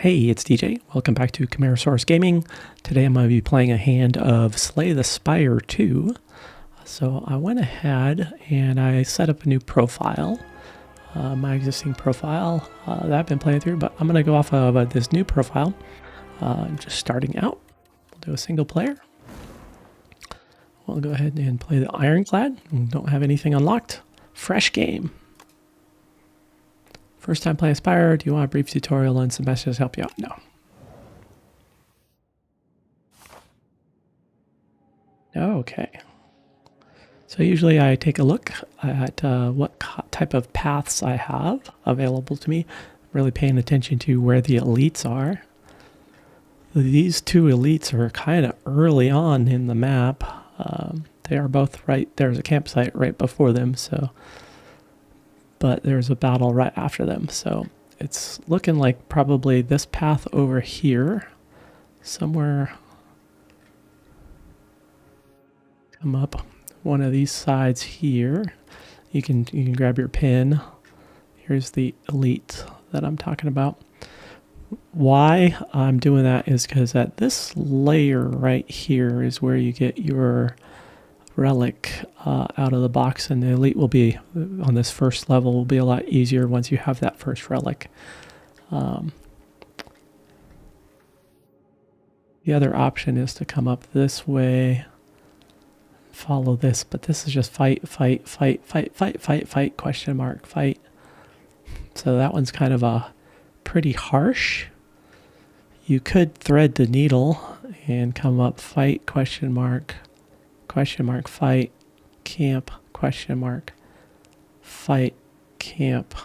Hey, it's DJ. Welcome back to Camarasaurus Gaming. Today I'm going to be playing a hand of Slay the Spire 2. So I went ahead and I set up a new profile, my existing profile that I've been playing through, but I'm going to go off of this new profile. Just starting out, we'll do a single player. We'll go ahead and play the Ironclad. We don't have anything unlocked. Fresh game. First time playing Spire, do you want a brief tutorial and some messages to help you out? No. Okay. So usually I take a look at what type of paths I have available to me. Really paying attention to where the elites are. These two elites are kind of early on in the map. They are both right. There's a campsite right before them, so... but there's a battle right after them, so it's looking like probably this path over here, somewhere. Come up one of these sides here. You can grab your pin. Here's the elite that I'm talking about. Why I'm doing that is because at this layer right here is where you get your relic out of the box, and the elite will be on this first level will be a lot easier once you have that first relic. The other option is to come up this way, follow this, but this is just fight, question mark, fight. So that one's kind of a pretty harsh. You could thread the needle and come up fight, question mark, fight, camp, question mark, fight, camp.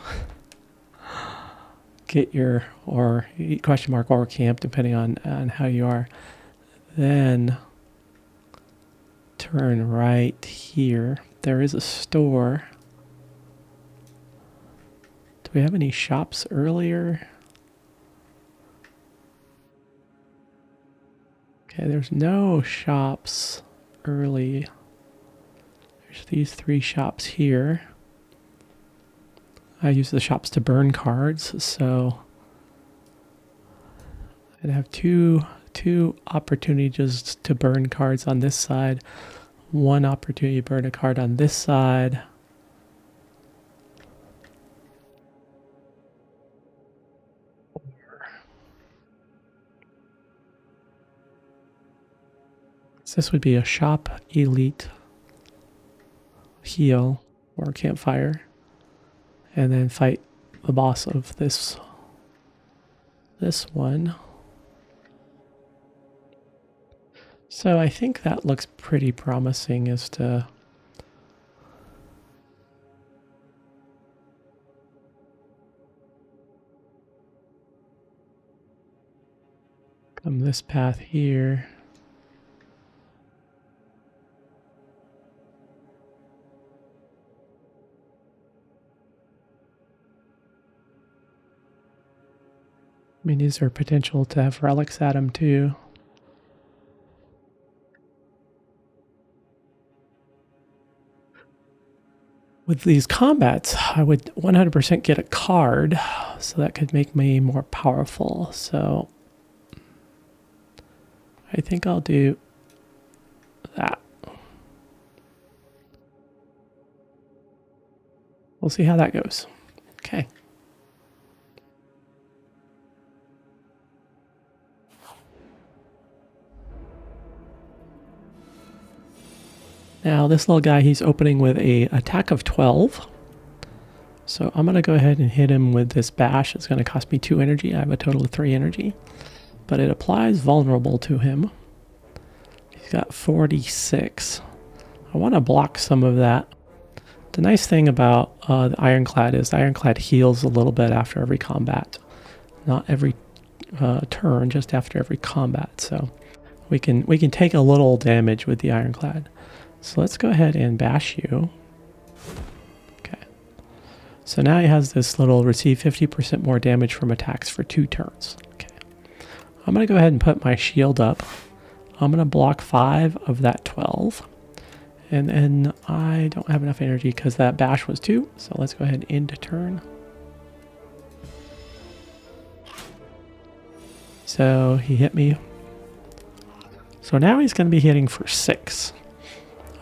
Get your, or question mark or camp, depending on how you are. Then turn right here. There is a store. Do we have any shops earlier? Okay, there's no shops early. There's these three shops here. I use the shops to burn cards, so I'd have two opportunities to burn cards on this side, one opportunity to burn a card on this side. So this would be a shop, elite, heal, or campfire, and then fight the boss of this one. So I think that looks pretty promising as to come this path here. I mean, is there potential to have relics at them too? With these combats, I would 100% get a card, so that could make me more powerful. So I think I'll do that. We'll see how that goes. Okay. Now this little guy, he's opening with a attack of 12. So I'm going to go ahead and hit him with this bash. It's going to cost me 2 energy. I have a total of 3 energy. But it applies vulnerable to him. He's got 46. I want to block some of that. The nice thing about the Ironclad is the Ironclad heals a little bit after every combat. Not every turn, just after every combat. So we can take a little damage with the Ironclad. So let's go ahead and bash you. Okay. So now he has this little receive 50% more damage from attacks for 2 turns. Okay. I'm going to go ahead and put my shield up. I'm going to block 5 of that 12. And then I don't have enough energy because that bash was 2. So let's go ahead and end turn. So he hit me. So now he's going to be hitting for 6.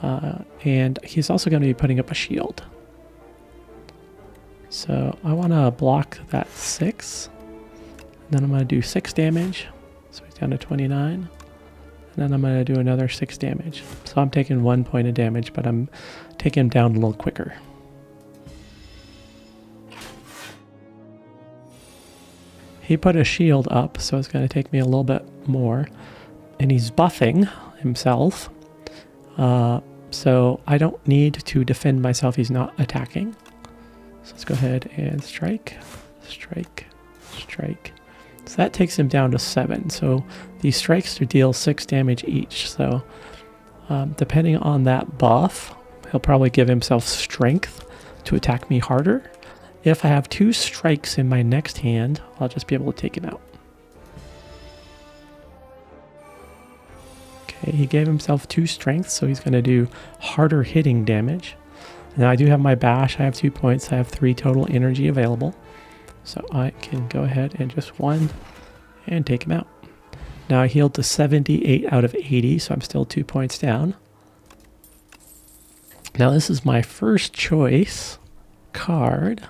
And he's also going to be putting up a shield. So I want to block that 6. And then I'm going to do 6 damage. So he's down to 29. And then I'm going to do another 6 damage. So I'm taking 1 point of damage, but I'm taking him down a little quicker. He put a shield up, so it's going to take me a little bit more. And he's buffing himself. So I don't need to defend myself. He's not attacking. So let's go ahead and strike, strike, strike. So that takes him down to 7. So these strikes deal 6 damage each. So depending on that buff, he'll probably give himself strength to attack me harder. If I have 2 strikes in my next hand, I'll just be able to take him out. Okay, he gave himself 2 strength, so he's going to do harder hitting damage. Now I do have my bash, I have 2 points, I have 3 total energy available. So I can go ahead and just 1 and take him out. Now I healed to 78 out of 80, so I'm still 2 points down. Now this is my first choice card.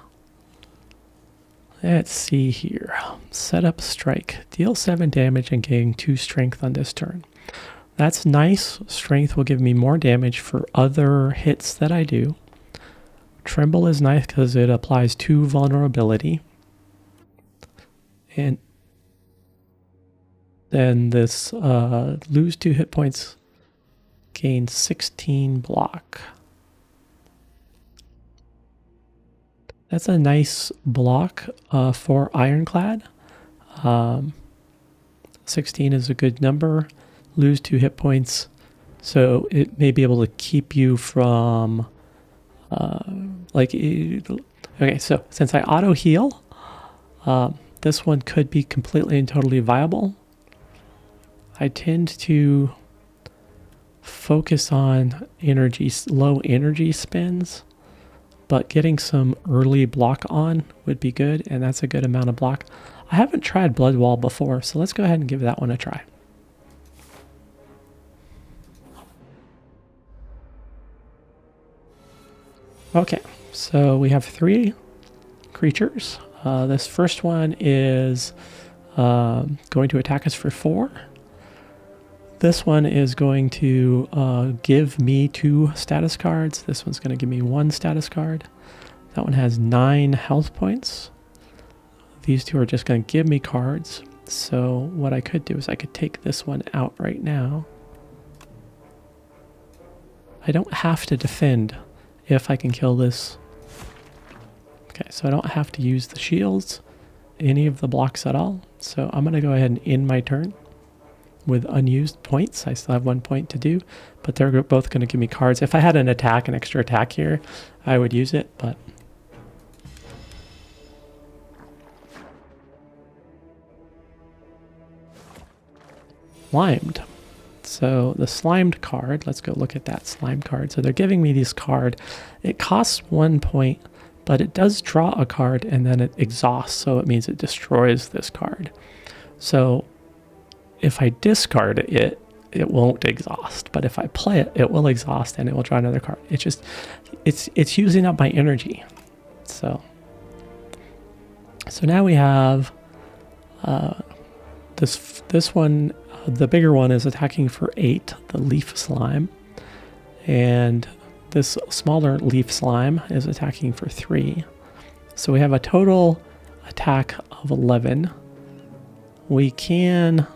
Let's see here. Set up strike. Deal 7 damage and gain 2 strength on this turn. That's nice. Strength will give me more damage for other hits that I do. Tremble is nice because it applies 2 vulnerability. And then this lose 2 hit points, gain 16 block. That's a nice block for Ironclad. 16 is a good number. Lose 2 hit points. So it may be able to keep you from... okay, so since I auto heal, this one could be completely and totally viable. I tend to focus on low energy spins. But getting some early block on would be good, and that's a good amount of block. I haven't tried Blood Wall before, so let's go ahead and give that one a try. Okay, so we have 3 creatures. This first one is going to attack us for 4. This one is going to give me 2 status cards. This one's going to give me 1 status card. That one has 9 health points. These 2 are just going to give me cards. So what I could do is I could take this one out right now. I don't have to defend if I can kill this. Okay, so I don't have to use the shields, any of the blocks at all. So I'm going to go ahead and end my turn with unused points. I still have 1 point to do, but they're both going to give me cards. If I had an extra attack here, I would use it, but... Slimed. So the slimed card, let's go look at that slime card. So they're giving me this card. It costs 1 point, but it does draw a card and then it exhausts, so it means it destroys this card. So if I discard it, it won't exhaust. But if I play it, it will exhaust and it will draw another card. It's just, it's using up my energy. So now we have this one. The bigger one is attacking for 8, the leaf slime, and this smaller leaf slime is attacking for 3. So we have a total attack of 11. We can...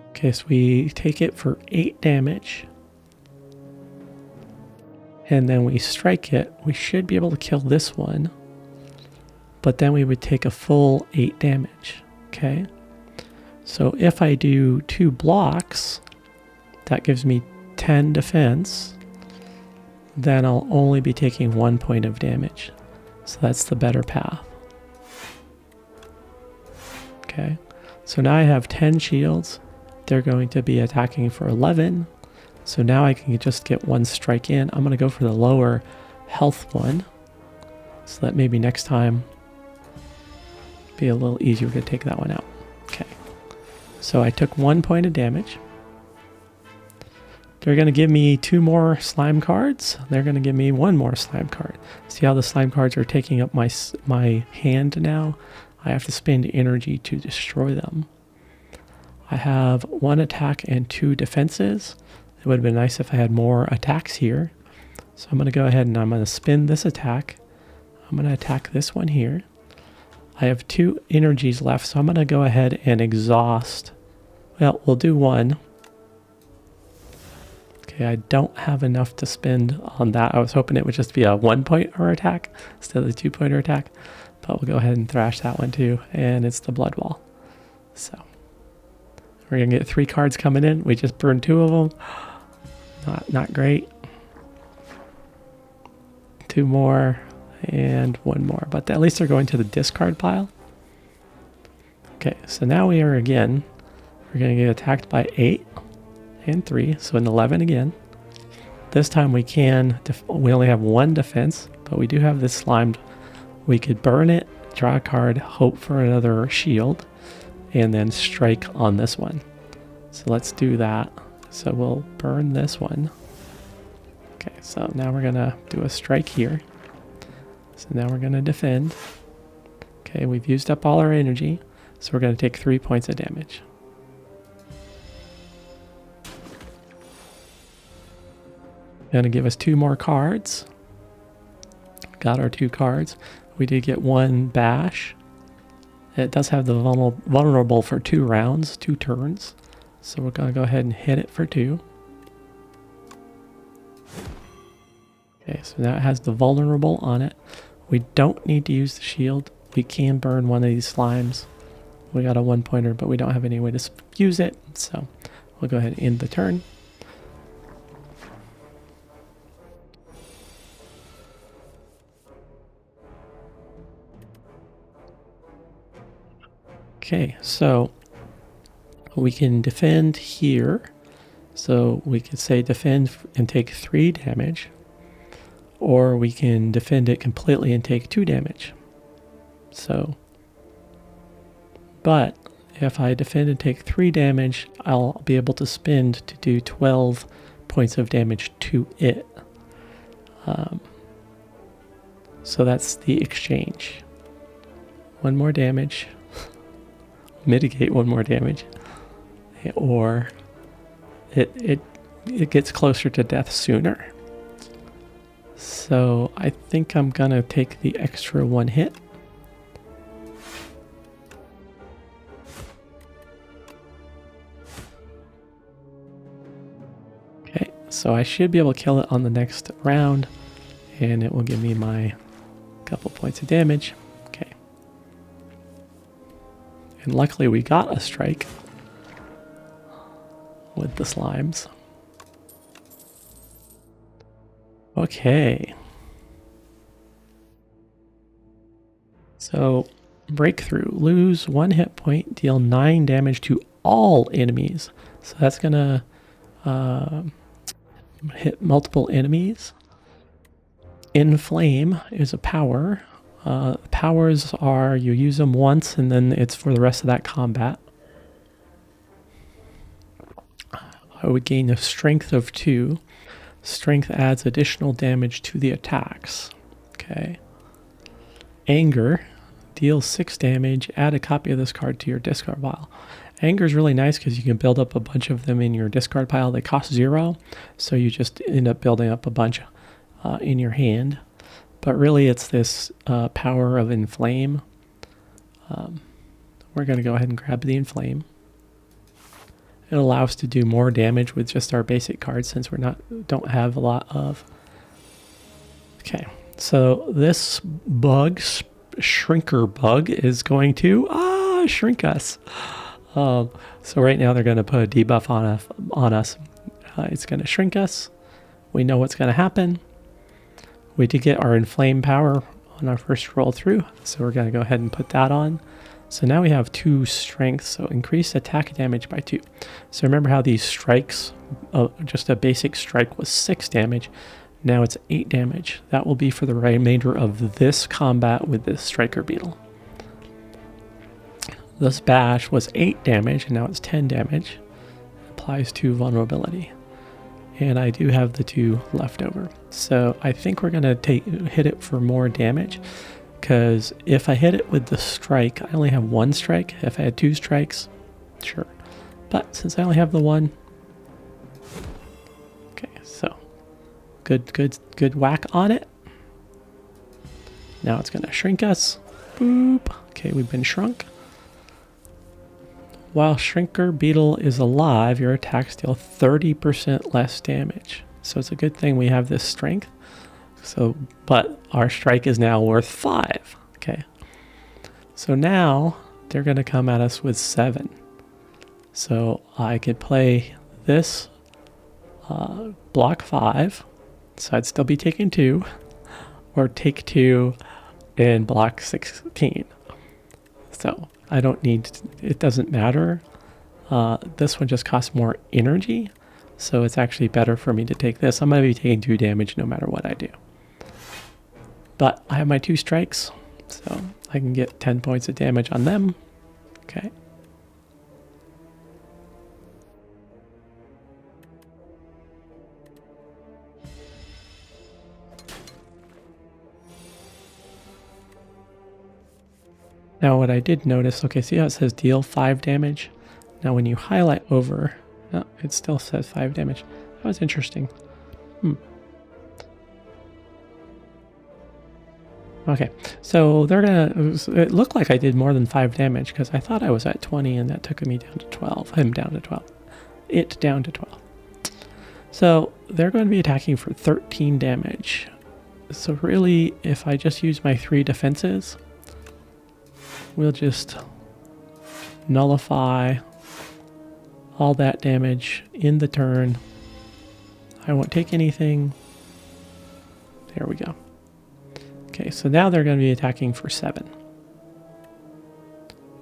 Okay, so we take it for 8 damage. And then we strike it. We should be able to kill this one. But then we would take a full 8 damage. Okay? So if I do 2 blocks, that gives me 10 defense. Then I'll only be taking 1 point of damage. So that's the better path. Okay? So now I have 10 shields. They're going to be attacking for 11. So now I can just get 1 strike in. I'm going to go for the lower health one. so that maybe next time be a little easier to take that one out. Okay, so I took 1 point of damage. They're going to give me 2 more slime cards. They're going to give me 1 more slime card. See how the slime cards are taking up my hand now? I have to spend energy to destroy them. I have 1 attack and 2 defenses. It would have been nice if I had more attacks here. So I'm going to go ahead and I'm going to spin this attack. I'm going to attack this one here. I have 2 energies left, so I'm going to go ahead and exhaust. Well, we'll do 1. Okay, I don't have enough to spend on that. I was hoping it would just be a 1-pointer attack instead of the 2-pointer attack. But we'll go ahead and thrash that one too. And it's the Blood Wall. So we're going to get 3 cards coming in. We just burned 2 of them. Not great. 2 more and 1 more. But at least they're going to the discard pile. Okay, so now we are again. We're going to get attacked by 8. And 3, so an 11 again. This time we only have 1 defense, but we do have this slimed. We could burn it, draw a card, hope for another shield, and then strike on this one. So let's do that. So we'll burn this one. Okay, so now we're gonna do a strike here. So now we're gonna defend. Okay, we've used up all our energy, so we're gonna take 3 points of damage. Going to give us 2 more cards. Got our 2 cards. We did get 1 bash. It does have the vulnerable for 2 rounds, 2 turns. So we're going to go ahead and hit it for 2. Okay, so now it has the vulnerable on it. We don't need to use the shield. We can burn one of these slimes. We got a 1-pointer, but we don't have any way to use it. So we'll go ahead and end the turn. Okay, so we can defend here. So we could say defend and take 3 damage, or we can defend it completely and take 2 damage. So, but if I defend and take 3 damage, I'll be able to spend to do 12 points of damage to it. So that's the exchange. 1 more damage. Mitigate 1 more damage, or it gets closer to death sooner. So I think I'm gonna take the extra 1 hit. Okay, so I should be able to kill it on the next round, and it will give me my couple points of damage. And luckily we got a strike with the slimes. Okay. So, breakthrough. Lose 1 hit point, deal 9 damage to all enemies. So that's gonna hit multiple enemies. Inflame is a power. Powers are you use them once and then it's for the rest of that combat. I would gain a strength of 2. Strength adds additional damage to the attacks. Okay. Anger deals 6 damage. Add a copy of this card to your discard pile. Anger is really nice because you can build up a bunch of them in your discard pile. They cost 0, so you just end up building up a bunch in your hand. But really it's this power of Inflame. We're going to go ahead and grab the Inflame. It allows us to do more damage with just our basic cards since don't have a lot of. Okay, so this shrinker bug is going to shrink us. So right now they're going to put a debuff on us. It's going to shrink us. We know what's going to happen. We did get our Inflame power on our first roll through, so we're going to go ahead and put that on. So now we have 2 strength, so increase attack damage by 2. So remember how these strikes, just a basic strike was 6 damage. Now it's 8 damage. That will be for the remainder of this combat with this striker beetle. This bash was 8 damage, and now it's 10 damage. Applies to vulnerability. And I do have the 2 left over. So I think we're going to hit it for more damage, because if I hit it with the strike, I only have 1 strike. If I had 2 strikes, sure. But since I only have the 1, okay, so good whack on it. Now it's going to shrink us. Boop. Okay, we've been shrunk. While Shrinker Beetle is alive, your attacks deal 30% less damage. So it's a good thing we have this strength. So, but our strike is now worth 5. Okay. So now they're going to come at us with 7. So I could play this block 5. So I'd still be taking 2. Or take 2 and block 16. So I don't need, it doesn't matter. This one just costs more energy, so it's actually better for me to take this. I'm going to be taking 2 damage no matter what I do. But I have my 2 strikes, so I can get 10 points of damage on them. Okay. Now what I did notice, okay, see how it says deal 5 damage? Now when you highlight over, oh, it still says 5 damage. That was interesting. Okay, so they're gonna, it looked like I did more than 5 damage because I thought I was at 20 and that took me down to 12. Him down to 12. It down to 12. So they're going to be attacking for 13 damage. So really, if I just use my 3 defenses, we'll just nullify all that damage in the turn. I won't take anything. There we go. Okay, so now they're going to be attacking for 7.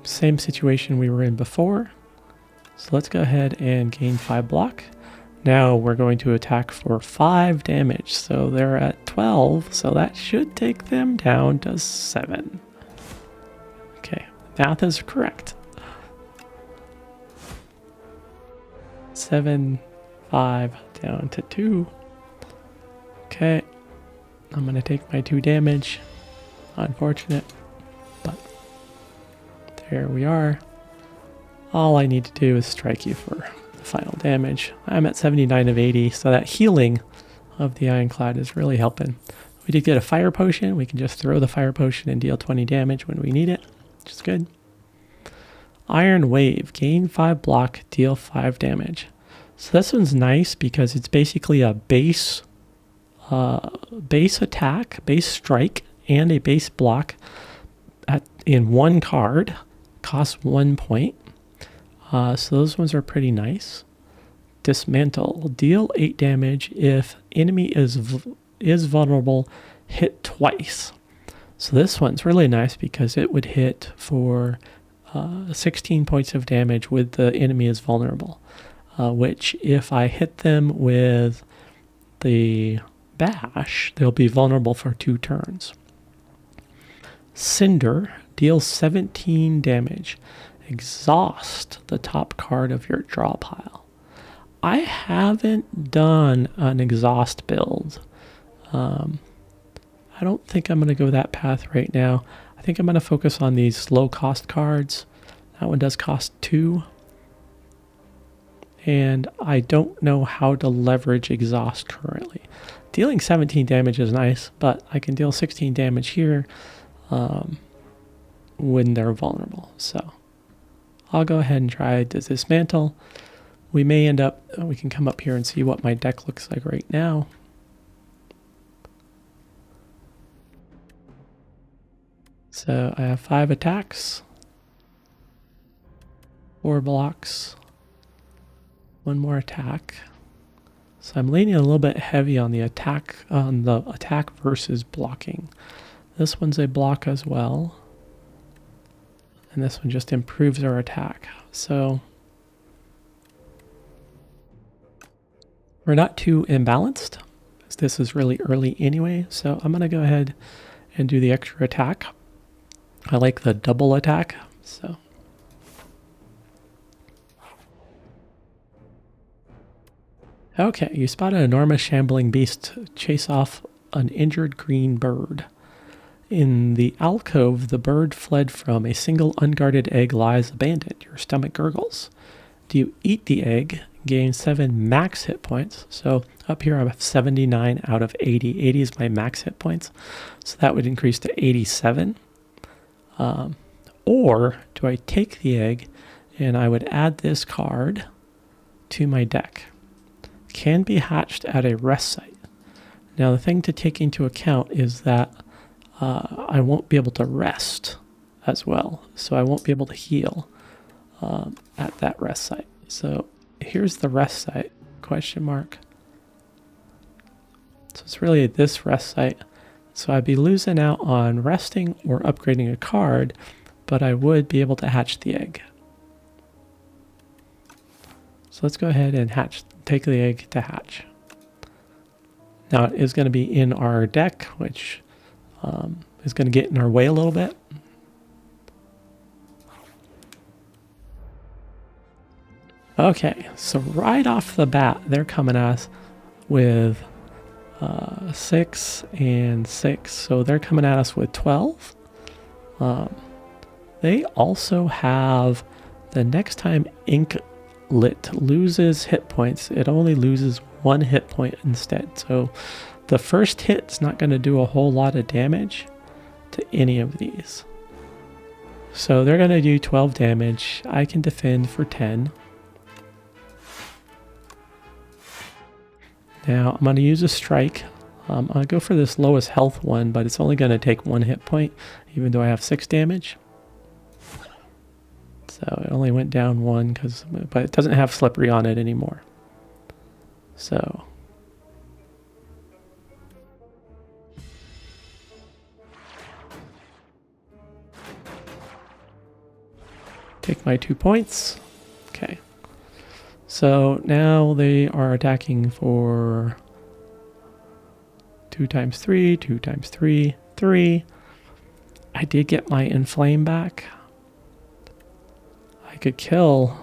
Same situation we were in before. So let's go ahead and gain 5 block. Now we're going to attack for 5 damage. So they're at 12, so that should take them down to 7. Okay, math is correct. 7, 5, down to 2. Okay, I'm going to take my 2 damage. Unfortunate, but there we are. All I need to do is strike you for the final damage. I'm at 79 of 80, so that healing of the Ironclad is really helping. We did get a fire potion. We can just throw the fire potion and deal 20 damage when we need it, which is good. Iron Wave, gain 5 block, deal 5 damage. So this one's nice because it's basically a base attack, base strike, and a base block in one card. Costs 1 point. So those ones are pretty nice. Dismantle, deal 8 damage if enemy is vulnerable, hit twice. So this one's really nice because it would hit for 16 points of damage with the enemy is vulnerable, which if I hit them with the bash, they'll be vulnerable for 2 turns. Cinder, deals 17 damage. Exhaust the top card of your draw pile. I haven't done an exhaust build. I don't think I'm going to go that path right now. I think I'm going to focus on these low cost cards. That one does cost 2. And I don't know how to leverage exhaust currently. Dealing 17 damage is nice, but I can deal 16 damage here when they're vulnerable. So I'll go ahead and try to dismantle. We may end up, we can come up here and see what my deck looks like right now. So I have 5 attacks, 4 blocks, 1 more attack. So I'm leaning a little bit heavy on the attack versus blocking. This one's a block as well. And this one just improves our attack. So we're not too imbalanced. this is really early anyway, so I'm going to go ahead and do the extra attack. I like the double attack, so. Okay, you spot an enormous shambling beast chase off an injured green bird. In the alcove, the bird fled from a single unguarded egg lies abandoned. Your stomach gurgles. Do you eat the egg? Gain 7 max hit points. So up here I have 79 out of 80. 80 is my max hit points. So that would increase to 87. Or do I take the egg and I would add this card to my deck? Can be hatched at a rest site. Now the thing to take into account is that I won't be able to rest as well. So I won't be able to heal at that rest site. So here's the rest site, question mark. So it's really this rest site. So I'd be losing out on resting or upgrading a card, but I would be able to hatch the egg. So let's go ahead and take the egg to hatch. Now it is going to be in our deck, which is going to get in our way a little bit. Okay, so right off the bat, they're coming at us with 6 and 6. So they're coming at us with 12. They also have the next time Inklet loses hit points, it only loses 1 hit point instead. So the first hit's not going to do a whole lot of damage to any of these. So they're going to do 12 damage. I can defend for 10. Now I'm going to use a strike. I'll go for this lowest health one, but it's only going to take 1 hit point, even though I have 6 damage. So it only went down 1, but it doesn't have slippery on it anymore. So take my 2 points. Okay. So now they are attacking for 2 times 3, 2 times 3, 3. I did get my inflame back. I could kill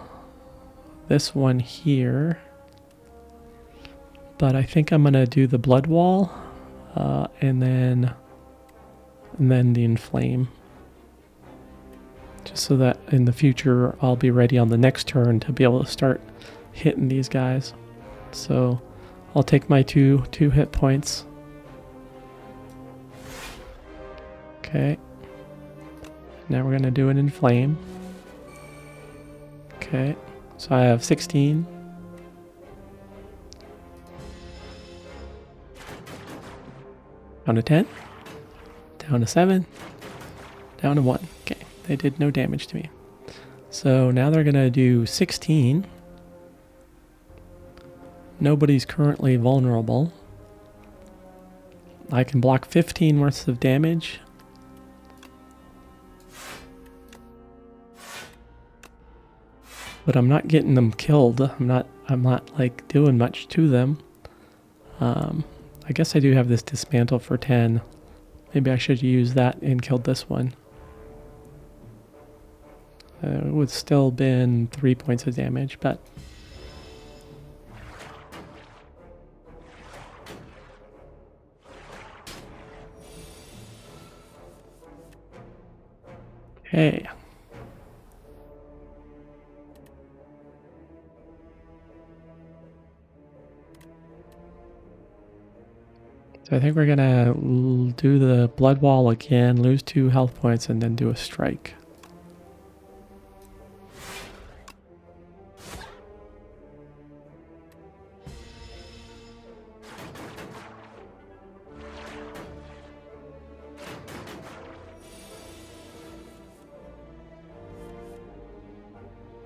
this one here, but I think I'm gonna do the blood wall and then the inflame, just so that in the future I'll be ready on the next turn to be able to start hitting these guys. So I'll take my two hit points. Okay. Now we're gonna do an inflame. Okay. So I have 16. Down to 10. Down to 7. Down to 1. Okay. They did no damage to me. So now they're gonna do 16. Nobody's currently vulnerable. I can block 15 worth of damage. But I'm not getting them killed. I'm not like doing much to them. I guess I do have this dismantle for 10. Maybe I should use that and killed this one. It would still been 3 points of damage, but hey. So I think we're gonna do the blood wall again, lose 2 health points, and then do a strike.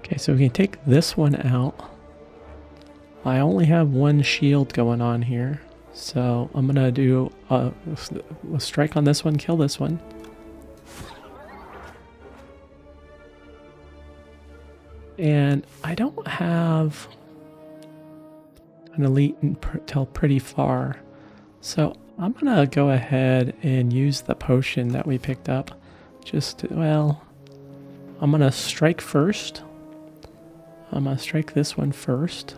Okay, so we can take this one out. I only have 1 shield going on here. So I'm going to do a strike on this one, kill this one. And I don't have an elite until pretty far. So I'm gonna go ahead and use the potion that we picked up. Well, I'm gonna strike first. I'm gonna strike this one first.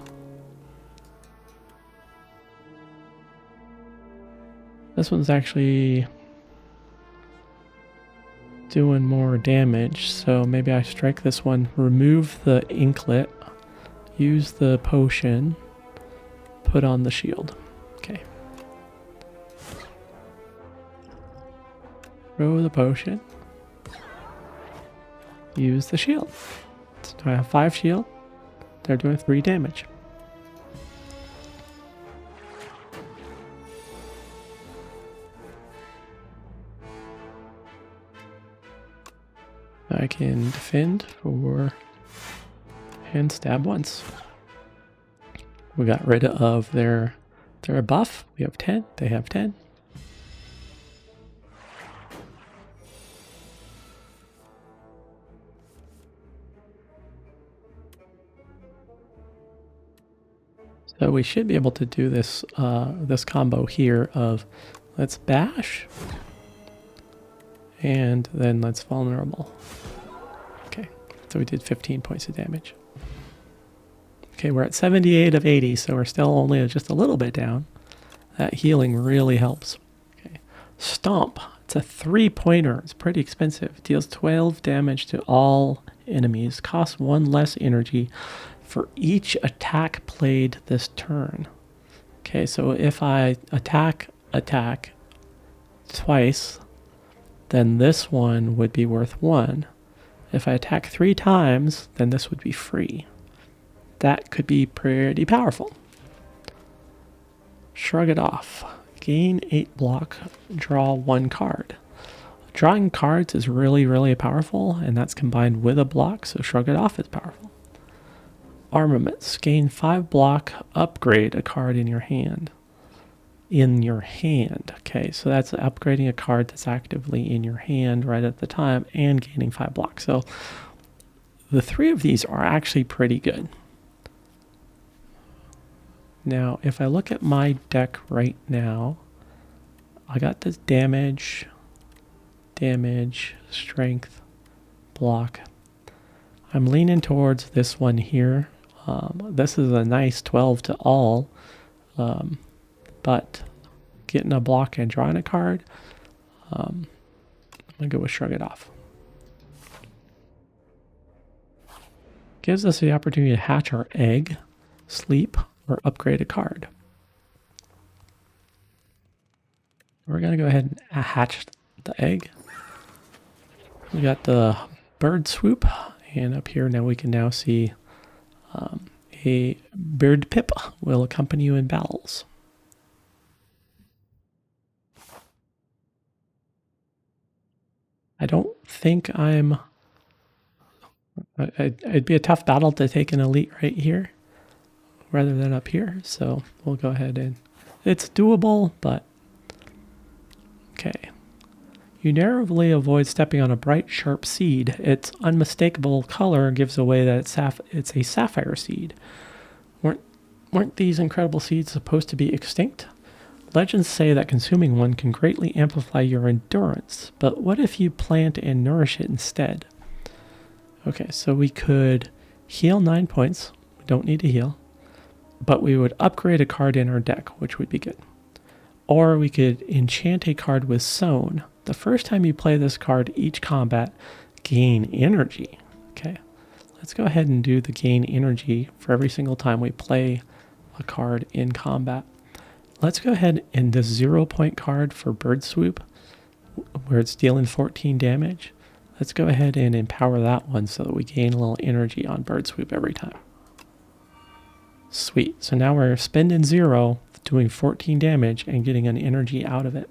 This one's actually doing more damage, so maybe I strike this one, remove the inklet, use the potion, put on the shield. Okay. Throw the potion. Use the shield. So I have 5 shield. They're doing 3 damage. I can defend for and stab once. We got rid of their buff. We have 10. They have 10. So we should be able to do this this combo here of let's bash and then let's vulnerable. Okay, so we did 15 points of damage. Okay, we're at 78 of 80, so we're still only just a little bit down. That healing really helps. Okay, Stomp. It's a 3-pointer. It's pretty expensive. Deals 12 damage to all enemies. Costs 1 less energy for each attack played this turn. Okay, so if I attack twice, then this one would be worth 1. If I attack 3 times, then this would be free. That could be pretty powerful. Shrug it off. Gain 8 block, draw 1 card. Drawing cards is really, really powerful, and that's combined with a block, so Shrug it off is powerful. Armaments. Gain 5 block, upgrade a card in your hand. Okay, so that's upgrading a card that's actively in your hand right at the time and gaining 5 blocks. So the 3 of these are actually pretty good. Now, if I look at my deck right now, I got this damage, strength, block. I'm leaning towards this one here. This is a nice 12 to all, but getting a block and drawing a card, I'm going to go with Shrug It Off. Gives us the opportunity to hatch our egg, sleep, or upgrade a card. We're going to go ahead and hatch the egg. We got the bird swoop, and up here now we can now see a bird pip will accompany you in battles. I don't think it'd be a tough battle to take an elite right here rather than up here, so we'll go ahead and it's doable, but okay. You narrowly avoid stepping on a bright, sharp seed. Its unmistakable color gives away that it's a sapphire seed. Weren't these incredible seeds supposed to be extinct? Legends say that consuming one can greatly amplify your endurance, but what if you plant and nourish it instead? Okay, so we could heal 9 points. We don't need to heal, but we would upgrade a card in our deck, which would be good. Or we could enchant a card with Sown. The first time you play this card, each combat, gain energy. Okay, let's go ahead and do the gain energy for every single time we play a card in combat. Let's go ahead and this 0-point card for Bird Swoop, where it's dealing 14 damage. Let's go ahead and empower that one so that we gain a little energy on Bird Swoop every time. Sweet. So now we're spending 0, doing 14 damage and getting an energy out of it.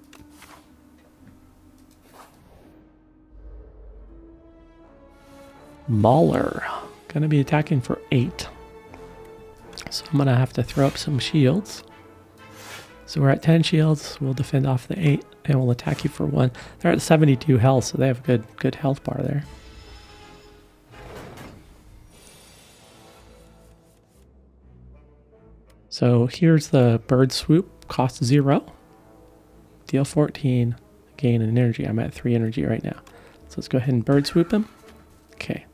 Mauler. Going to be attacking for 8. So I'm going to have to throw up some shields. So we're at 10 shields. We'll defend off the 8 and we'll attack you for 1. They're at 72 health, so they have a good health bar there. So here's the bird swoop, cost 0. deal 14, gain an energy. I'm at 3 energy right now. So let's go ahead and bird swoop him. Okay,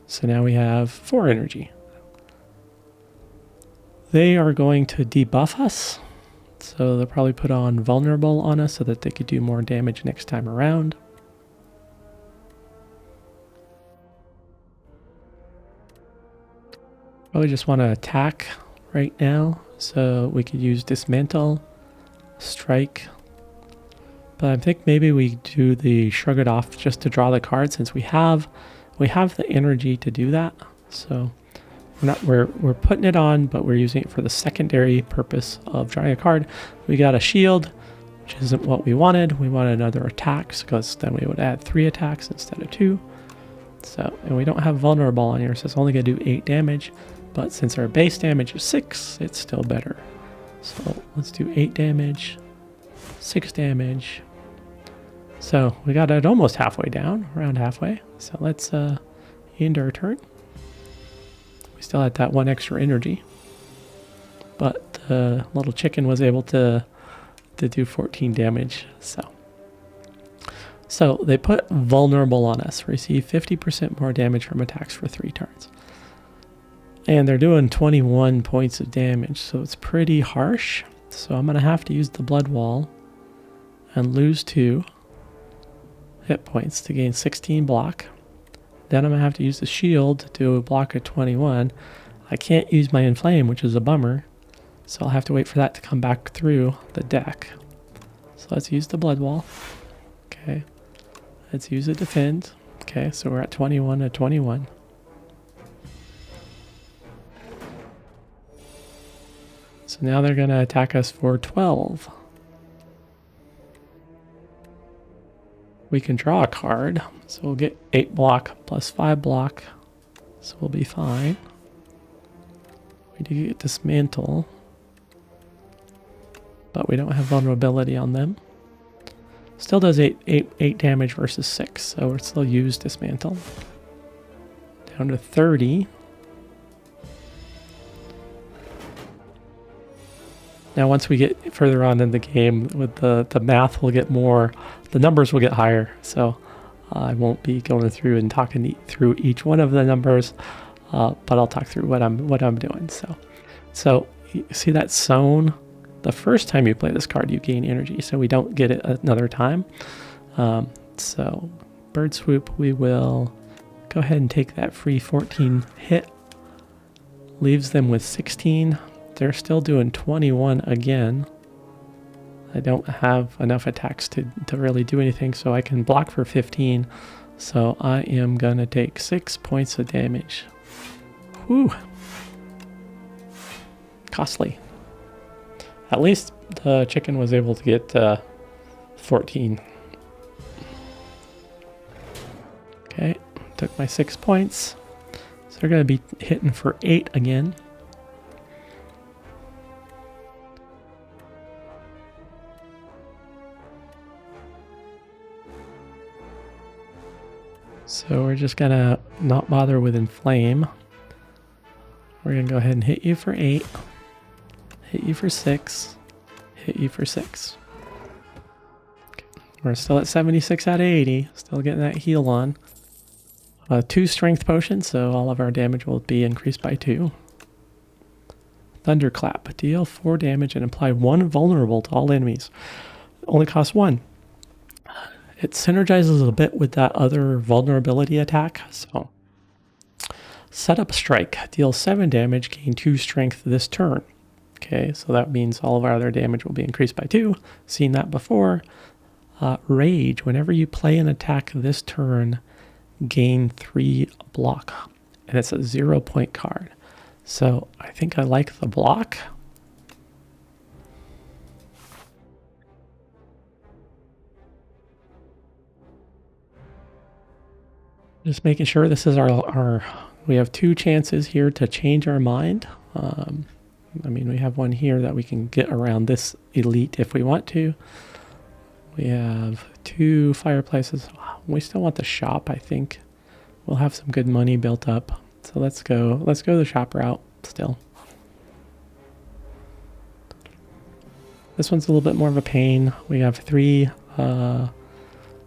so now we have 4 energy. They are going to debuff us. So they'll probably put on vulnerable on us so that they could do more damage next time around. Probably just want to attack right now. So we could use dismantle, strike. But I think maybe we do the shrug it off just to draw the card since we have the energy to do that. So we're putting it on, but we're using it for the secondary purpose of drawing a card. We got a shield, which isn't what we wanted. We wanted another attacks because then we would add 3 attacks instead of 2. So, and we don't have vulnerable on here, so it's only going to do 8 damage. But since our base damage is 6, it's still better. So let's do 8 damage, 6 damage. So we got it almost halfway down, around halfway. So let's end our turn. We still had that 1 extra energy, but the little chicken was able to do 14 damage. So they put vulnerable on us. Receive 50% more damage from attacks for 3 turns. And they're doing 21 points of damage, so it's pretty harsh. So I'm going to have to use the blood wall and lose 2 hit points to gain 16 block. Then I'm going to have to use the shield to do a block of 21. I can't use my inflame, which is a bummer. So I'll have to wait for that to come back through the deck. So let's use the blood wall. Okay. Let's use a defend. Okay, so we're at 21 to 21. So now they're going to attack us for 12. We can draw a card, so we'll get 8 block plus 5 block, so we'll be fine. We do get dismantle, but we don't have vulnerability on them. Still does 8 damage versus 6, so we'll still use dismantle. Down to 30. Now once we get further on in the game, with the math will get more, the numbers will get higher. So I won't be going through and talking through each one of the numbers, but I'll talk through what I'm doing. So you see that zone? The first time you play this card, you gain energy, so we don't get it another time. So bird swoop, we will go ahead and take that free 14 hit. Leaves them with 16. They're still doing 21 again. I don't have enough attacks to really do anything, so I can block for 15. So I am going to take 6 points of damage. Whew. Costly. At least the chicken was able to get 14. Okay, took my 6 points. So they're going to be hitting for 8 again. So we're just gonna not bother with inflame. We're gonna go ahead and hit you for 8, hit you for 6, hit you for 6. Okay. We're still at 76 out of 80, still getting that heal on. 2 strength potions, so all of our damage will be increased by 2. Thunderclap, deal 4 damage and apply 1 vulnerable to all enemies. Only costs 1. It synergizes a bit with that other vulnerability attack. So, set up strike. Deal 7 damage, gain 2 strength this turn. Okay, so that means all of our other damage will be increased by 2. Seen that before. Rage. Whenever you play an attack this turn, gain 3 block. And it's a 0-point card. So, I think I like the block. Just making sure this is our we have 2 chances here to change our mind. I mean, we have one here that we can get around this elite if we want to. We have 2 fireplaces. We still want the shop, I think. We'll have some good money built up. So let's go the shop route still. This one's a little bit more of a pain. We have 3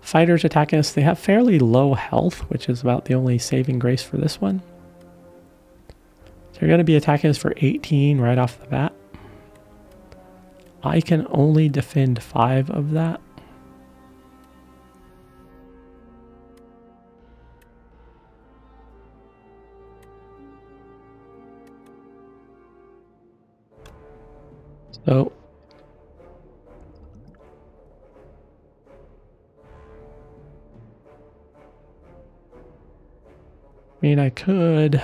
fighters attacking us. They have fairly low health, which is about the only saving grace for this one. So you're going to be attacking us for 18 right off the bat. I can only defend 5 of that. So I mean, I could.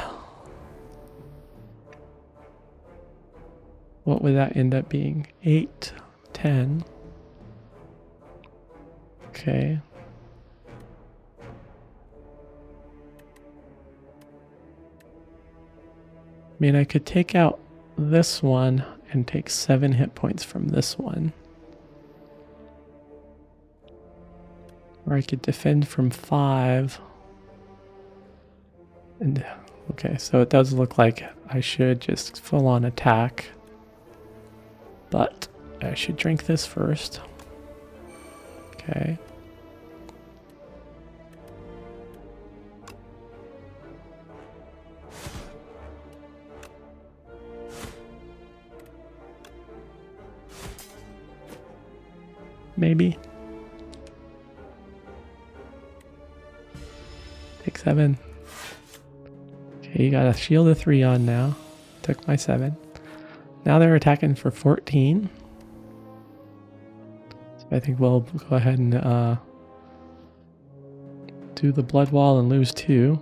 What would that end up being? 8, 10. Okay. I mean, I could take out this one and take 7 hit points from this one. Or I could defend from 5. And okay, so it does look like I should just full on attack. But I should drink this first. Okay. Maybe. Take 7. Okay, you got a shield of 3 on now. Took my 7. Now they're attacking for 14. So I think we'll go ahead and do the blood wall and lose 2.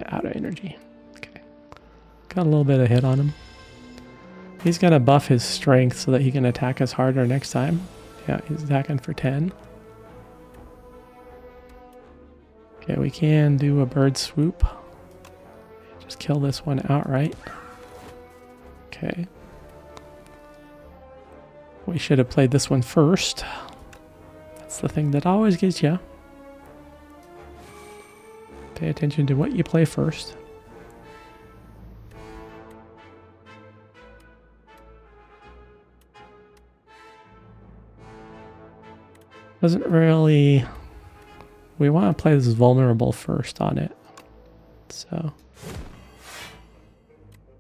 Out of energy. Okay. Got a little bit of hit on him. He's going to buff his strength so that he can attack us harder next time. Yeah, he's attacking for 10. Okay, we can do a bird swoop. Just kill this one outright. Okay. We should have played this one first. That's the thing that always gets you. Pay attention to what you play first. Doesn't really... We want to play this vulnerable first on it. So...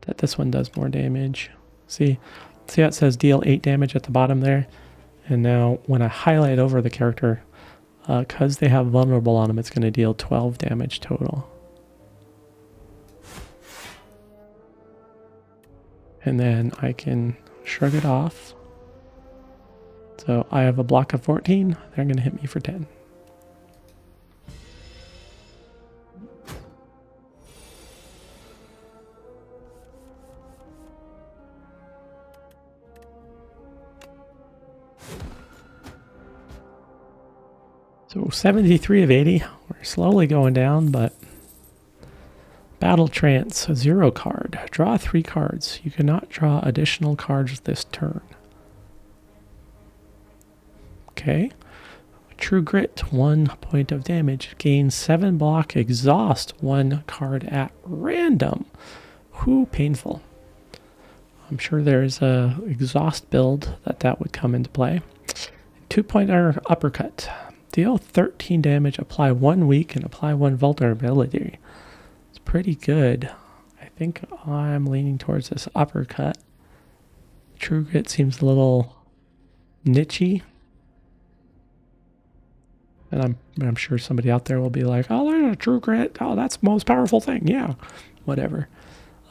that this one does more damage. See how it says deal 8 damage at the bottom there? And now when I highlight over the character, because they have vulnerable on them, it's going to deal 12 damage total. And then I can shrug it off. So I have a block of 14. They're going to hit me for 10. So 73 of 80. We're slowly going down, but Battle Trance, 0 card. Draw 3 cards. You cannot draw additional cards this turn. Okay. True Grit, 1 point of damage. Gain 7 block, exhaust 1 card at random. Whew, painful. I'm sure there's a exhaust build that would come into play. 2-pointer uppercut. Deal 13 damage, apply 1 weak, and apply 1 vulnerability. It's pretty good. I think I'm leaning towards this uppercut. True Grit seems a little niche-y. And I'm sure somebody out there will be like, oh, there's a True Grit. Oh, that's the most powerful thing. Yeah, whatever.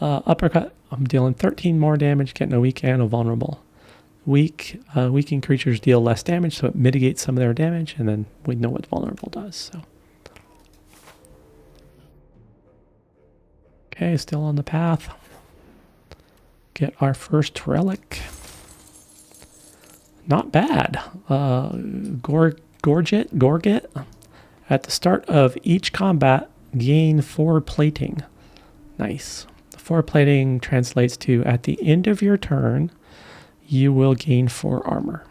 Uppercut, I'm dealing 13 more damage, getting a weak and a vulnerable. Weakened creatures deal less damage, so it mitigates some of their damage, and then we know what vulnerable does. So, okay, still on the path. Get our first relic. Not bad. Gorget. At the start of each combat, gain 4 plating. Nice. 4 plating translates to at the end of your turn, you will gain 4 armor.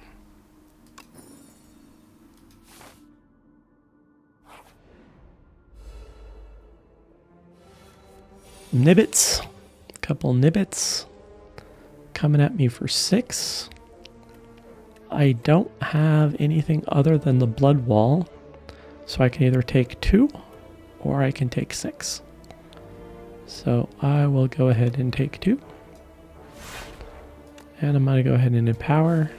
Nibbits. Couple nibbits. Coming at me for 6. I don't have anything other than the blood wall. So I can either take 2 or I can take 6. So I will go ahead and take 2. And I'm going to go ahead and empower.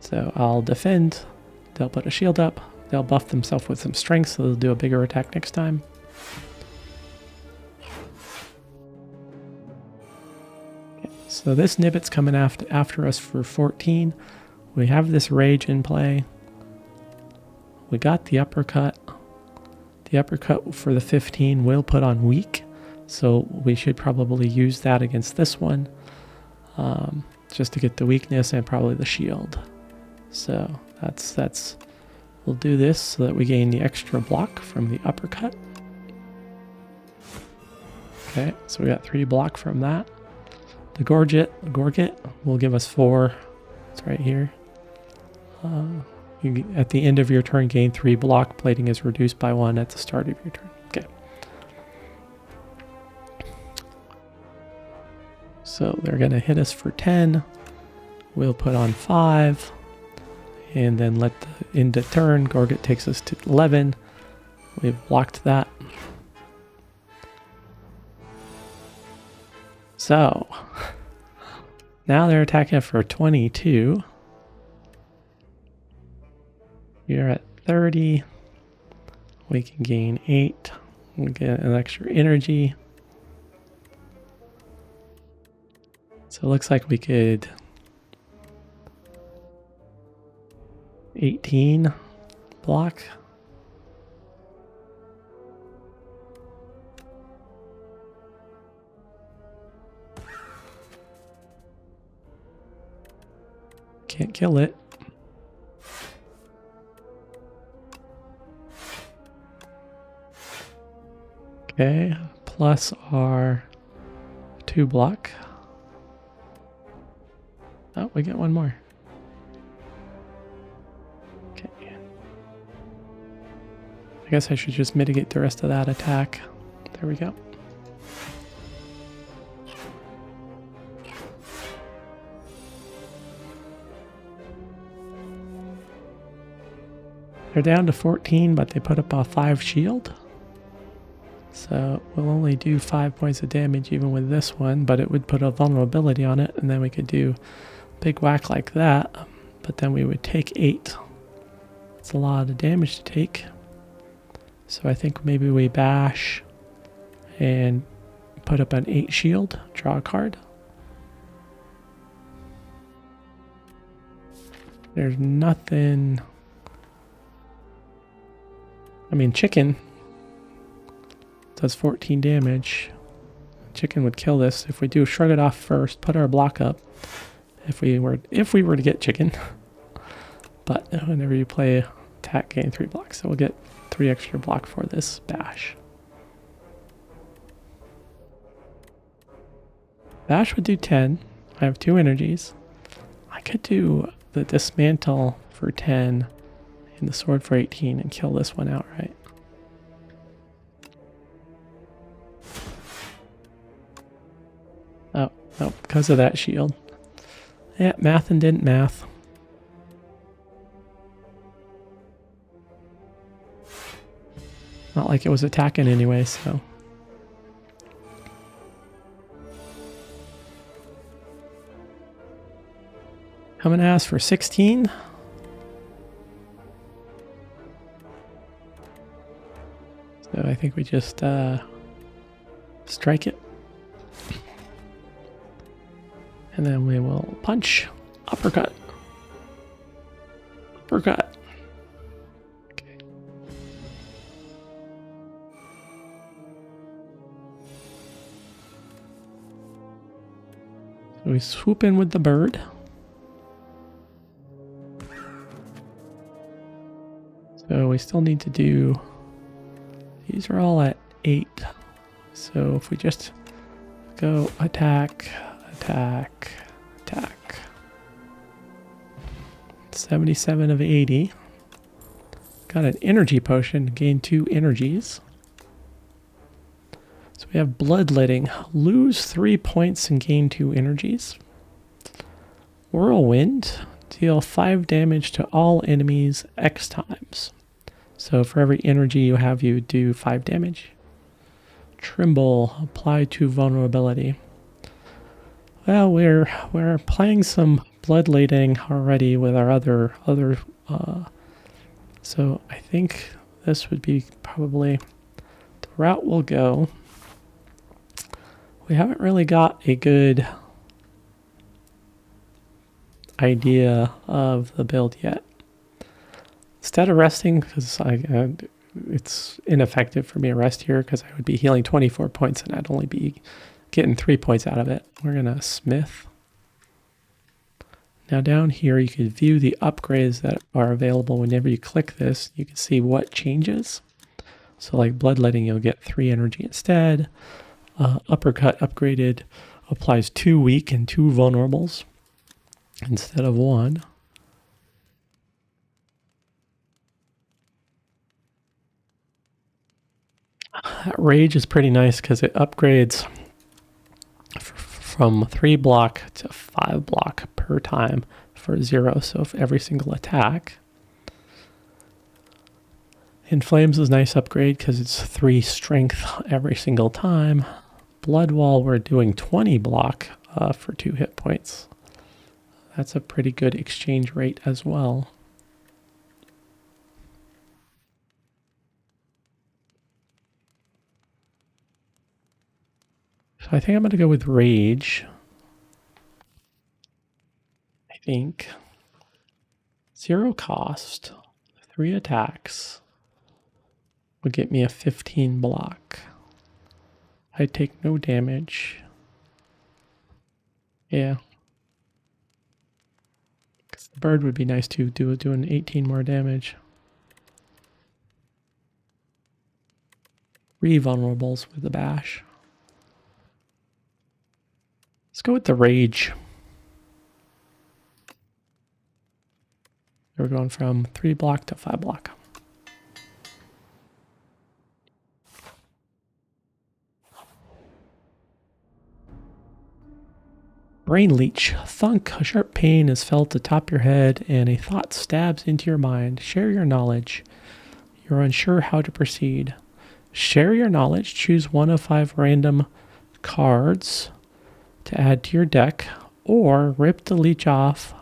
So I'll defend. They'll put a shield up. They'll buff themselves with some strength, so they'll do a bigger attack next time. Okay, so this Nibbit's coming after us for 14. We have this rage in play. We got the uppercut. The uppercut for the 15 will put on weak, so we should probably use that against this one, just to get the weakness and probably the shield. So that's we'll do this so that we gain the extra block from the uppercut. Okay, so we got 3 block from that. The Gorget will give us 4. It's right here. You, at the end of your turn, gain 3 block. Plating is reduced by 1 at the start of your turn. Okay. So they're going to hit us for 10. We'll put on 5. And then let the end of turn. Gorget takes us to 11. We've blocked that. So now they're attacking for 22. You're at 30. We can gain 8. We get an extra energy. So it looks like we could 18 block. Can't kill it. Okay, plus our 2 block. Oh, we get 1 more. Okay. I guess I should just mitigate the rest of that attack. There we go. They're down to 14, but they put up a 5 shield. So we'll only do 5 points of damage even with this one, but it would put a vulnerability on it, and then we could do big whack like that, but then we would take 8. It's a lot of damage to take. So I think maybe we bash and put up an 8 shield, draw a card. There's nothing. I mean, chicken does 14 damage. Chicken would kill this. If we do shrug it off first, put our block up. If we were to get chicken. But whenever you play attack, gain 3 blocks. So we'll get 3 extra block for this bash. Bash would do 10. I have 2 energies. I could do the dismantle for 10 and the sword for 18 and kill this one outright. Oh, no, because of that shield. Yeah, math and didn't math. Not like it was attacking anyway, so. Coming at us for 16. So I think we just strike it. And then we will punch. Uppercut. Uppercut. Okay. So we swoop in with the bird. So we still need to do... These are all at 8. So if we just go attack, attack, attack. 77 of 80. Got an energy potion, gain 2 energies. We have Bloodletting. Lose 3 points and gain 2 energies. Whirlwind. Deal 5 damage to all enemies X times. So for every energy you have, you do 5 damage. Tremble. Apply to vulnerability. Well, we're playing some Bloodletting already with our other so I think this would be probably the route we'll go. We haven't really got a good idea of the build yet. Instead of resting, because it's ineffective for me to rest here because I would be healing 24 points and I'd only be getting 3 points out of it. We're gonna smith. Now down here you can view the upgrades that are available. Whenever you click this, you can see what changes. So like Bloodletting, you'll get 3 energy instead. Uppercut upgraded applies 2 weak and 2 vulnerables instead of 1. That Rage is pretty nice because it upgrades from 3 block to 5 block per time for 0, so for every single attack. Inflames is a nice upgrade because it's 3 strength every single time. Bloodwall, we're doing 20 block for 2 hit points. That's a pretty good exchange rate as well. So I think I'm going to go with Rage. I think 0 cost, 3 attacks would get me a 15 block. I take no damage. Yeah. Because the bird would be nice to doing 18 more damage. Vulnerables with the bash. Let's go with the Rage. We're going from 3 block to 5 block. Brain Leech. Thunk. A sharp pain is felt atop your head and a thought stabs into your mind. Share your knowledge. You're unsure how to proceed. Share your knowledge. Choose 1 of 5 random cards to add to your deck, or rip the leech off,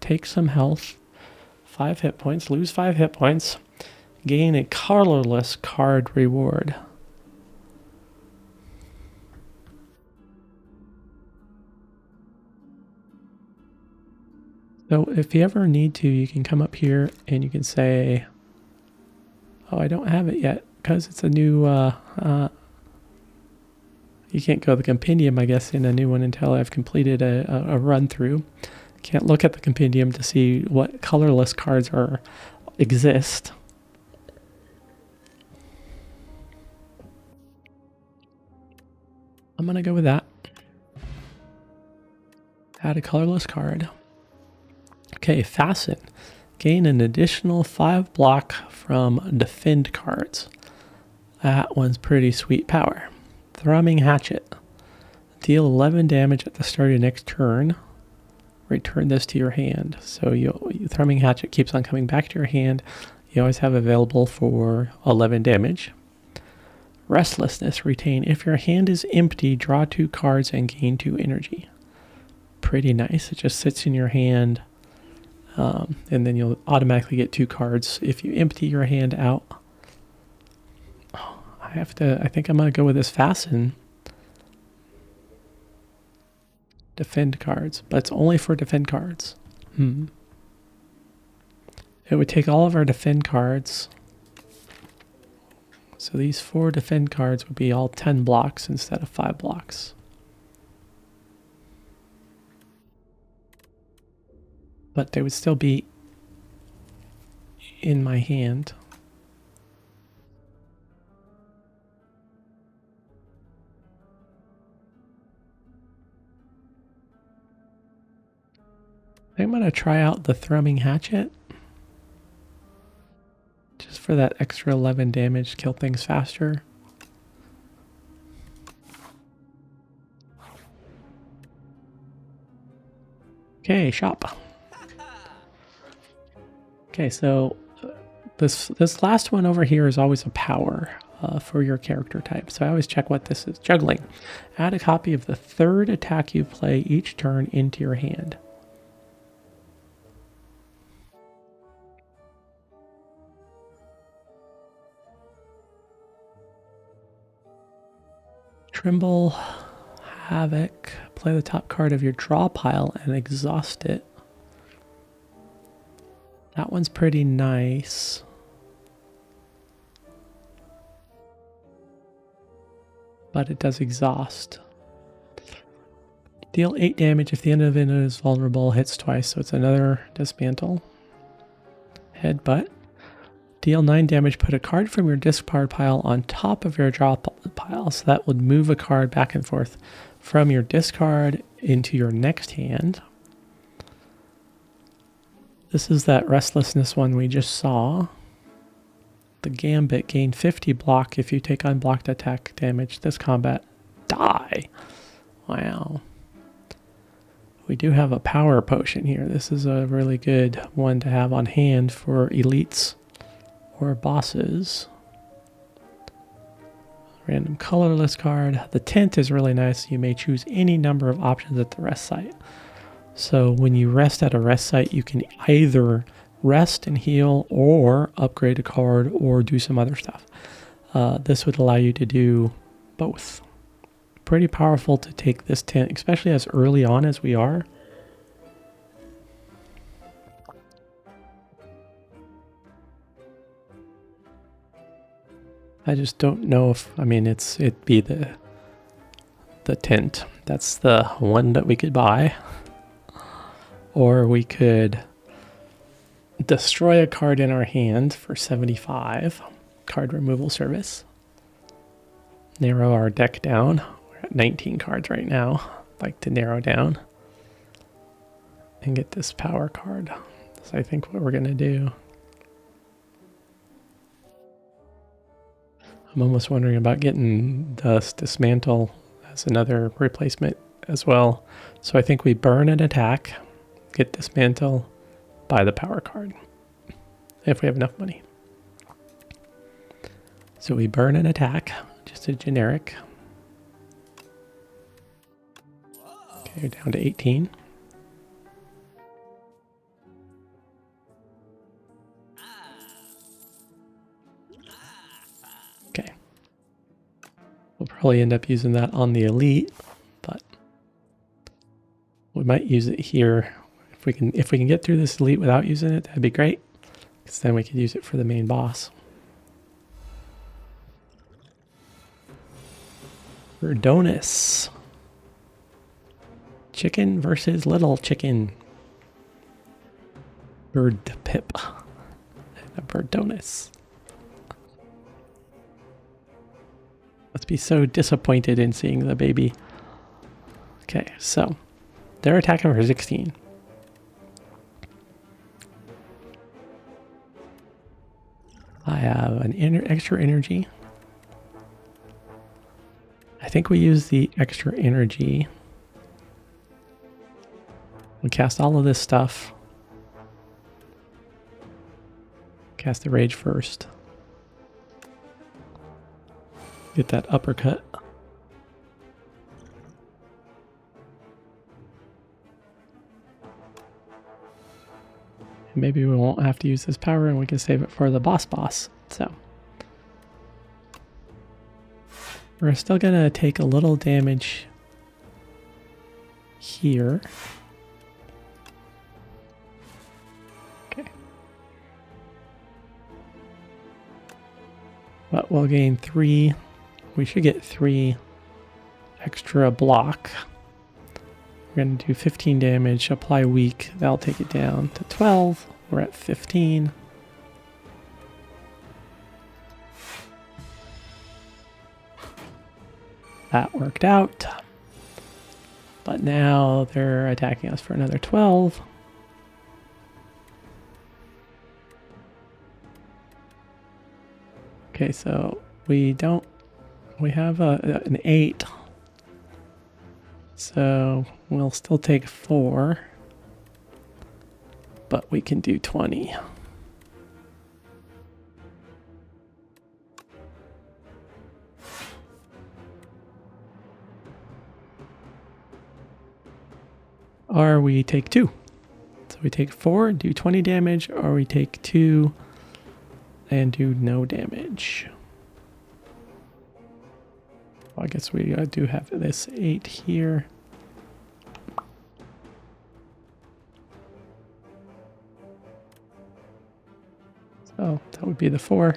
take some health, 5 hit points, lose 5 hit points, gain a colorless card reward. So if you ever need to, you can come up here and you can say, oh, I don't have it yet because it's a new, you can't go to the compendium, I guess, in a new one until I've completed a run through. Can't look at the compendium to see what colorless cards exist. I'm going to go with that. Add a colorless card. Okay, Fasten. Gain an additional 5 block from defend cards. That one's pretty sweet power. Thrumming Hatchet. Deal 11 damage at the start of your next turn. Return this to your hand. So Thrumming Hatchet keeps on coming back to your hand. You always have available for 11 damage. Restlessness. Retain. If your hand is empty, draw 2 cards and gain 2 energy. Pretty nice. It just sits in your hand. And then you'll automatically get 2 cards if you empty your hand out. I think I'm going to go with this Fasten. Defend cards, but it's only for defend cards. It would take all of our defend cards. So these 4 defend cards would be all 10 blocks instead of 5 blocks. But they would still be in my hand. I'm going to try out the Thrumming Hatchet. Just for that extra 11 damage, kill things faster. Okay, shop. Okay, so this last one over here is always a power for your character type. So I always check what this is. Juggling. Add a copy of the third attack you play each turn into your hand. Trimble, Havoc. Play the top card of your draw pile and exhaust it. That one's pretty nice. But it does exhaust. Deal 8 damage if the end of it is vulnerable, hits twice, so it's another dismantle. Headbutt. Deal 9 damage, put a card from your discard pile on top of your draw pile, so that would move a card back and forth from your discard into your next hand. This is that restlessness one we just saw. The Gambit, gain 50 block if you take unblocked attack damage this combat. Die! Wow. We do have a power potion here. This is a really good one to have on hand for elites or bosses. Random colorless card. The tent is really nice. You may choose any number of options at the rest site. So when you rest at a rest site, you can either rest and heal or upgrade a card or do some other stuff. This would allow you to do both. Pretty powerful to take this tent, especially as early on as we are. I just don't know if, I mean, it'd be the tent. That's the one that we could buy. Or we could destroy a card in our hand for 75. Card removal service. Narrow our deck down. We're at 19 cards right now. I'd like to narrow down. And get this power card. That's I think what we're going to do. I'm almost wondering about getting this dismantle as another replacement as well. So I think we burn an attack, get dismantle, buy the power card. If we have enough money. So we burn an attack, just a generic. Okay, down to 18. Okay. We'll probably end up using that on the elite, but we might use it here. If we can get through this elite without using it, that'd be great. Because then we could use it for the main boss. Verdonus. Chicken versus little chicken. Bird pip. A Verdonus. Let's be so disappointed in seeing the baby. Okay, so they're attacking for 16. I have an extra energy. I think we use the extra energy. We cast all of this stuff. Cast the rage first. Get that uppercut. Maybe we won't have to use this power and we can save it for the boss. So we're still gonna take a little damage here. Okay. But we'll gain 3. We should get 3 extra block. We're going to do 15 damage, apply weak. That'll take it down to 12. We're at 15. That worked out. But now they're attacking us for another 12. Okay, so we have an 8. So we'll still take 4. but we can do 20. Or we take 2. So we take 4 and do 20 damage, or we take 2 and do no damage. Well, I guess we do have this 8 here. So that would be the 4.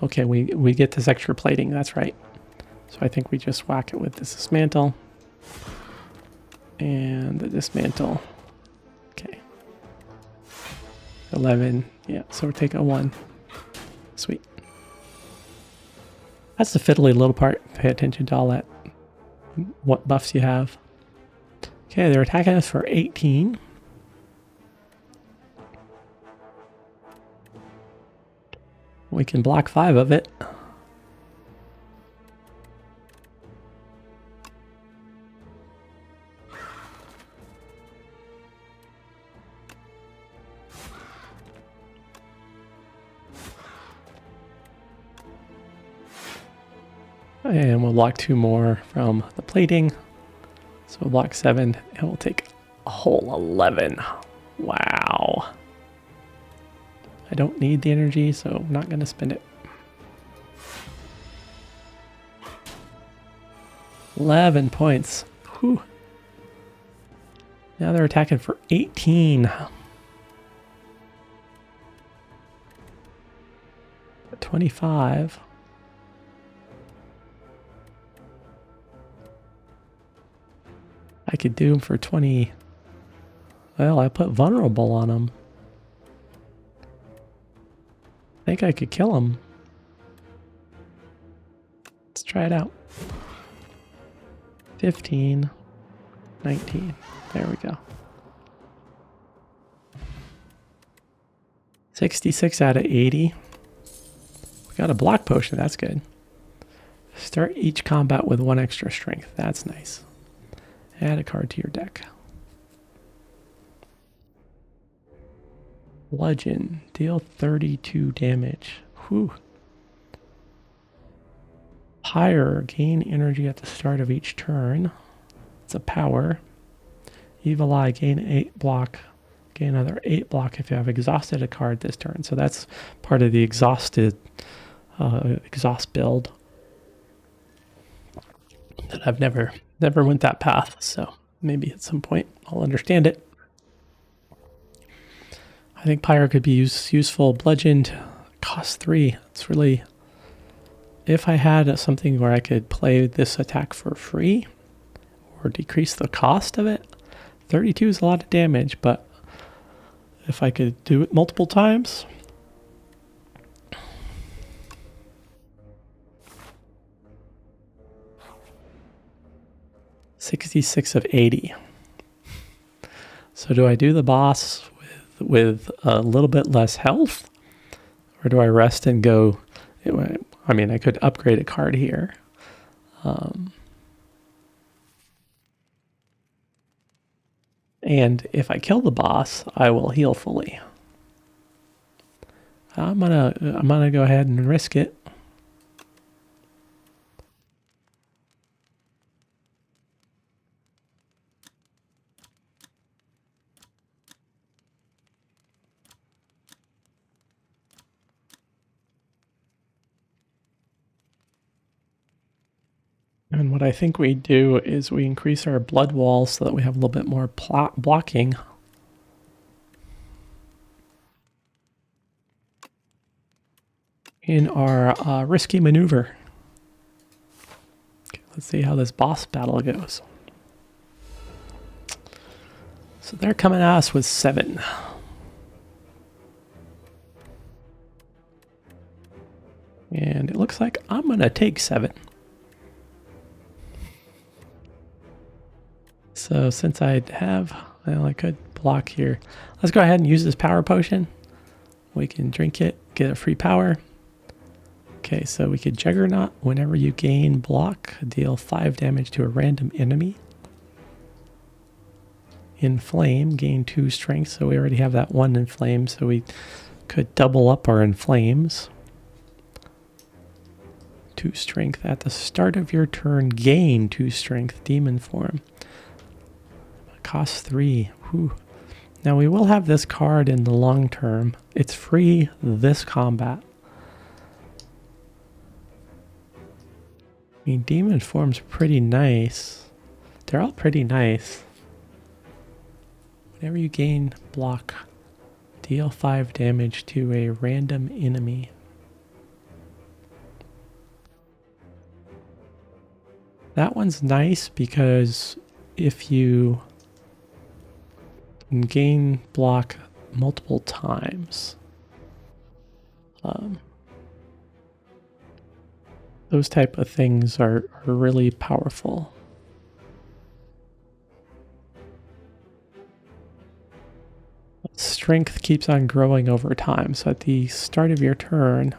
Okay, we get this extra plating, that's right. So I think we just whack it with this dismantle. And the dismantle. Okay. 11. Yeah, so we're taking a 1. Sweet. That's the fiddly little part. Pay attention to all that. What buffs you have. Okay, they're attacking us for 18. We can block 5 of it. And we'll block 2 more from the plating. So we'll block 7 and we'll take a whole 11. Wow. I don't need the energy, so I'm not going to spend it. 11 points. Whew. Now they're attacking for 18. 25. I could do them for 20. Well, I put vulnerable on them. I think I could kill him. Let's try it out. 15, 19. There we go. 66 out of 80. We got a block potion. That's good. Start each combat with 1 extra strength. That's nice. Add a card to your deck. Bludgeon. Deal 32 damage. Whew. Pyre. Gain energy at the start of each turn. It's a power. Evil Eye. Gain 8 block. Gain another 8 block if you have exhausted a card this turn. So that's part of the exhaust build. That I've never went that path, so maybe at some point I'll understand it. I think Pyre could be useful. Bludgeoned, cost 3. It's really, if I had something where I could play this attack for free or decrease the cost of it, 32 is a lot of damage, but if I could do it multiple times, $66 of 80. So do I do the boss with a little bit less health, or do I rest and go? I mean, I could upgrade a card here. And if I kill the boss, I will heal fully. I'm gonna go ahead and risk it. And what I think we do is we increase our blood wall so that we have a little bit more blocking. In our risky maneuver. Okay, let's see how this boss battle goes. So they're coming at us with 7. And it looks like I'm going to take 7. So since I have, well, I could block here. Let's go ahead and use this power potion. We can drink it, get a free power. Okay, so we could Juggernaut. Whenever you gain block, deal 5 damage to a random enemy. Inflame, gain 2 strength. So we already have that 1 inflame, so we could double up our inflames. 2 strength at the start of your turn. Gain 2 strength. Demon form. Cost 3. Whew. Now we will have this card in the long term. It's free this combat. I mean, demon form's pretty nice. They're all pretty nice. Whenever you gain block, deal 5 damage to a random enemy. That one's nice because if you gain block multiple times, those type of things are really powerful. Strength keeps on growing over time. So at the start of your turn,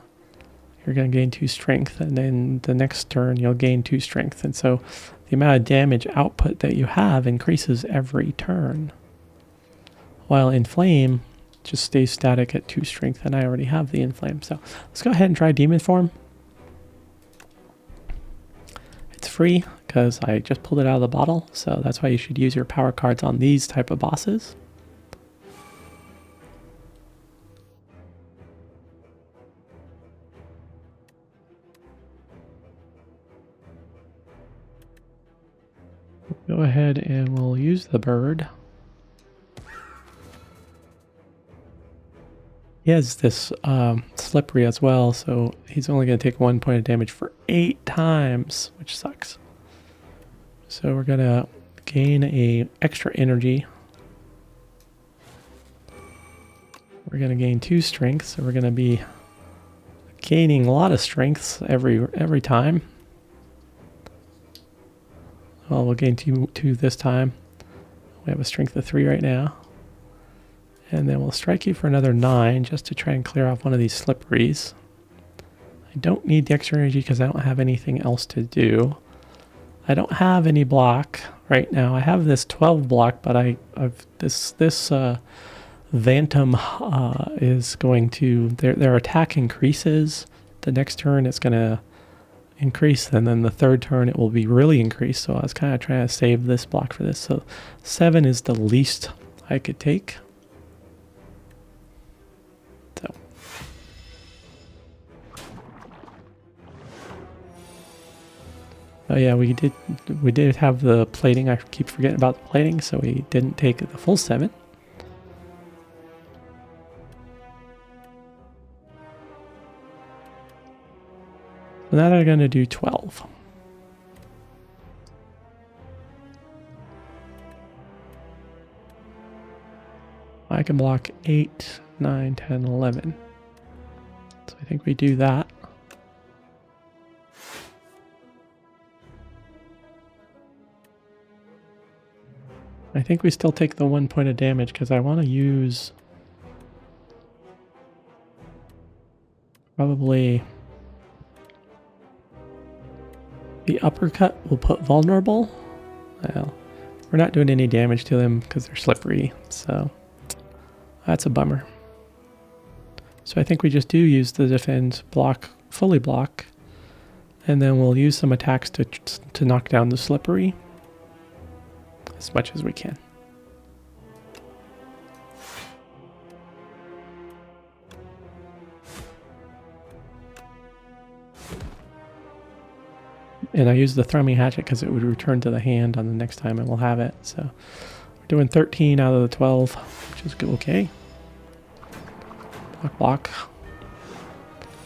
you're going to gain 2 strength, and then the next turn you'll gain 2 strength. And so the amount of damage output that you have increases every turn. While Inflame just stays static at 2 strength, and I already have the Inflame. So let's go ahead and try Demon Form. It's free because I just pulled it out of the bottle, so that's why you should use your power cards on these type of bosses. Go ahead and we'll use the bird. He has this slippery as well, so he's only going to take 1 point of damage for 8 times, which sucks. So we're going to gain a extra energy. We're going to gain 2 strength, so we're going to be gaining a lot of strengths every time. Well, we'll gain 2 this time. We have a strength of 3 right now. And then we'll strike you for another 9 just to try and clear off one of these slipperies. I don't need the extra energy because I don't have anything else to do. I don't have any block right now. I have this 12 block, but this Vantum is going to, their attack increases. The next turn it's going to increase, and then the third turn it will be really increased. So I was kind of trying to save this block for this. So 7 is the least I could take. So oh yeah, we did have the plating. I keep forgetting about the plating, so we didn't take the full 7. So now they're going to do 12. I can block 8, 9, 10, 11. So I think we do that. I think we still take the 1 point of damage because I want to use probably the uppercut. We'll put vulnerable. Well, we're not doing any damage to them because they're slippery, so that's a bummer. So I think we just do use the defend block, fully block, and then we'll use some attacks to knock down the slippery as much as we can. And I use the Thrumming Hatchet because it would return to the hand on the next time and we'll have it. So we're doing 13 out of the 12, which is good. Okay. Block, block.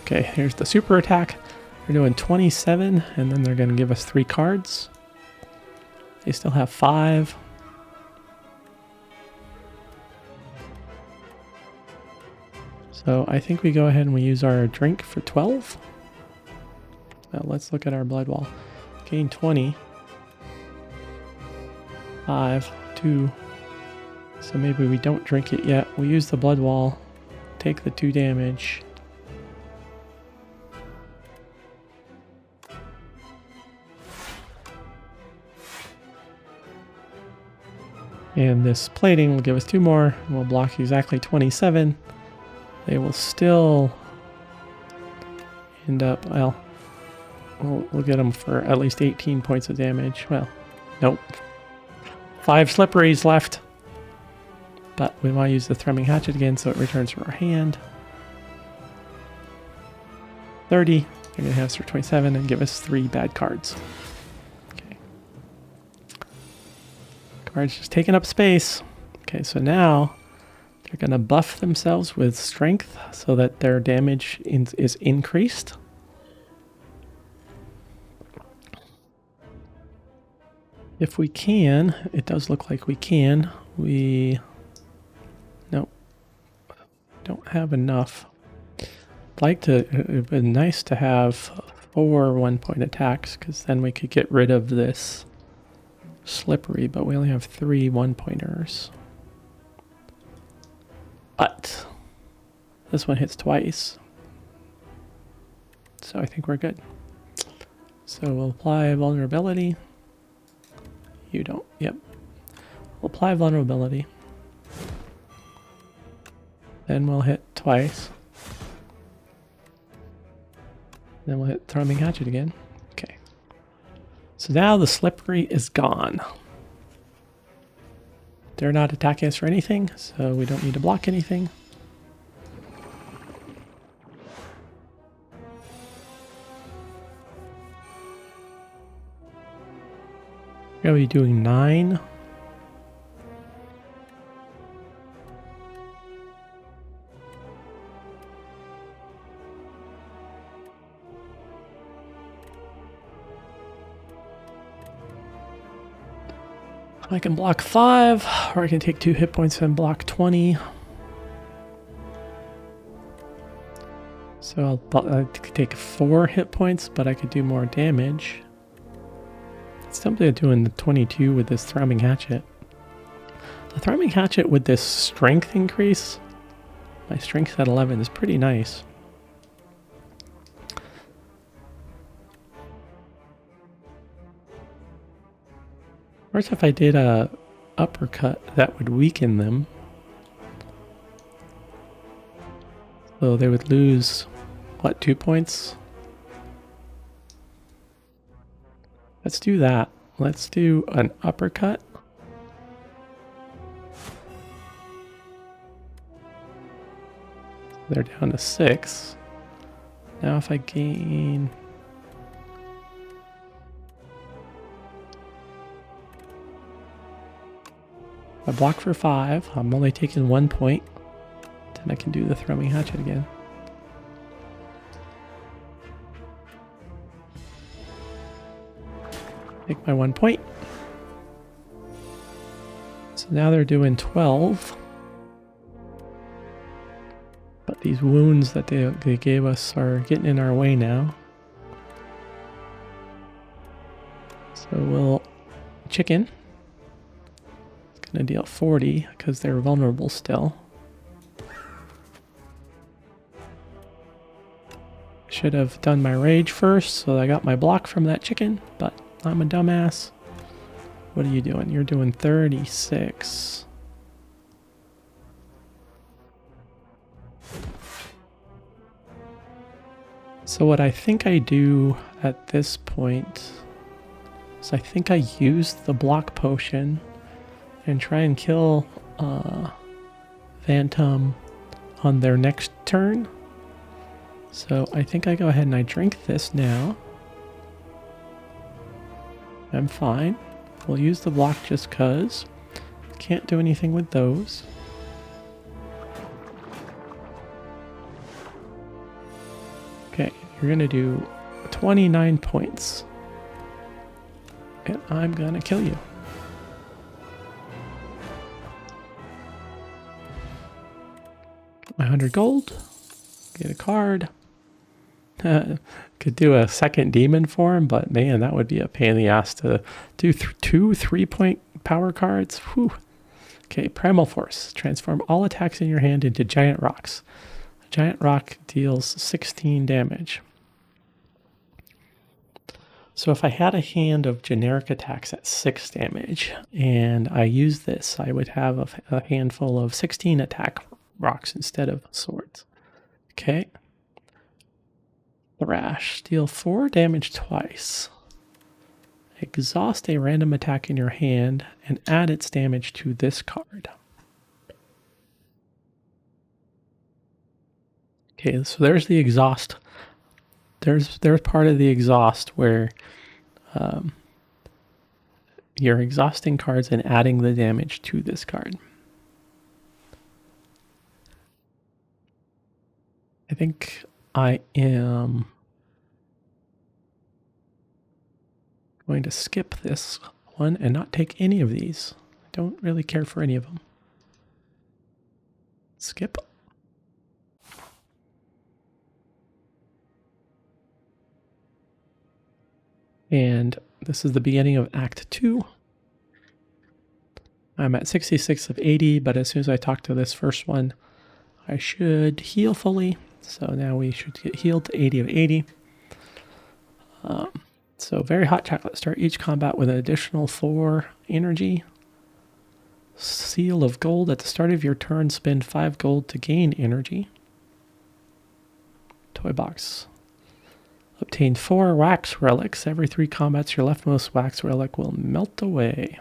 Okay, here's the super attack. We're doing 27, and then they're going to give us 3 cards. They still have 5. So I think we go ahead and we use our drink for 12. Now let's look at our blood wall. Gain 20. 5, 2. So maybe we don't drink it yet. We use the blood wall. Take the 2 damage. And this plating will give us 2 more. We'll block exactly 27. They will still end up, well, we'll get them for at least 18 points of damage. Well, nope. 5 slipperies left. But we want to use the Thrumming Hatchet again, so it returns from our hand. 30. They're going to have us for 27 and give us 3 bad cards. Okay. Cards just taking up space. Okay, so now they're going to buff themselves with strength so that their damage is increased. If we can, it does look like we can. Nope, don't have enough. Like to, it would be nice to have 4 1-point attacks, because then we could get rid of this slippery, but we only have 3 1-pointers. But this one hits twice, so I think we're good. So we'll apply vulnerability. You don't, yep. We'll apply vulnerability. Then we'll hit twice. Then we'll hit Thrumming Hatchet again. Okay. So now the slippery is gone. They're not attacking us for anything, so we don't need to block anything. We're going to be doing 9. I can block 5, or I can take 2 hit points and block 20. So I could take 4 hit points, but I could do more damage. It's simply doing the 22 with this Thrumming Hatchet. The Thrumming Hatchet with this strength increase, my strength's at 11, is pretty nice. Whereas if I did a uppercut, that would weaken them. So they would lose, what, 2 points? Let's do that. Let's do an uppercut. They're down to 6. Now if I gain... I block for 5. I'm only taking 1 point. Then I can do the Thrumming Hatchet again. Take my 1 point. So now they're doing 12. But these wounds that they gave us are getting in our way now. So we'll chicken. It's going to deal 40 because they're vulnerable still. Should have done my rage first, so I got my block from that chicken, but I'm a dumbass. What are you doing? You're doing 36. So what I think I do at this point is I think I use the block potion and try and kill Phantom on their next turn. So I think I go ahead and I drink this now. I'm fine. We'll use the block just cause. Can't do anything with those. Okay, you're gonna do 29 points. And I'm gonna kill you. Get my 100 gold. Get a card. Could do a second demon form, but man, that would be a pain in the ass to do 2 3-point power cards. Whew. Okay, Primal Force. Transform all attacks in your hand into giant rocks. A giant rock deals 16 damage. So if I had a hand of generic attacks at 6 damage, and I use this, I would have a handful of 16 attack rocks instead of swords. Okay. Thrash. Deal 4 damage twice. Exhaust a random attack in your hand and add its damage to this card. Okay, so there's the exhaust. There's part of the exhaust where you're exhausting cards and adding the damage to this card. I think I am going to skip this one and not take any of these. I don't really care for any of them. Skip. And this is the beginning of Act 2. I'm at 66 of 80, but as soon as I talk to this first one, I should heal fully. So now we should get healed to 80 of 80. So very hot chocolate. Start each combat with an additional 4 energy. Seal of gold. At the start of your turn, spend 5 gold to gain energy. Toy box. Obtain 4 wax relics. Every 3 combats, your leftmost wax relic will melt away.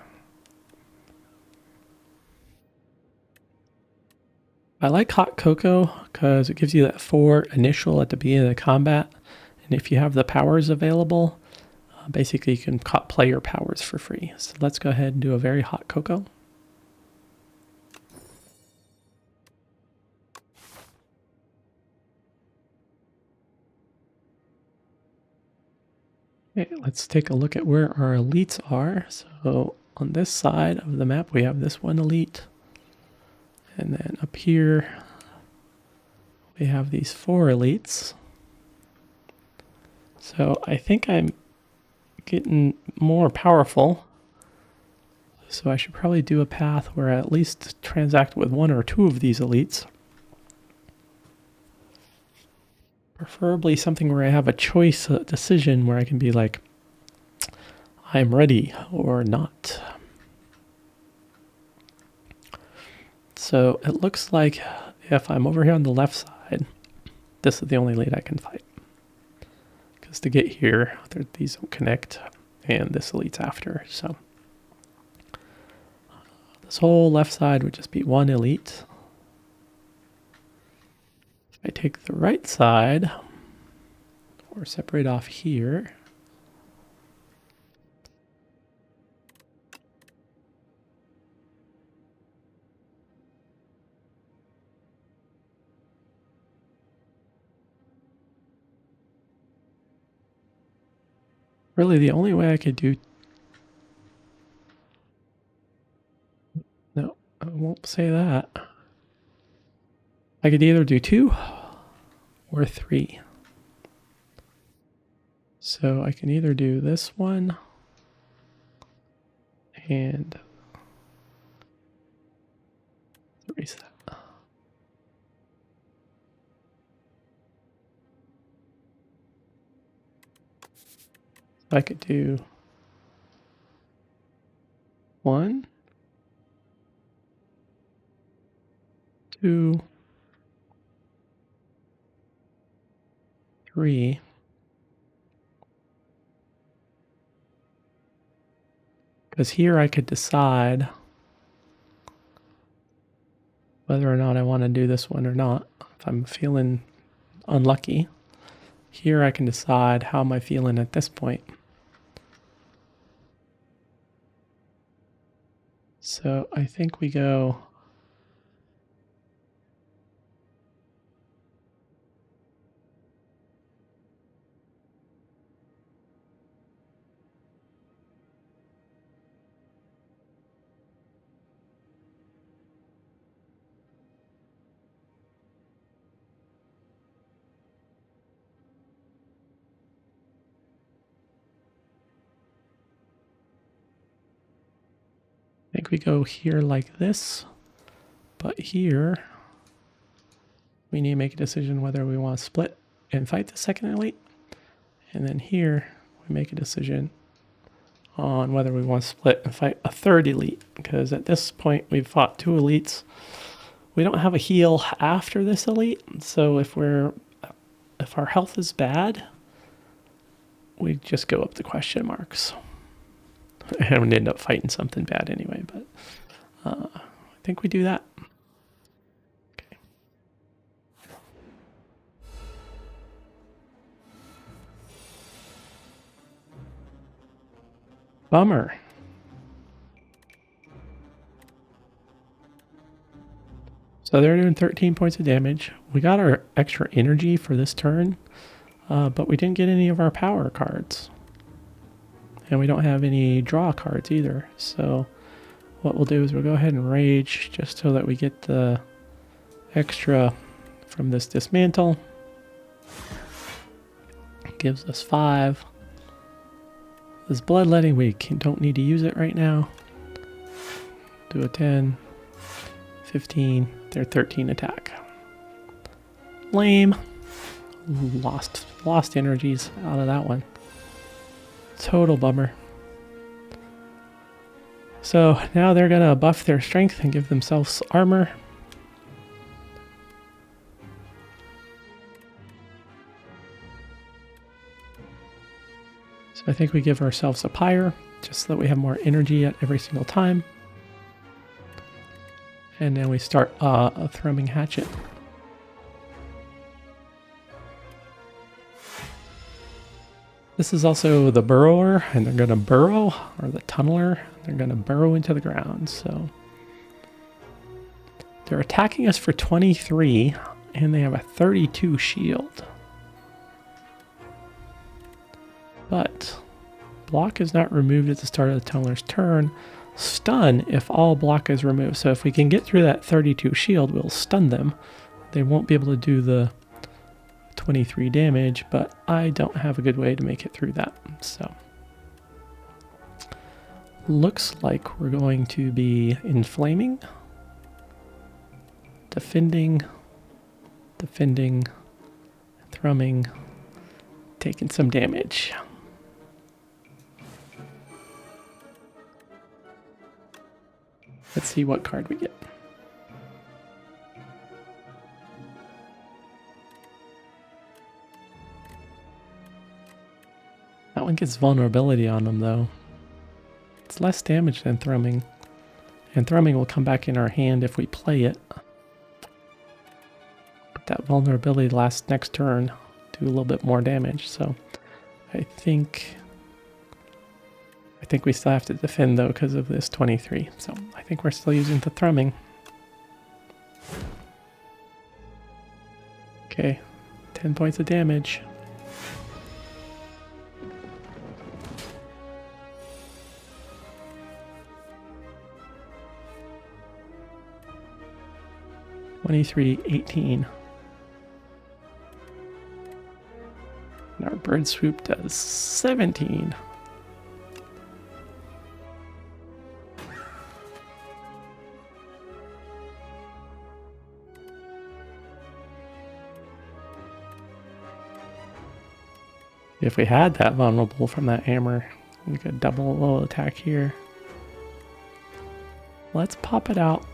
I like hot cocoa because it gives you that 4 initial at the beginning of the combat. And if you have the powers available, basically you can play your powers for free. So let's go ahead and do a very hot cocoa. Okay, let's take a look at where our elites are. So on this side of the map, we have this one elite. And then up here, we have these 4 elites. So I think I'm getting more powerful. So I should probably do a path where I at least transact with 1 or 2 of these elites. Preferably something where I have a choice, a decision where I can be like, I'm ready or not. So it looks like if I'm over here on the left side, this is the only elite I can fight. Because to get here, these don't connect, and this elite's after. So this whole left side would just be 1 elite. If I take the right side, or separate off here, really the only way I could do... No, I won't say that. I could either do 2 or 3. So I can either do this one and erase that. I could do 1, 2, 3. Because here I could decide whether or not I want to do this one or not. If I'm feeling unlucky, here I can decide how am I feeling at this point. So I think we go... I think we go here like this, but here we need to make a decision whether we want to split and fight the second elite. And then here we make a decision on whether we want to split and fight a third elite, because at this point we've fought 2 elites. We don't have a heal after this elite, so if our health is bad, we just go up the question marks. And we end up fighting something bad anyway, but I think we do that. Okay. Bummer. So they're doing 13 points of damage. We got our extra energy for this turn, but we didn't get any of our power cards. And we don't have any draw cards either. So what we'll do is we'll go ahead and rage just so that we get the extra from this dismantle. It gives us 5. This bloodletting, we don't need to use it right now. Do a 10, 15, they're 13 attack. Lame. Lost energies out of that one. Total bummer. So now they're gonna buff their strength and give themselves armor. So I think we give ourselves a pyre just so that we have more energy at every single time. And then we start a thrumming hatchet. This is also the burrower, and they're going to burrow, or the tunneler. They're going to burrow into the ground. So they're attacking us for 23, and they have a 32 shield. But block is not removed at the start of the tunneler's turn. Stun if all block is removed. So if we can get through that 32 shield, we'll stun them. They won't be able to do the 23 damage, but I don't have a good way to make it through that. So looks like we're going to be inflaming, defending, thrumming, taking some damage. Let's see what card we get. That one gets vulnerability on them though. It's less damage than thrumming. And thrumming will come back in our hand if we play it. But that vulnerability lasts next turn, do a little bit more damage. So I think we still have to defend though because of this 23. So I think we're still using the thrumming. Okay, 10 points of damage. $23.18. And our bird swoop does 17. If we had that vulnerable from that hammer, we could double a little attack here. Let's pop it out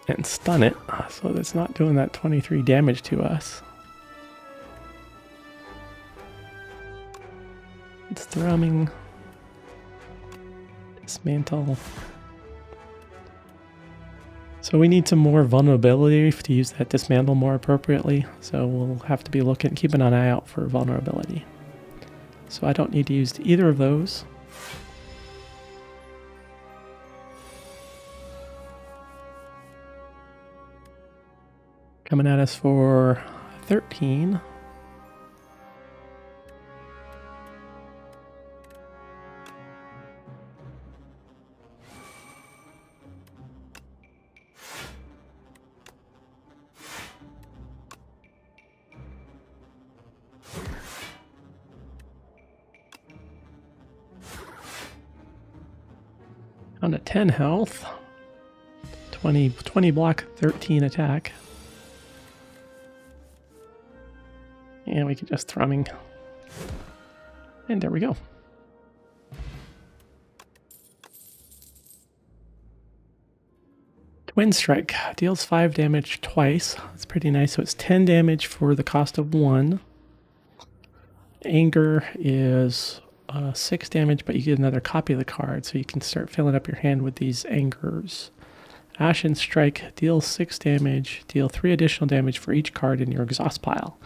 and stun it so that it's not doing that 23 damage to us. It's thrumming, dismantle. So we need some more vulnerability to use that dismantle more appropriately. So we'll have to be keeping an eye out for vulnerability. So I don't need to use either of those. Coming at us for 13. Down to 10 health. 20 block, 13 attack. And we can just thrumming. And there we go. Twin Strike deals 5 damage twice. That's pretty nice. So it's 10 damage for the cost of 1. Anger is 6 damage, but you get another copy of the card, so you can start filling up your hand with these angers. Ashen Strike deals 6 damage, deal 3 additional damage for each card in your exhaust pile.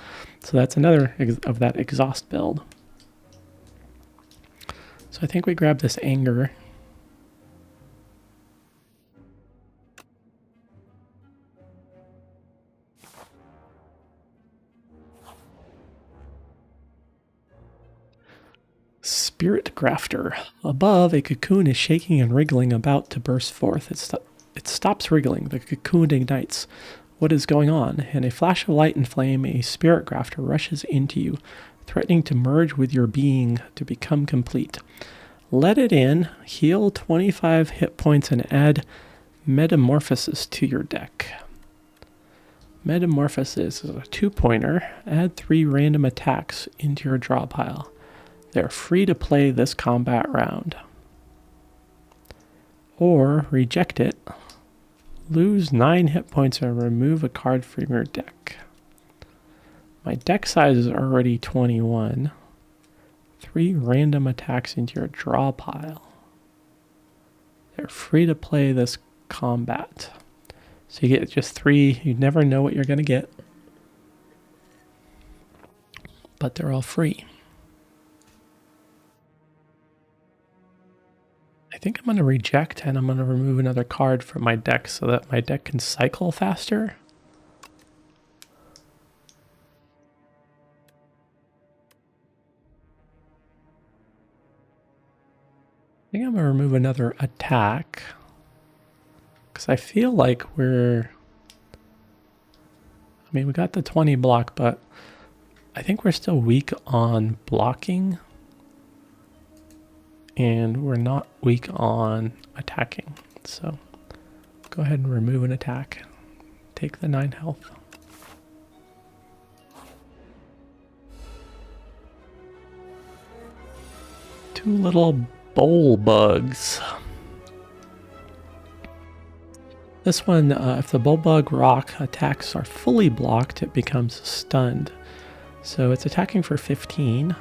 So that's another of that exhaust build. So I think we grab this anger. Spirit Grafter. Above, a cocoon is shaking and wriggling about to burst forth. It stops wriggling. The cocoon ignites. What is going on? In a flash of light and flame, a spirit grafter rushes into you, threatening to merge with your being to become complete. Let it in, heal 25 hit points, and add Metamorphosis to your deck. Metamorphosis is a 2-pointer. Add 3 random attacks into your draw pile. They're free to play this combat round. Or reject it. Lose 9 hit points and remove a card from your deck. My deck size is already 21. 3 random attacks into your draw pile. They're free to play this combat. So you get just 3. You never know what you're going to get. But they're all free. I think I'm going to reject, and I'm going to remove another card from my deck so that my deck can cycle faster. I think I'm going to remove another attack, because I feel like we got the 20 block, but I think we're still weak on blocking. And we're not weak on attacking. So go ahead and remove an attack. Take the 9 health. Two little bowl bugs. This one, if the bowl bug rock attacks are fully blocked, it becomes stunned. So it's attacking for 15.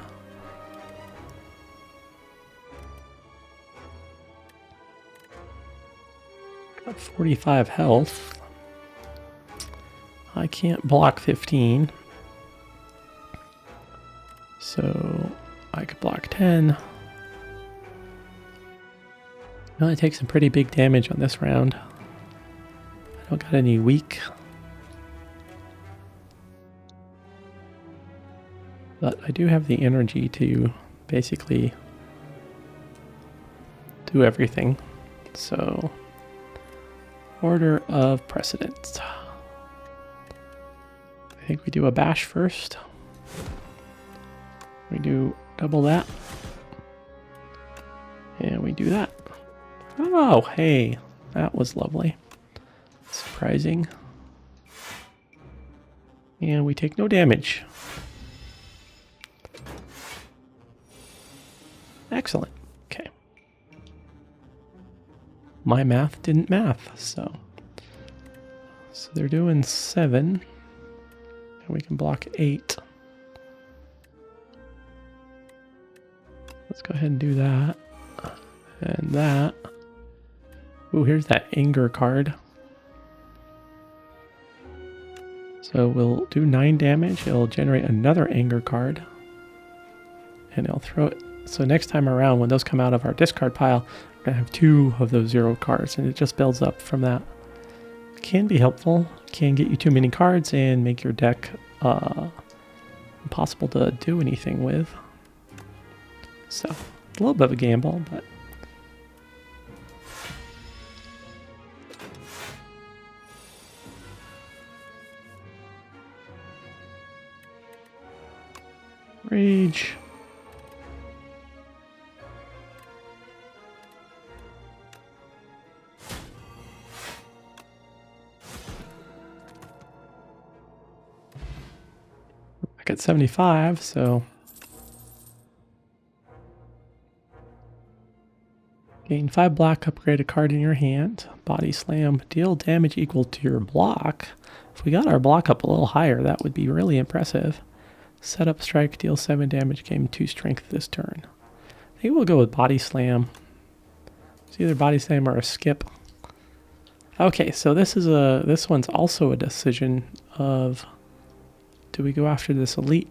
45 health. I can't block 15. So I could block 10. Well, it takes some pretty big damage on this round. I don't got any weak. But I do have the energy to basically do everything. So order of precedence. I think we do a bash first. We do double that. And we do that. Oh, hey, that was lovely. Surprising. And we take no damage. Excellent. Okay. My math didn't math, so they're doing 7. And we can block 8. Let's go ahead and do that. And that. Ooh, here's that anger card. So we'll do 9 damage. It'll generate another anger card. And it'll throw it. So next time around, when those come out of our discard pile, we're going to have 2 of those 0 cards. And it just builds up from that. Can be helpful. Can get you too many cards and make your deck impossible to do anything with. So, a little bit of a gamble, but... Rage. Back at 75, so Gain 5 black, upgrade a card in your hand. Body slam, deal damage equal to your block. If we got our block up a little higher, that would be really impressive. Set up strike, deal 7 damage, gain 2 strength this turn. I think we'll go with body slam. It's either body slam or a skip. Okay, so this one's also a decision of, do we go after this elite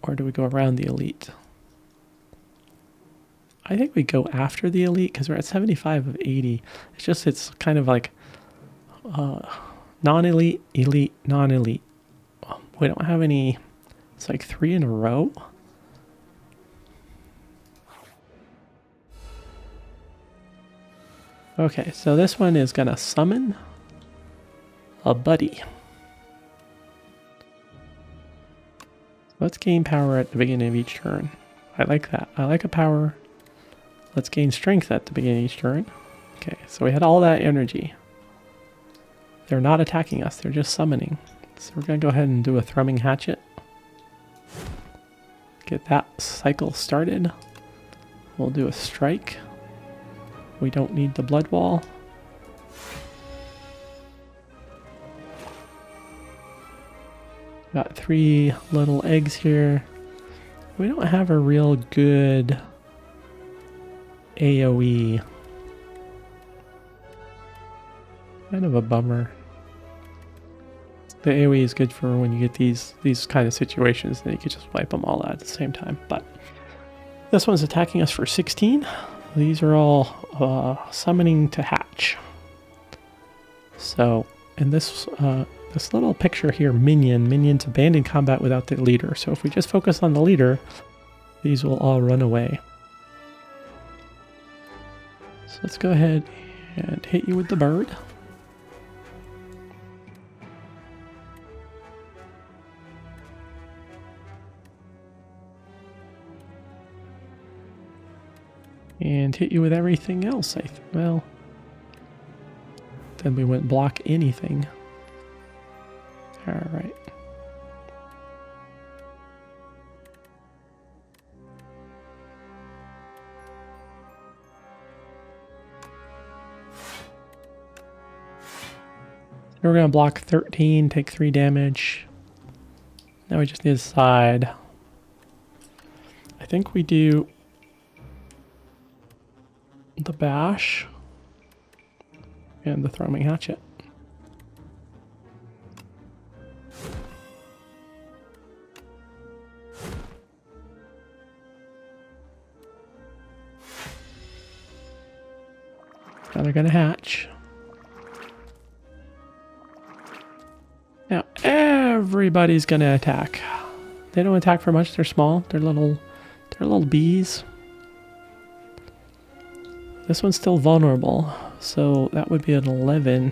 or do we go around the elite? I think we go after the elite because we're at 75 of 80. It's kind of like non-elite, elite, non-elite. We don't have any. It's like 3 in a row. Okay, so this one is gonna summon a buddy. Let's gain power at the beginning of each turn. I like that. I like a power. Let's gain strength at the beginning of each turn. Okay, so we had all that energy. They're not attacking us, they're just summoning. So we're going to go ahead and do a thrumming hatchet. Get that cycle started. We'll do a strike. We don't need the blood wall. Got 3 little eggs here. We don't have a real good AoE. Kind of a bummer. The AoE is good for when you get these kind of situations, then you can just wipe them all out at the same time. But this one's attacking us for 16. These are all summoning to hatch. So, in this little picture here, minions abandon combat without the leader. So if we just focus on the leader, these will all run away. So let's go ahead and hit you with the bird. And hit you with everything else, well, then we wouldn't block anything. Alright. We're going to block 13, take 3 damage. Now we just need a side. I think we do the bash and the thrumming hatchet. Now they're going to hatch. Now everybody's going to attack. They don't attack for much. They're small. They're little bees. This one's still vulnerable, so that would be an 11.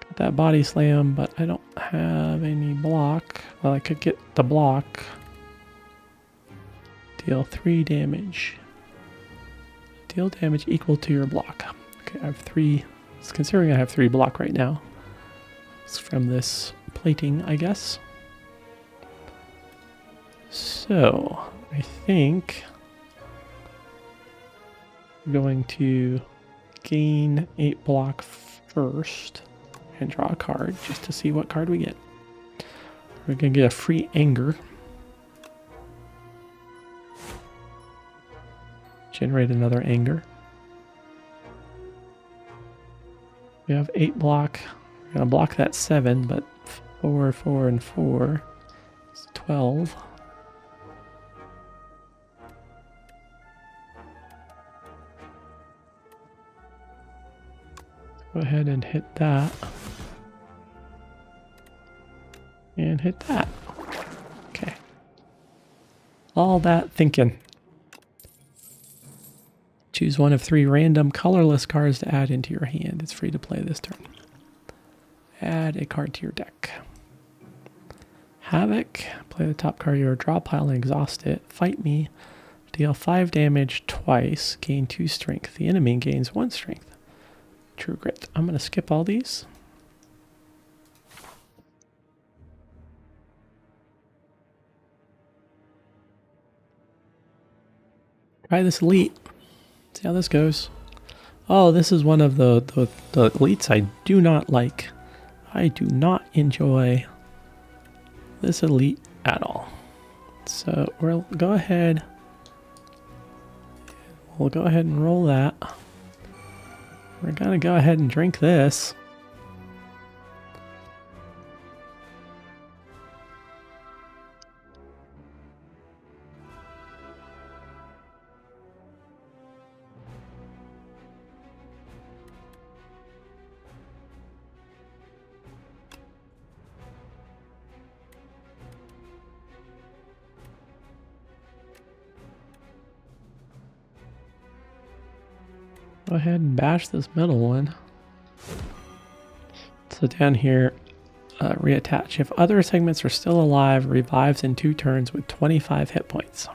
Got that body slam, but I don't have any block. Well, I could get the block. Deal 3 damage. Deal damage equal to your block. Okay, I have 3. Considering I have 3 block right now. It's from this plating, I guess. So, I think I'm going to gain 8 block first and draw a card just to see what card we get. We're going to get a free anger. Generate another anger. We have 8 block. We're going to block that 7, but 4, 4, and 4 is 12. Go ahead and hit that. And hit that. Okay. All that thinking. Choose one of 3 random colorless cards to add into your hand. It's free to play this turn. Add a card to your deck. Havoc. Play the top card of your draw pile and exhaust it. Fight me. Deal 5 damage twice. Gain 2 strength. The enemy gains 1 strength. True Grit. I'm going to skip all these. Try this elite. See how this goes. Oh, this is one of the elites I do not like. I do not enjoy this elite at all. So we'll go ahead. We'll go ahead and roll that. We're gonna go ahead and drink this. Go ahead and bash this middle one. So down here, reattach. If other segments are still alive, revives in 2 turns with 25 hit points.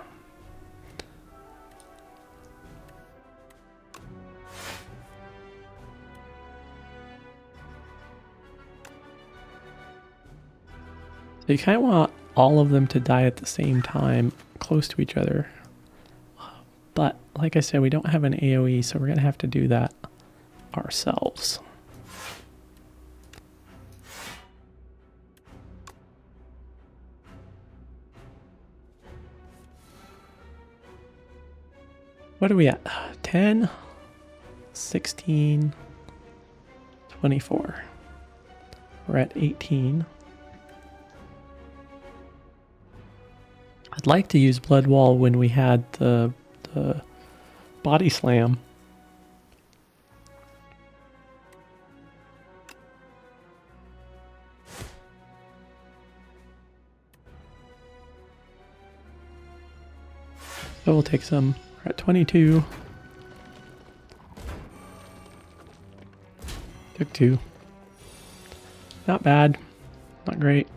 So you kind of want all of them to die at the same time, close to each other. But like I said, we don't have an AoE, so we're going to have to do that ourselves. What are we at? 10, 16, 24. We're at 18. I'd like to use Blood Wall when we had the body slam. So we'll take some. We're at 22. Took 2. Not bad. Not great.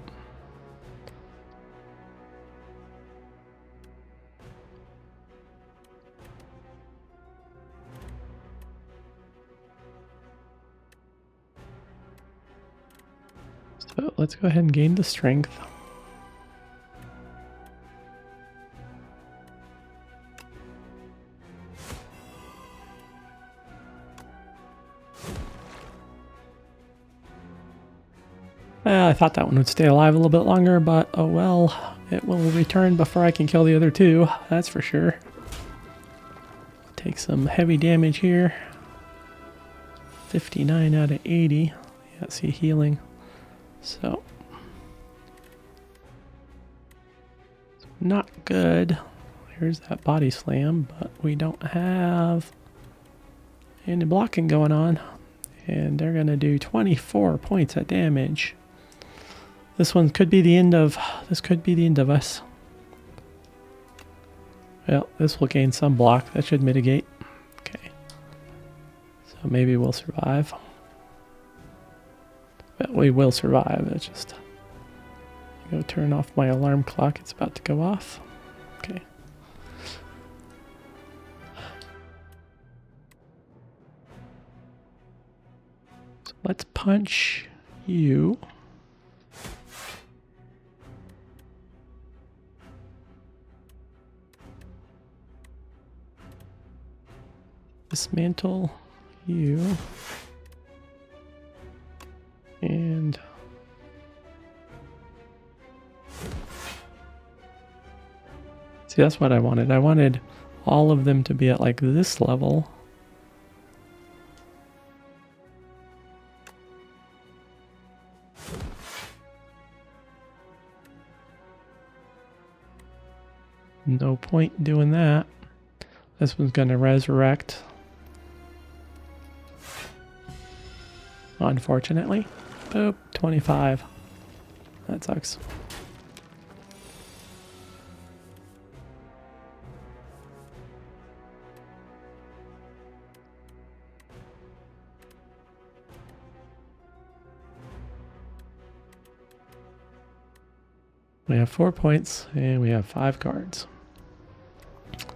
So let's go ahead and gain the strength. I thought that one would stay alive a little bit longer, but oh well, it will return before I can kill the other 2, that's for sure. Take some heavy damage here. 59 out of 80. Yeah, see healing. So, not good. Here's that body slam, but we don't have any blocking going on. And they're going to do 24 points of damage. This one could be the end of, this could be the end of us. Well, this will gain some block. That should mitigate. Okay. So maybe we'll survive. But we will survive. It's just go turn off my alarm clock. It's about to go off. Okay. So let's punch you. Dismantle you. And see, that's what I wanted. I wanted all of them to be at like this level. No point doing that. This one's going to resurrect. Unfortunately. Boop, 25. That sucks. We have 4 points and we have 5 cards.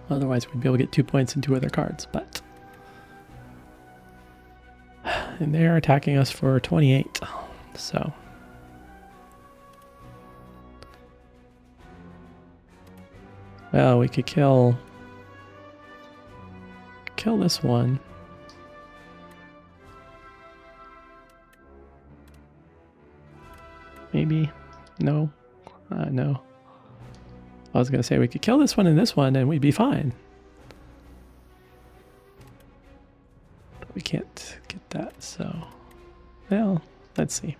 Otherwise we'd be able to get 2 points and 2 other cards, but and they're attacking us for 28. So well, we could kill kill this one. Maybe. No. No. I was going to say we could kill this one and this one and we'd be fine. But we can't get that, so... Well, let's see.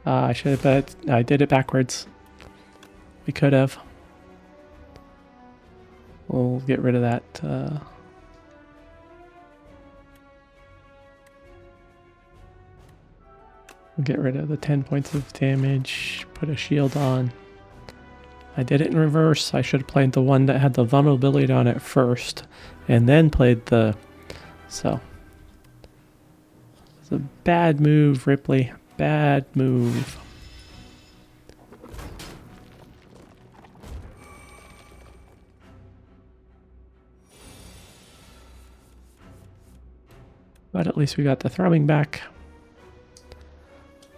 I should have bet. I did it backwards. We could have. We'll get rid of that. We'll get rid of the 10 points of damage. Put a shield on. I did it in reverse. I should have played the one that had the vulnerability on it first. And then played the... So. It's a bad move, Ripley. Bad move. But at least we got the thrumming back.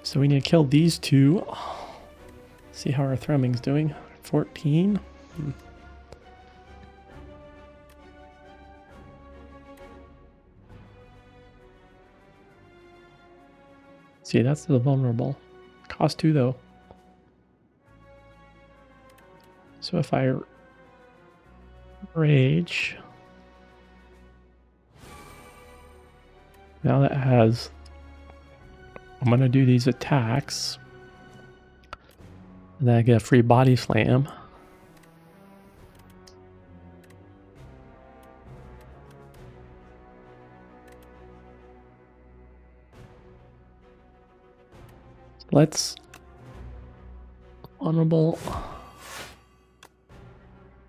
So we need to kill these two. See how our thrumming's doing. 14. See, that's the vulnerable. Cost 2 though. So if I rage, now that has, I'm gonna do these attacks, and then I get a free body slam. Let's vulnerable,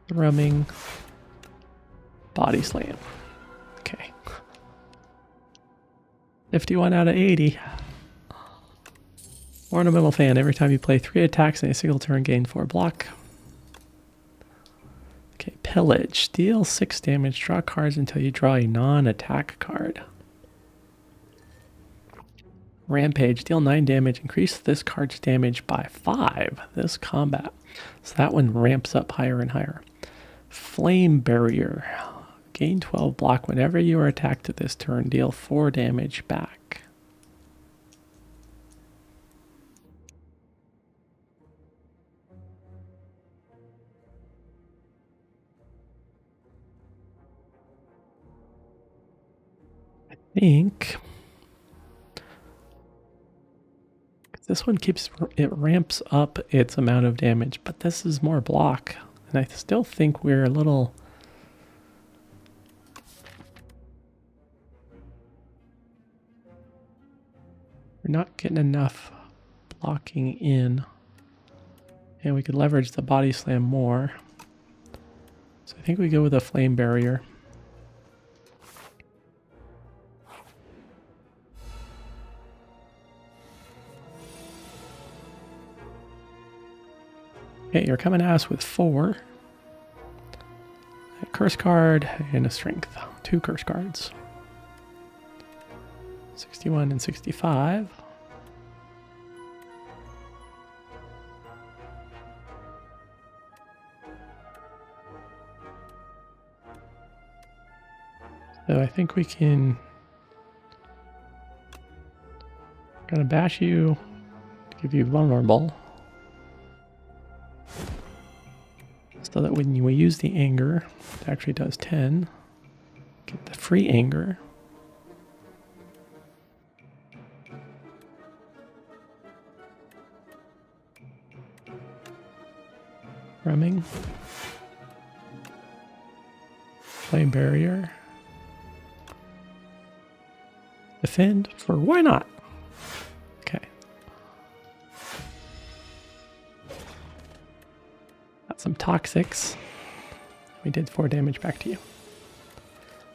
thrumming, body slam. Okay. 51 out of 80. Ornamental fan. Every time you play 3 attacks in a single turn, gain 4 block. Okay, pillage. Deal 6 damage. Draw cards until you draw a non-attack card. Rampage, deal 9 damage, increase this card's damage by 5 this combat. So that one ramps up higher and higher. Flame Barrier, gain 12 block whenever you are attacked at this turn, deal 4 damage back. I think... This one it ramps up its amount of damage, but this is more block. And I still think we're a little... We're not getting enough blocking in. And we could leverage the body slam more. So I think we go with a flame barrier. Okay, you're coming at us with 4. A curse card and a strength. 2 curse cards. 61 and 65. So I think we can... Gonna bash you, give you vulnerable. So that when we use the anger, it actually does 10. Get the free anger. Rumming. Flame barrier. Defend for why not? Okay. Some toxics. We did 4 damage back to you.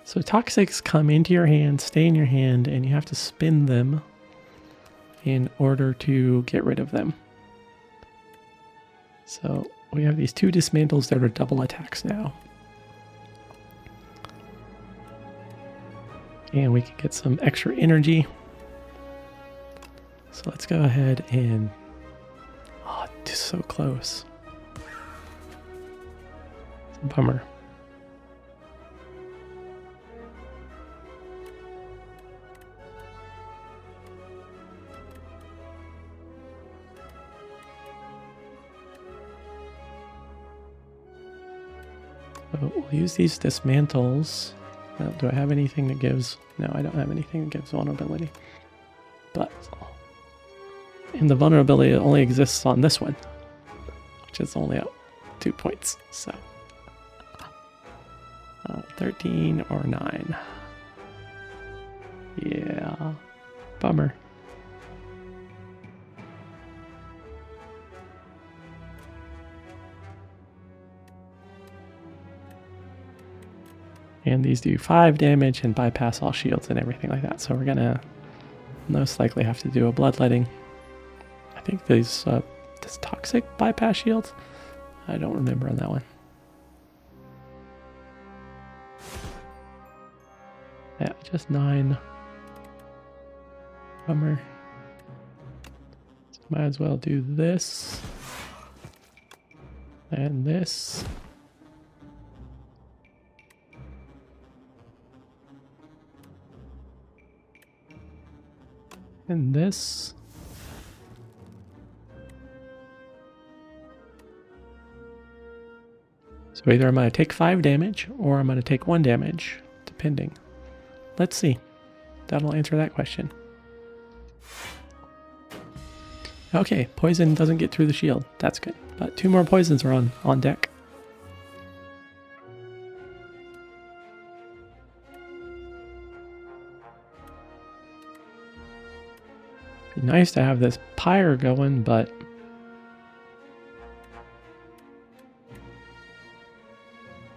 So toxics come into your hand, stay in your hand, and you have to spin them in order to get rid of them. So we have these 2 dismantles that are double attacks now. And we can get some extra energy. So let's go ahead and... Oh, just so close. Bummer. So we'll use these dismantles. Well, do I have anything that gives... No, I don't have anything that gives vulnerability. But... And the vulnerability only exists on this one, which is only up 2 points, so... 13 or 9. Yeah. Bummer. And these do 5 damage and bypass all shields and everything like that. So we're gonna most likely have to do a bloodletting. I think these this toxic bypass shields. I don't remember on that one. Yeah, just 9. Bummer. So might as well do this and this. And this. So either I'm going to take 5 damage or I'm going to take 1 damage, depending. Let's see. That'll answer that question. Okay, poison doesn't get through the shield. That's good. But 2 more poisons are on deck. Be nice to have this pyre going, but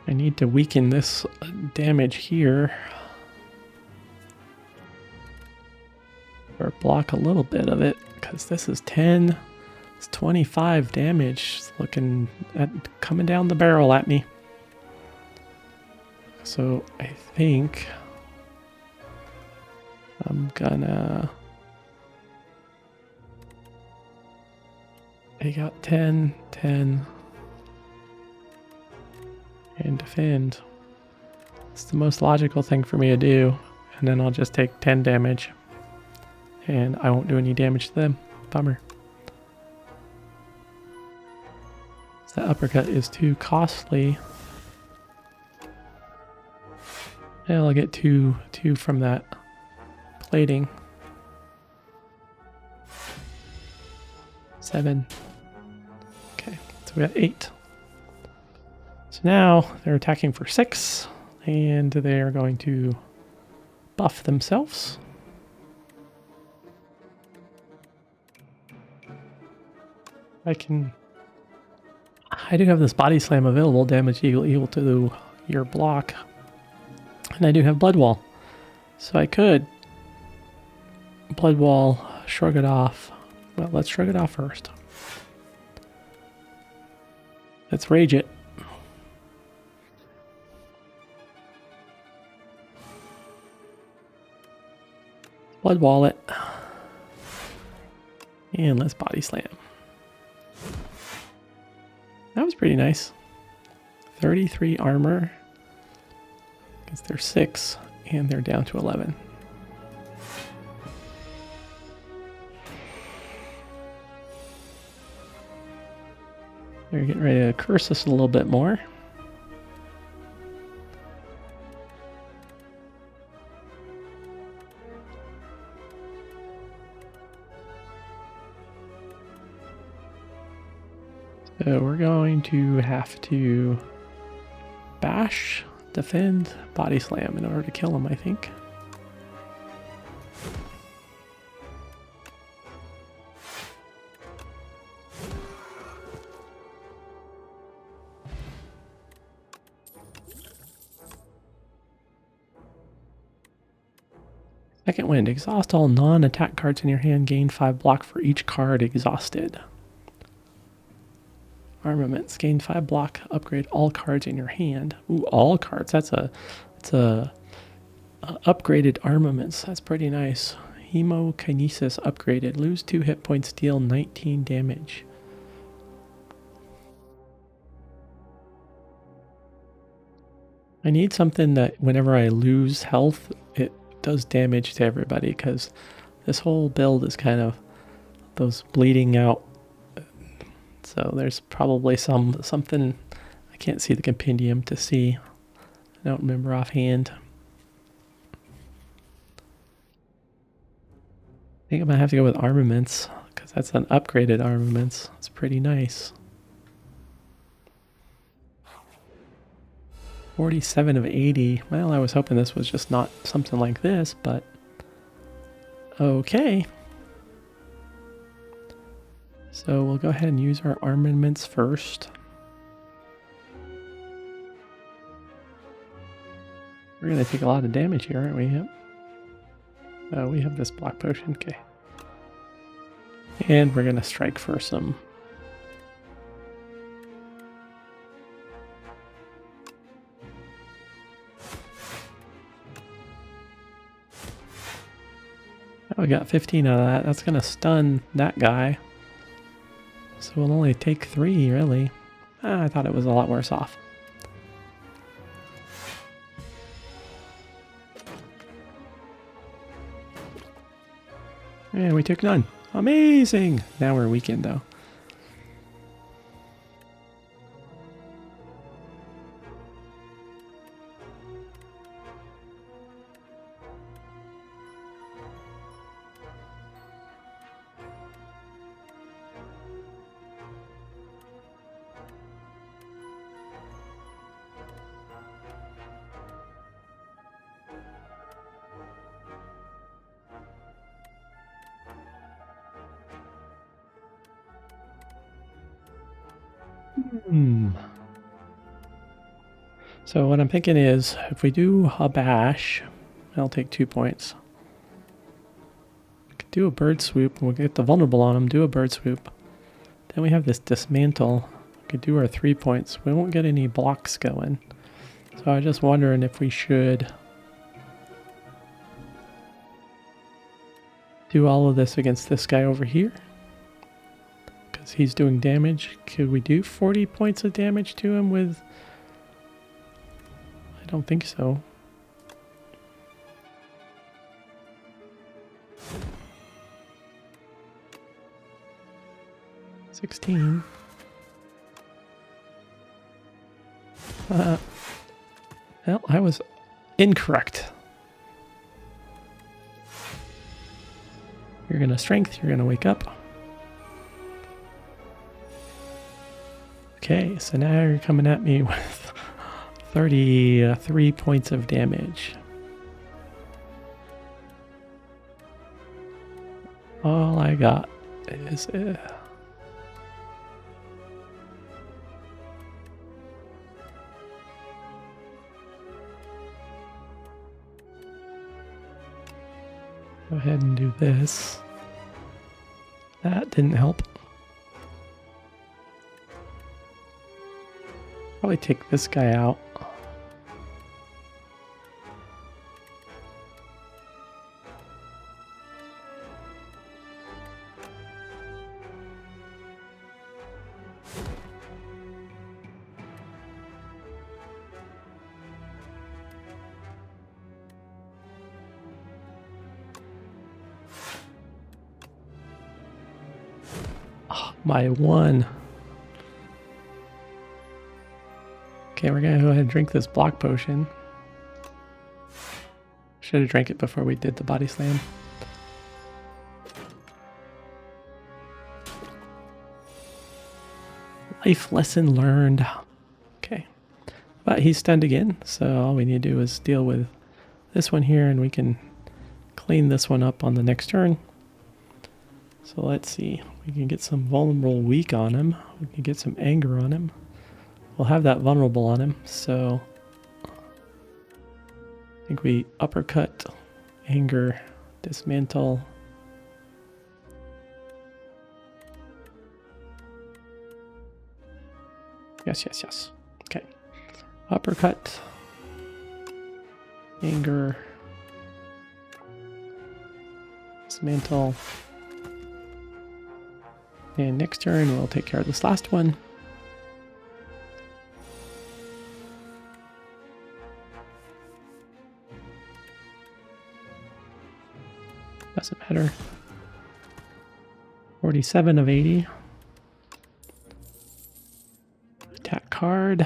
I need to weaken this damage here. Or block a little bit of it, because this is 10. It's 25 damage. It's looking at coming down the barrel at me. So I think I'm gonna take out 10, 10, and defend. It's the most logical thing for me to do, and then I'll just take 10 damage. And I won't do any damage to them. Bummer. The uppercut is too costly. And I'll get two from that plating. 7. Okay, so we got 8. So now they're attacking for 6, and they're going to buff themselves. I do have this body slam available, damage equal to your block. And I do have blood wall. So I could blood wall, shrug it off. Well, let's shrug it off first. Let's rage it. Blood wall it. And let's body slam. That was pretty nice. 33 armor. Because they're 6 and they're down to 11. They're getting ready to curse us a little bit more. So we're going to have to bash, defend, body slam in order to kill him, I think. Second wind, exhaust all non-attack cards in your hand, gain 5 block for each card exhausted. Armaments, gain 5 block, upgrade all cards in your hand. Ooh, all cards, that's a upgraded armaments, that's pretty nice. Hemokinesis upgraded, lose 2 hit points, deal 19 damage. I need something that whenever I lose health, it does damage to everybody, because this whole build is kind of those bleeding out. So there's probably something I can't see the compendium to see. I don't remember offhand. I think I might have to go with armaments, because that's an upgraded armaments. It's pretty nice. 47 of 80. Well, I was hoping this was just not something like this, but okay. So we'll go ahead and use our armaments first. We're going to take a lot of damage here, aren't we? Yep. We have this block potion, okay. And we're going to strike for some. Oh, we got 15 out of that. That's going to stun that guy. So we'll only take 3, really. I thought it was a lot worse off. And we took none. Amazing! Now we're weakened, though. So what I'm thinking is, if we do a bash, I'll take 2 points. We could do a bird swoop, and we'll get the vulnerable on him, do a bird swoop. Then we have this dismantle. We could do our 3 points. We won't get any blocks going. So I was just wondering if we should do all of this against this guy over here, because he's doing damage. Could we do 40 points of damage to him with... I don't think so. $16. Well, I was incorrect. You're gonna strength, you're gonna wake up. Okay, so now you're coming at me with 33 points of damage. All I got is... Go ahead and do this. That didn't help. Probably take this guy out. My 1. Okay, we're gonna go ahead and drink this block potion. Should have drank it before we did the body slam. Life lesson learned. Okay. But he's stunned again, so all we need to do is deal with this one here, and we can clean this one up on the next turn. So let's see. We can get some vulnerable weak on him. We can get some anger on him. We'll have that vulnerable on him, so I think we uppercut, anger, dismantle. Yes. Okay. Uppercut, anger, dismantle. And next turn, we'll take care of this last one. Doesn't matter. 47 of 80. Attack card.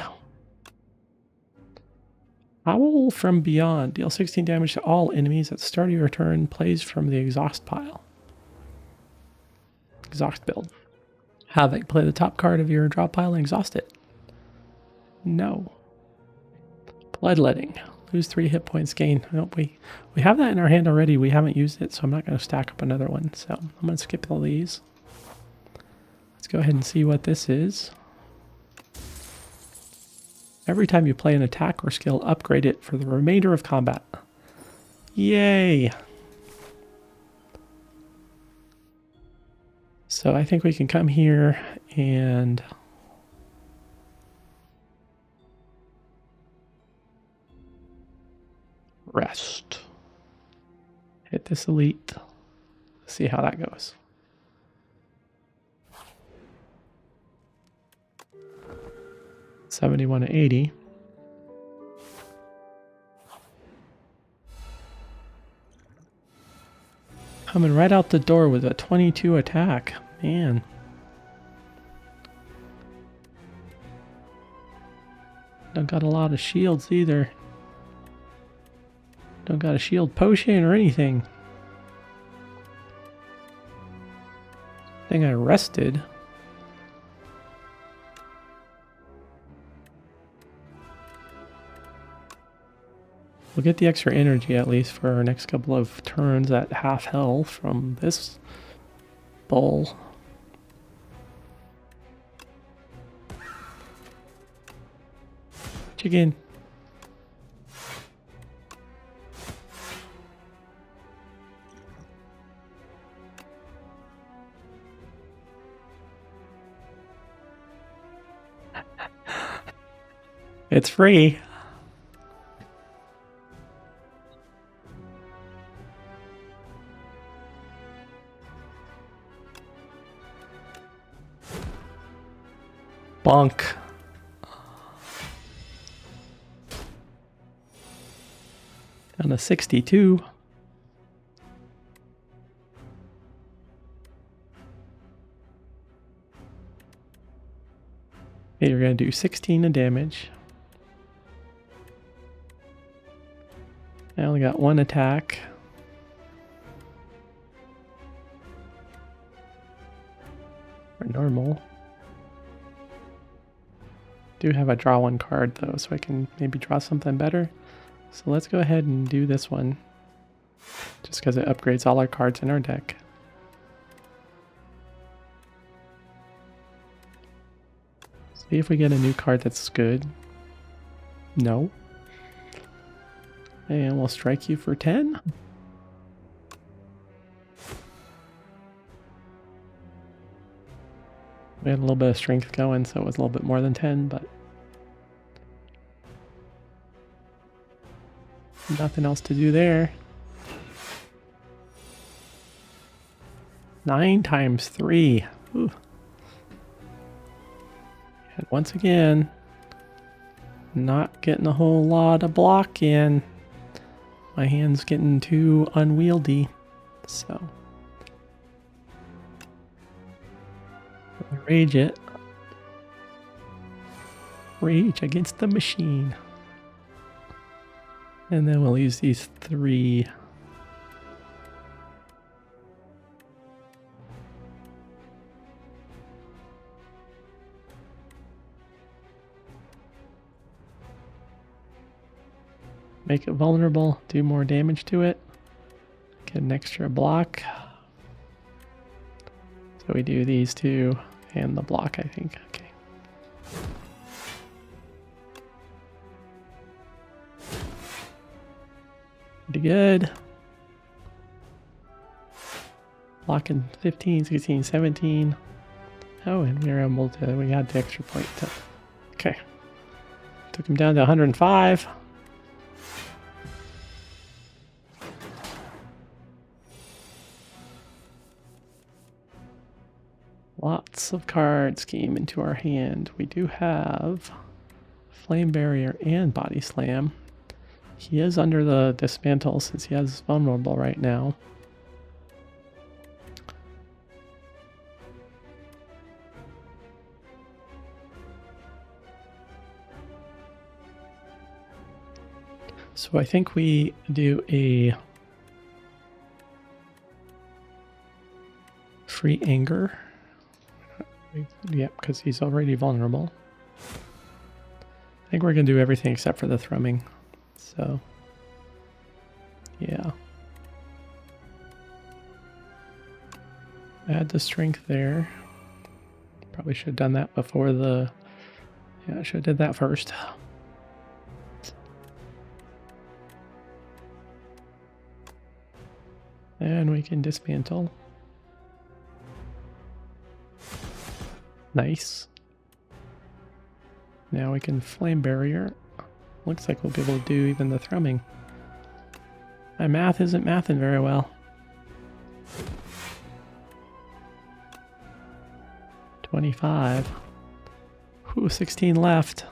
Owl from Beyond. Deal 16 damage to all enemies at the start of your turn. Plays from the exhaust pile. Exhaust build. Havoc. Play the top card of your draw pile and exhaust it. No. Bloodletting. Lose 3 hit points gain. Nope, we have that in our hand already. We haven't used it, so I'm not going to stack up another one. So I'm going to skip all these. Let's go ahead and see what this is. Every time you play an attack or skill, upgrade it for the remainder of combat. Yay! So I think we can come here and rest. Hit this elite. See how that goes. $71 to $80. Coming right out the door with a 22 attack. Man. Don't got a lot of shields either. Don't got a shield potion or anything. I think I rested. We'll get the extra energy at least for our next couple of turns at half health from this bowl. Chicken. It's free. Bonk. Down to 62. Okay, you're going to do 16 of damage. I only got 1 attack. Or normal. Do have a draw 1 card though, so I can maybe draw something better. So let's go ahead and do this one. Just because it upgrades all our cards in our deck. See if we get a new card that's good. No. And we'll strike you for 10. We had a little bit of strength going, so it was a little bit more than 10, but nothing else to do there. 9 times 3. Ooh. And once again, not getting a whole lot of block in. My hand's getting too unwieldy, so rage it. Rage against the machine. And then we'll use these 3. Make it vulnerable, do more damage to it. Get an extra block. So we do these 2 and the block, I think. Okay. Pretty good. Blocking 15, 16, 17. Oh, and we were able to, we got the extra point. Okay. Took him down to 105. Lots of cards came into our hand. We do have Flame Barrier and Body Slam. He is under the dismantle since he has vulnerable right now. So I think we do a free anger. Yep, because he's already vulnerable. I think we're going to do everything except for the thrumming. So, yeah. Add the strength there. Probably should have done that before the... Yeah, I should have did that first. And we can dismantle. Nice. Now we can flame barrier. Looks like we'll be able to do even the thrumming. My math isn't mathing very well. 25. Ooh, 16 left.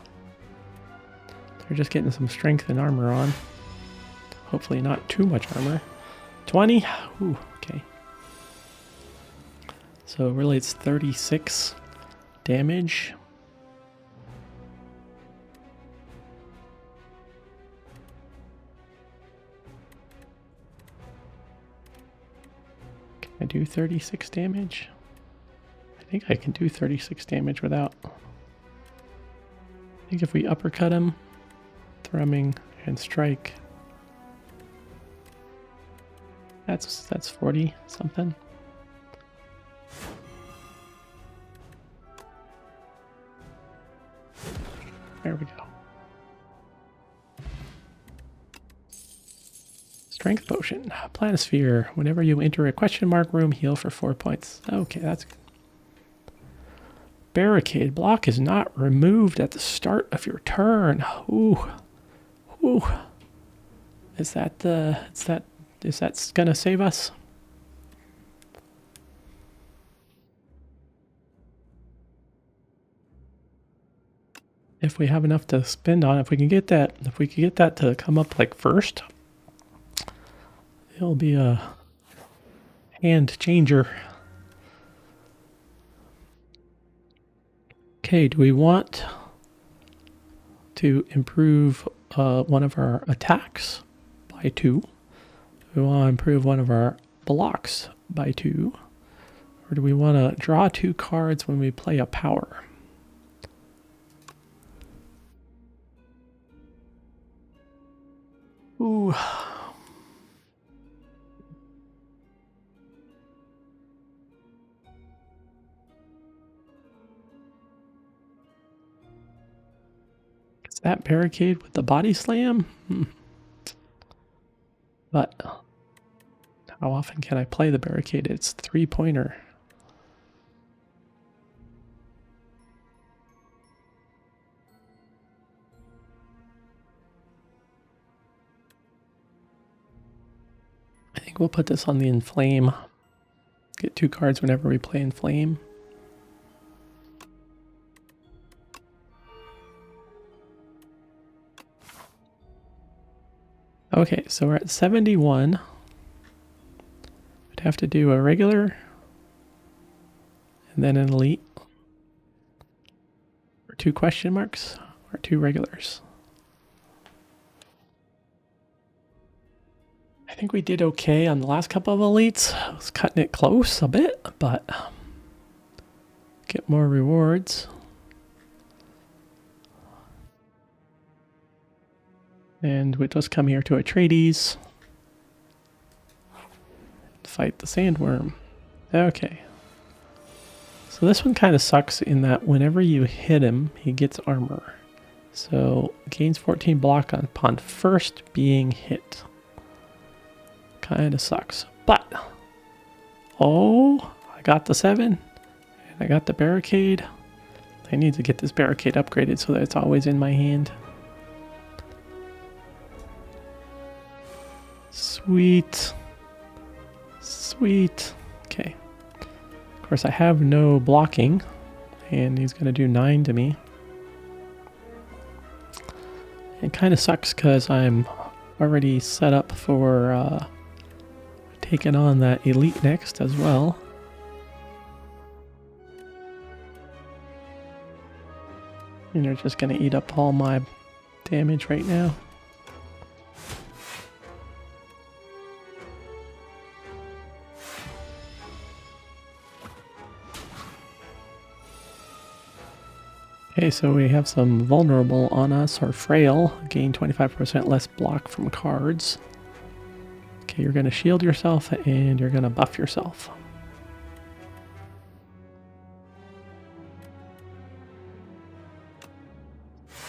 They're just getting some strength and armor on. Hopefully not too much armor. 20. Ooh, okay. So really it's 36 damage. Can I do 36 damage? I think I can do 36 damage without... I think if we uppercut him, thrumming, and strike, that's 40 something. There we go. Strength potion. Planisphere. Whenever you enter a question mark room, heal for 4 points. Okay, that's good. Barricade. Block is not removed at the start of your turn. Ooh. Ooh. Is that gonna save us? If we have enough to spend on, if we can get that to come up like first, it'll be a hand changer. Okay, do we want to improve one of our attacks by 2? Do we want to improve one of our blocks by 2? Or do we want to draw 2 cards when we play a power? Ooh. Is that barricade with the body slam? But how often can I play the barricade? It's 3-pointer. I think we'll put this on the Inflame. Get 2 cards whenever we play Inflame. Okay, so we're at 71. I'd have to do a regular and then an elite. Or 2 question marks or 2 regulars. I think we did okay on the last couple of elites. I was cutting it close a bit, but get more rewards. And we just come here to Atreides. Fight the sandworm. Okay. So this one kind of sucks in that whenever you hit him, he gets armor. So gains 14 block upon first being hit. Kind of sucks. But, oh, I got the 7. And I got the barricade. I need to get this barricade upgraded so that it's always in my hand. Sweet. Sweet. Okay. Of course, I have no blocking. And he's going to do 9 to me. It kind of sucks because I'm already set up for taking on that elite next as well. And they're just going to eat up all my damage right now. Okay, so we have some vulnerable on us, or frail. Gain 25% less block from cards. Okay, you're going to shield yourself and you're going to buff yourself.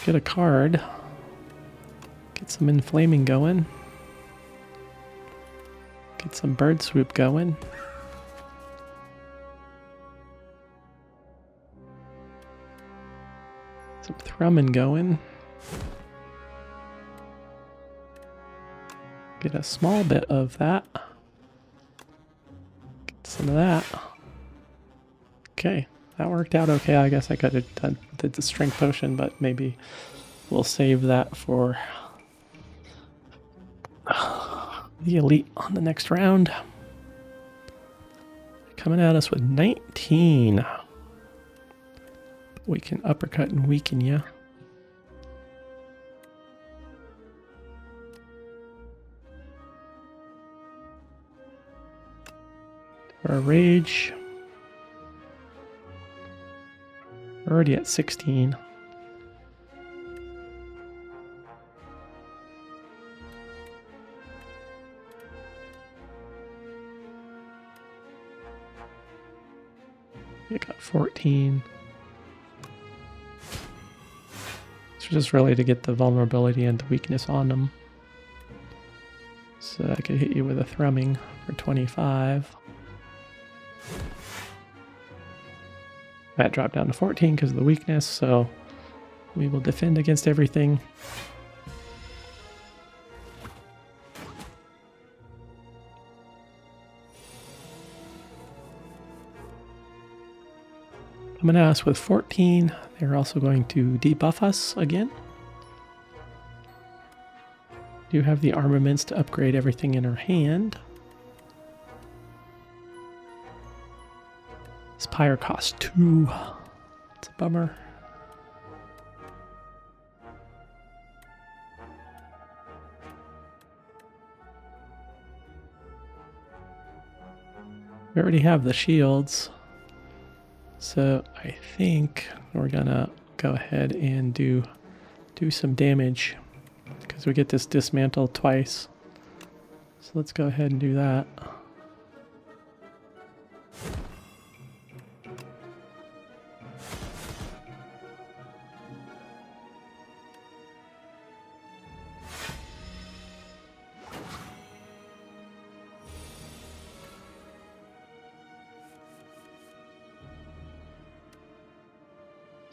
Get a card. Get some inflaming going. Get some bird swoop going. Some thrumming going. Get a small bit of that. Get some of that. Okay, that worked out okay. I guess I could have did the strength potion, but maybe we'll save that for the elite on the next round. Coming at us with 19. We can uppercut and weaken you. For a rage. We're already at 16. You got 14. It's just really to get the vulnerability and the weakness on them. So I could hit you with a thrumming for 25. That dropped down to 14 because of the weakness, so we will defend against everything. Coming at us with 14. They're also going to debuff us again. Do have the armaments to upgrade everything in our hand. Spire costs 2. It's a bummer. We already have the shields. So I think we're gonna go ahead and do some damage because we get this dismantled twice. So let's go ahead and do that.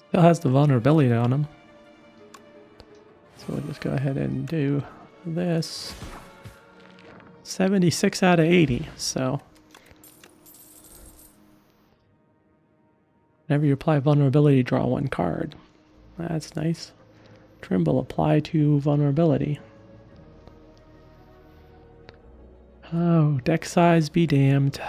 Still has the vulnerability on him. So we'll just go ahead and do this. 76 out of 80, so. Whenever you apply vulnerability, draw 1 card. That's nice. Tremble, apply to vulnerability. Oh, deck size be damned.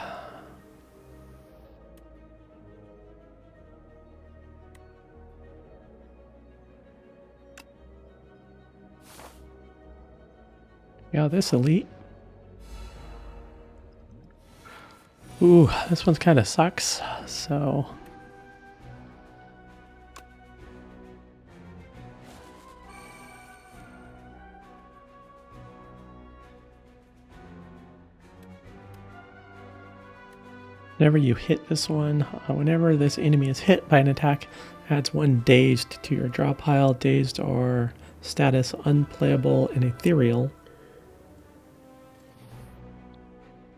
Yeah, this elite. Ooh, this one's kind of sucks, so. Whenever you hit this one, whenever this enemy is hit by an attack, adds 1 dazed to your draw pile. Dazed or status unplayable and ethereal.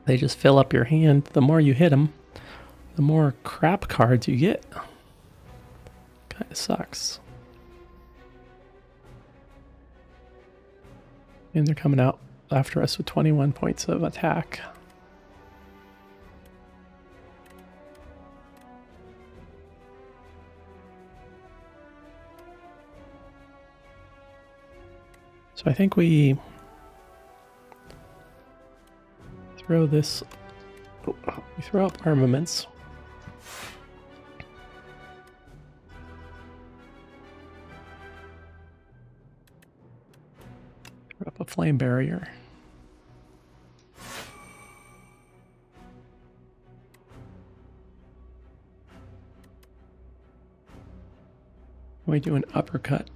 They just fill up your hand. The more you hit them, the more crap cards you get. Kind of sucks. And they're coming out after us with 21 points of attack. So I think we throw this, we throw up armaments. Throw up a flame barrier. We do an uppercut.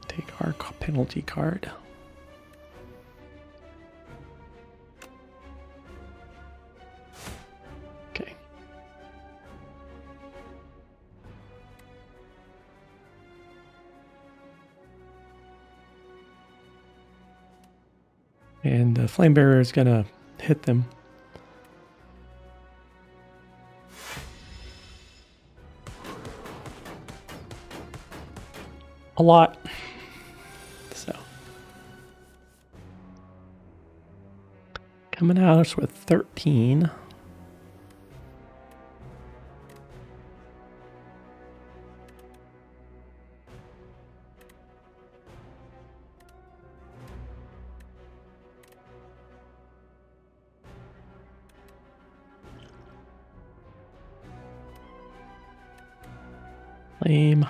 Take our penalty card. Okay. And the flame bearer is gonna hit them. A lot. So coming out with 13. Lame.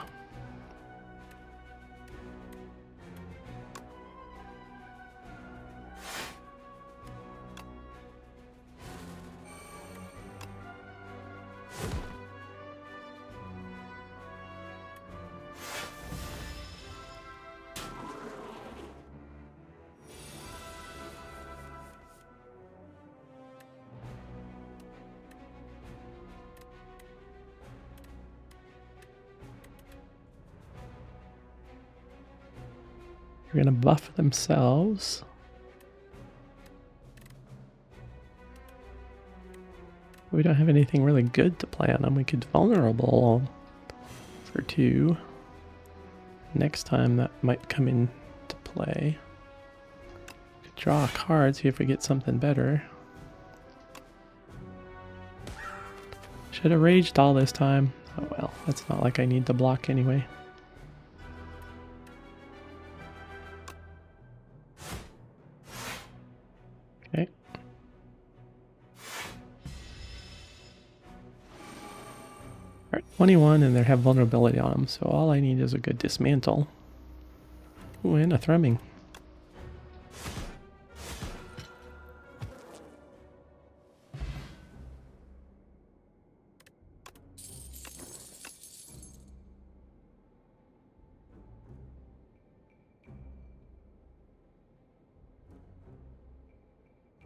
They're going to buff themselves. We don't have anything really good to play on them. We could vulnerable for 2. Next time that might come into play. We could draw a card, see if we get something better. Should have raged all this time. Oh well, that's not like I need to block anyway. Okay. Alright, 21 and they have vulnerability on them, so all I need is a good dismantle. Ooh, and a thrumming.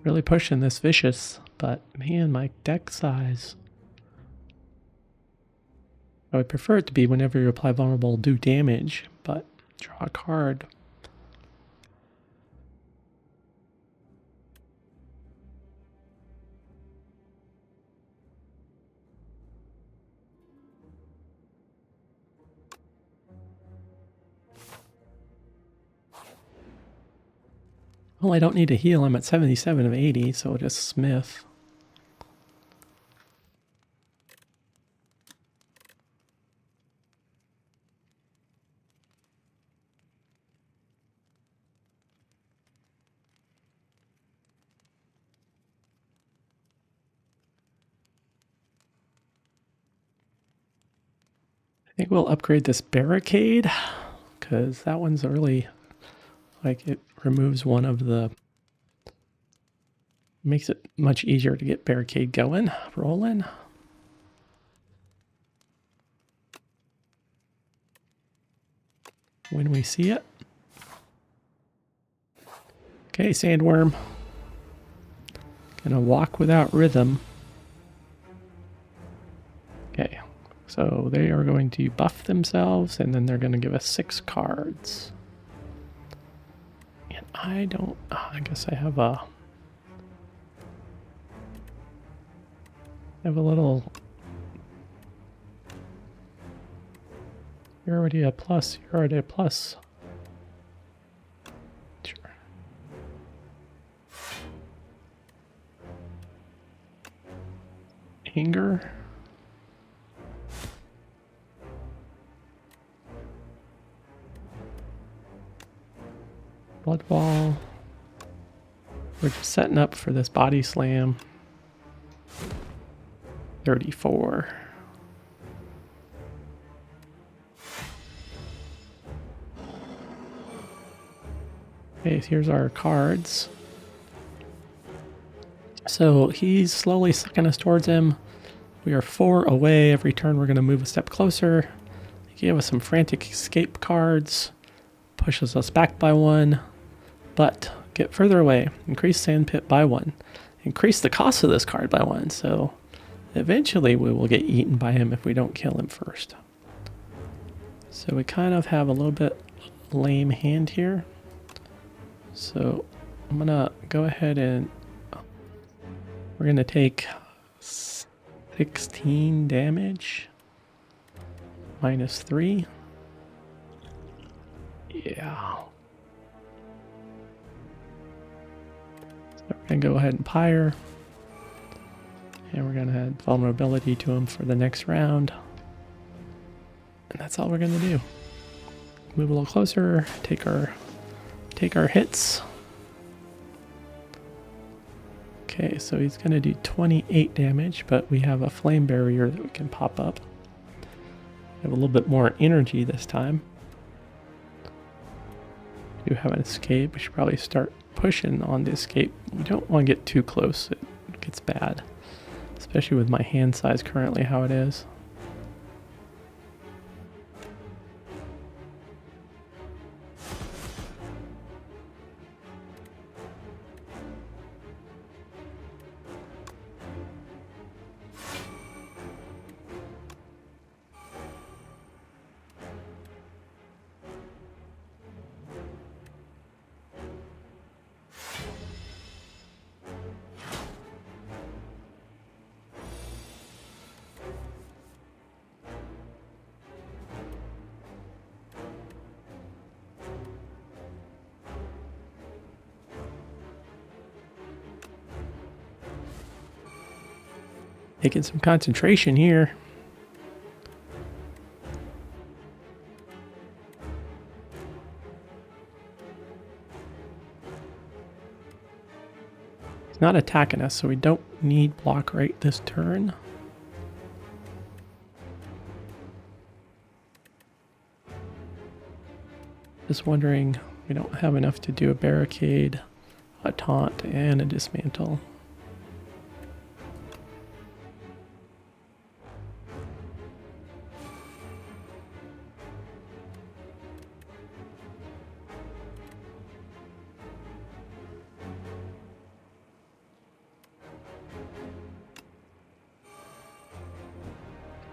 Really pushing this vicious, but man, my deck size. I would prefer it to be whenever you apply vulnerable, do damage, but draw a card. Well, I don't need to heal. I'm at 77 of 80, so just smith. I think we'll upgrade this barricade, because that one's really, like, it removes one of the, makes it much easier to get barricade going, rolling. When we see it. Okay, sandworm. Gonna walk without rhythm. Okay, so they are going to buff themselves, and then they're going to give us 6 cards. And I don't, I guess I have a little, you're already a plus, you're already a plus. Sure. Anger. Blood ball. We're just setting up for this body slam. 34. Okay, here's our cards. So he's slowly sucking us towards him. We are 4 away. Every turn we're going to move a step closer. He gave us some frantic escape cards. Pushes us back by 1. But get further away. Increase sandpit by 1. Increase the cost of this card by 1. So eventually we will get eaten by him if we don't kill him first. So we kind of have a little bit lame hand here. So I'm going to go ahead and we're going to take 16 damage. -3. Yeah. So we're going to go ahead and pyre. And we're going to add vulnerability to him for the next round. And that's all we're going to do. Move a little closer, take our hits. Okay, so he's going to do 28 damage, but we have a flame barrier that we can pop up. We have a little bit more energy this time. We do have an escape. We should probably start pushing on the escape. We don't want to get too close. It gets bad, especially with my hand size currently how it is. Taking some concentration here. He's not attacking us, so we don't need block right this turn. Just wondering, we don't have enough to do a barricade, a taunt, and a dismantle.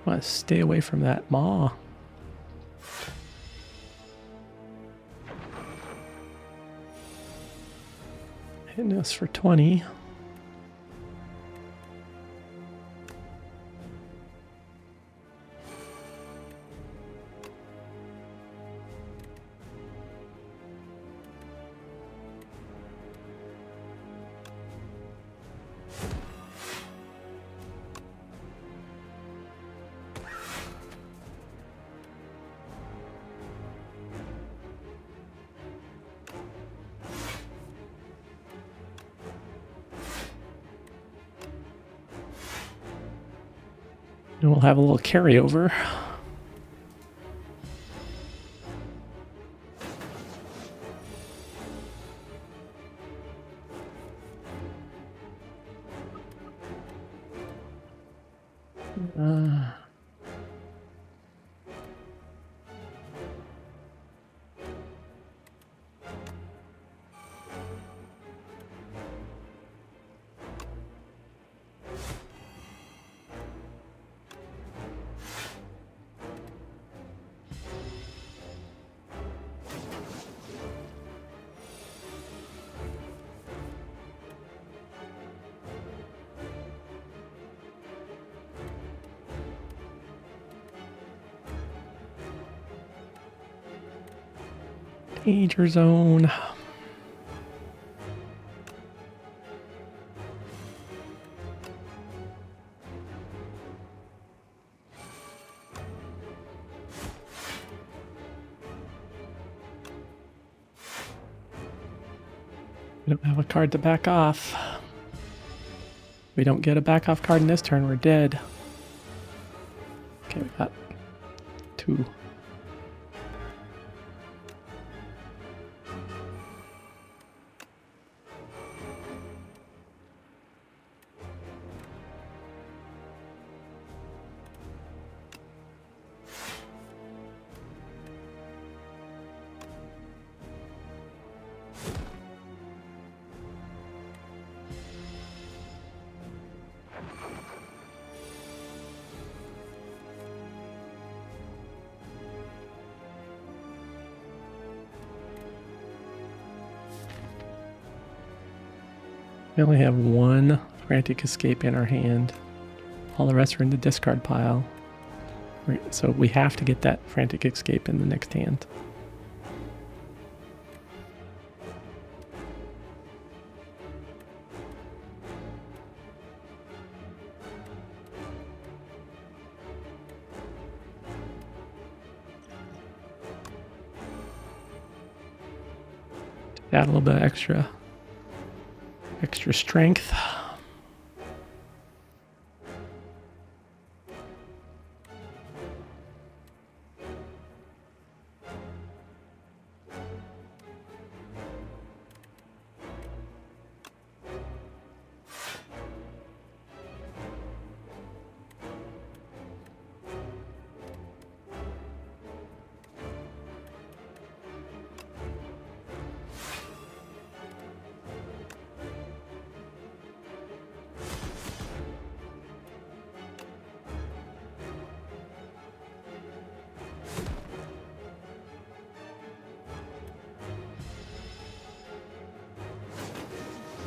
I want to stay away from that maw. Hitting us for 20. And we'll have a little carryover. Danger zone. We don't have a card to back off. We don't get a back off card in this turn, we're dead. Okay, we got 2. We only have one frantic escape in our hand. All the rest are in the discard pile. So we have to get that frantic escape in the next hand. Add a little bit of extra strength.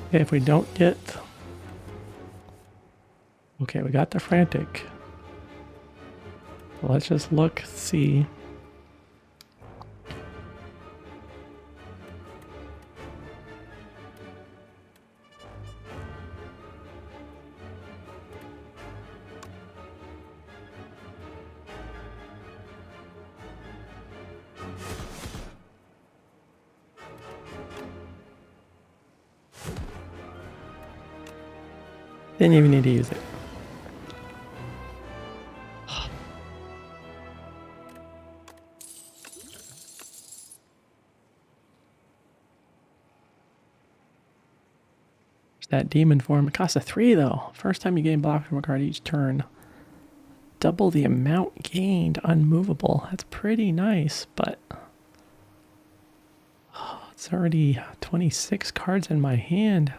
Okay, if we don't get... Okay, we got the frantic. Let's just look, see. Didn't even need to use it. That demon form. It costs a 3 though. First time you gain block from a card each turn. Double the amount gained. Unmovable. That's pretty nice, but it's already 26 cards in my hand.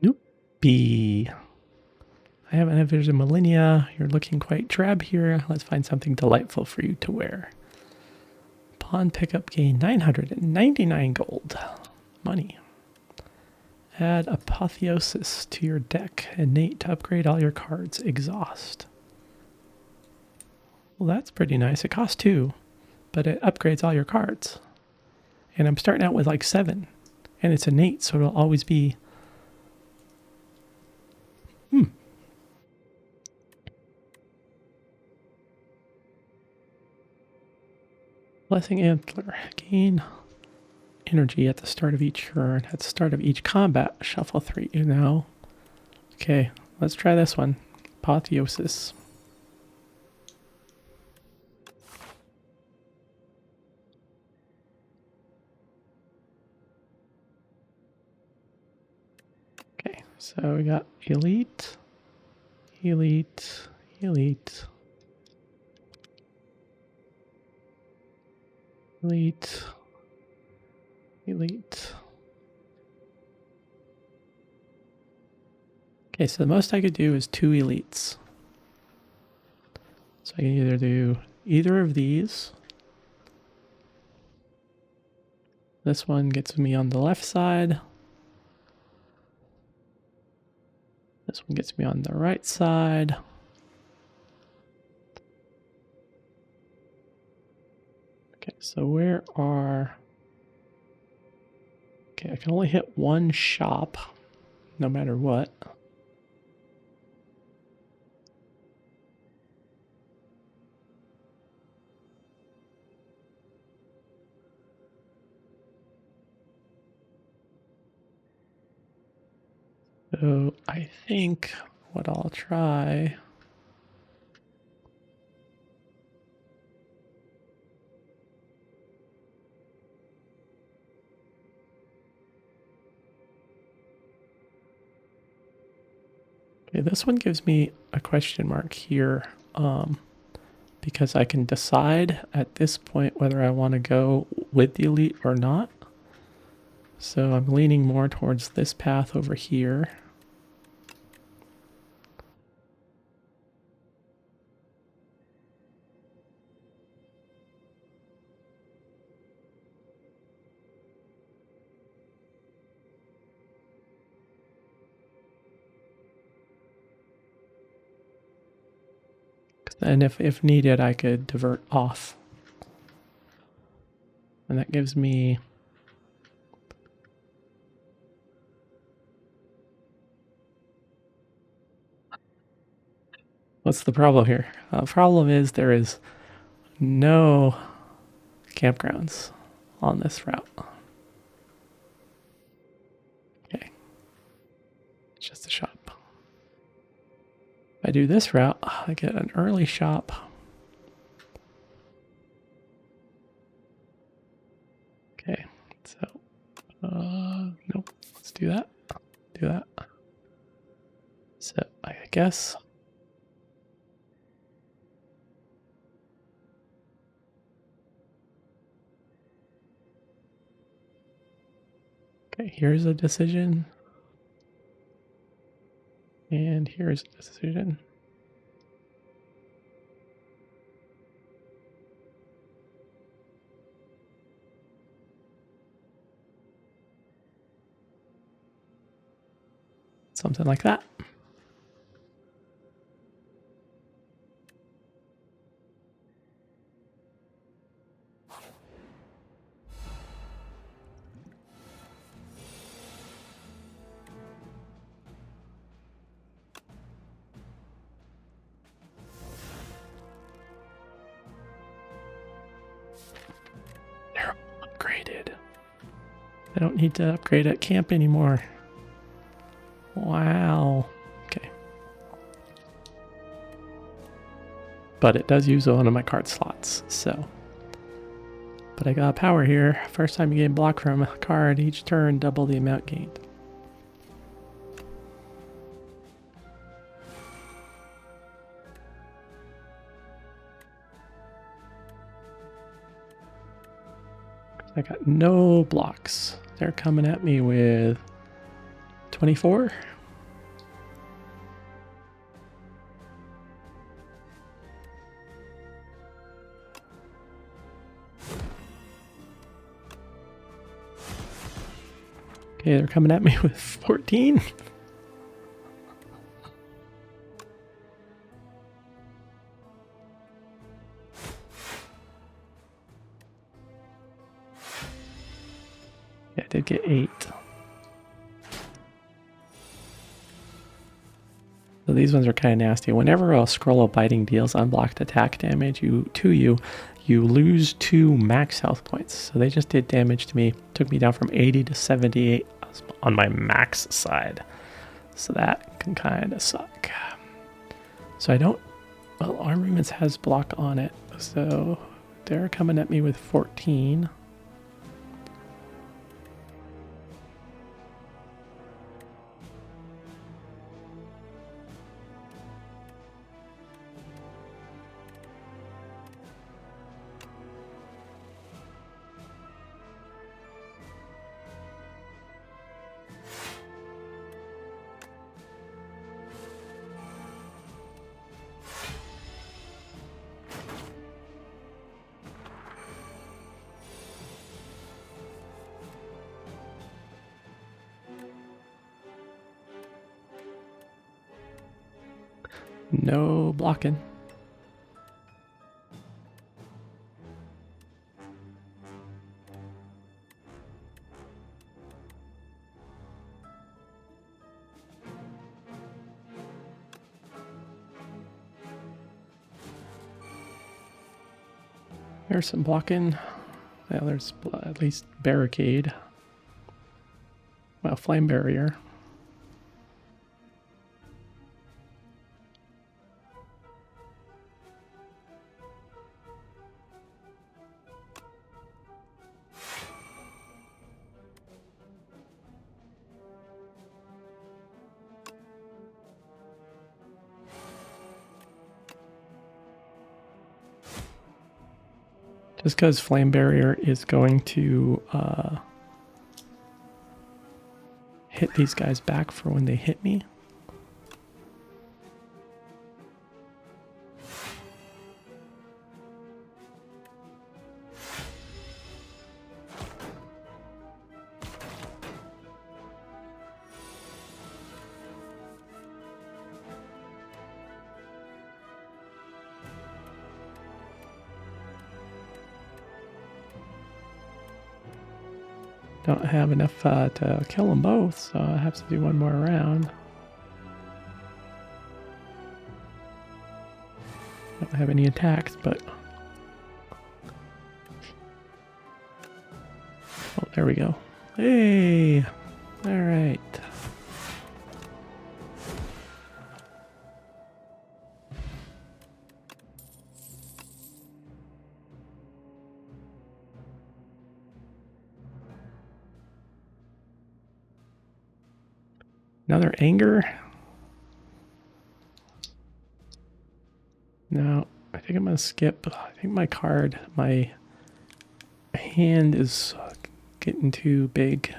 Noopy. I haven't had Vision Millennia. You're looking quite drab here. Let's find something delightful for you to wear. Pawn pickup gain 999 gold. Money. Add Apotheosis to your deck. Innate to upgrade all your cards. Exhaust. Well, that's pretty nice. It costs 2, but it upgrades all your cards. And I'm starting out with like 7. And it's innate, so it'll always be... Blessing Antler. Gain energy at the start of each turn. At the start of each combat, shuffle 3. You know. Okay, let's try this one. Apotheosis. Okay, so we got Elite, Elite, Elite. Elite, Elite. Okay, so the most I could do is 2 elites. So I can either do either of these. This one gets me on the left side. This one gets me on the right side. Okay, so where are... Okay, I can only hit one shop, no matter what. So I think what I'll try... Okay, this one gives me a question mark here because I can decide at this point whether I want to go with the elite or not. So I'm leaning more towards this path over here. And if needed, I could divert off. And that gives me... What's the problem here? The problem is there is no campgrounds on this route. Okay. It's just a shop. If I do this route, I get an early shop. Okay, so, nope, let's do that. Do that. So, I guess. Okay, here's a decision. And here's a decision. Something like that. They're upgraded. I don't need to upgrade at camp anymore. Wow. Okay. But it does use one of my card slots, so. But I got power here. First time you gain block from a card, each turn, double the amount gained. I got no blocks. They're coming at me with 24. Okay, they're coming at me with 14. Yeah, I did get 8. So these ones are kind of nasty. Whenever a scroll of biting deals unblocked attack damage you lose 2 max health points. So they just did damage to me. Took me down from 80 to 78 on my max side. So that can kind of suck. So I don't... Well, Armaments has block on it. So they're coming at me with 14. No blocking. There's some blocking. Well, there's at least barricade. Well, flame barrier. Just because flame barrier is going to hit these guys back for when they hit me. Don't have enough to kill them both, so I have to do one more round. Don't have any attacks, but... Oh, there we go. Hey! Alright. Another anger. No, I think I'm going to skip. I think my hand is getting too big.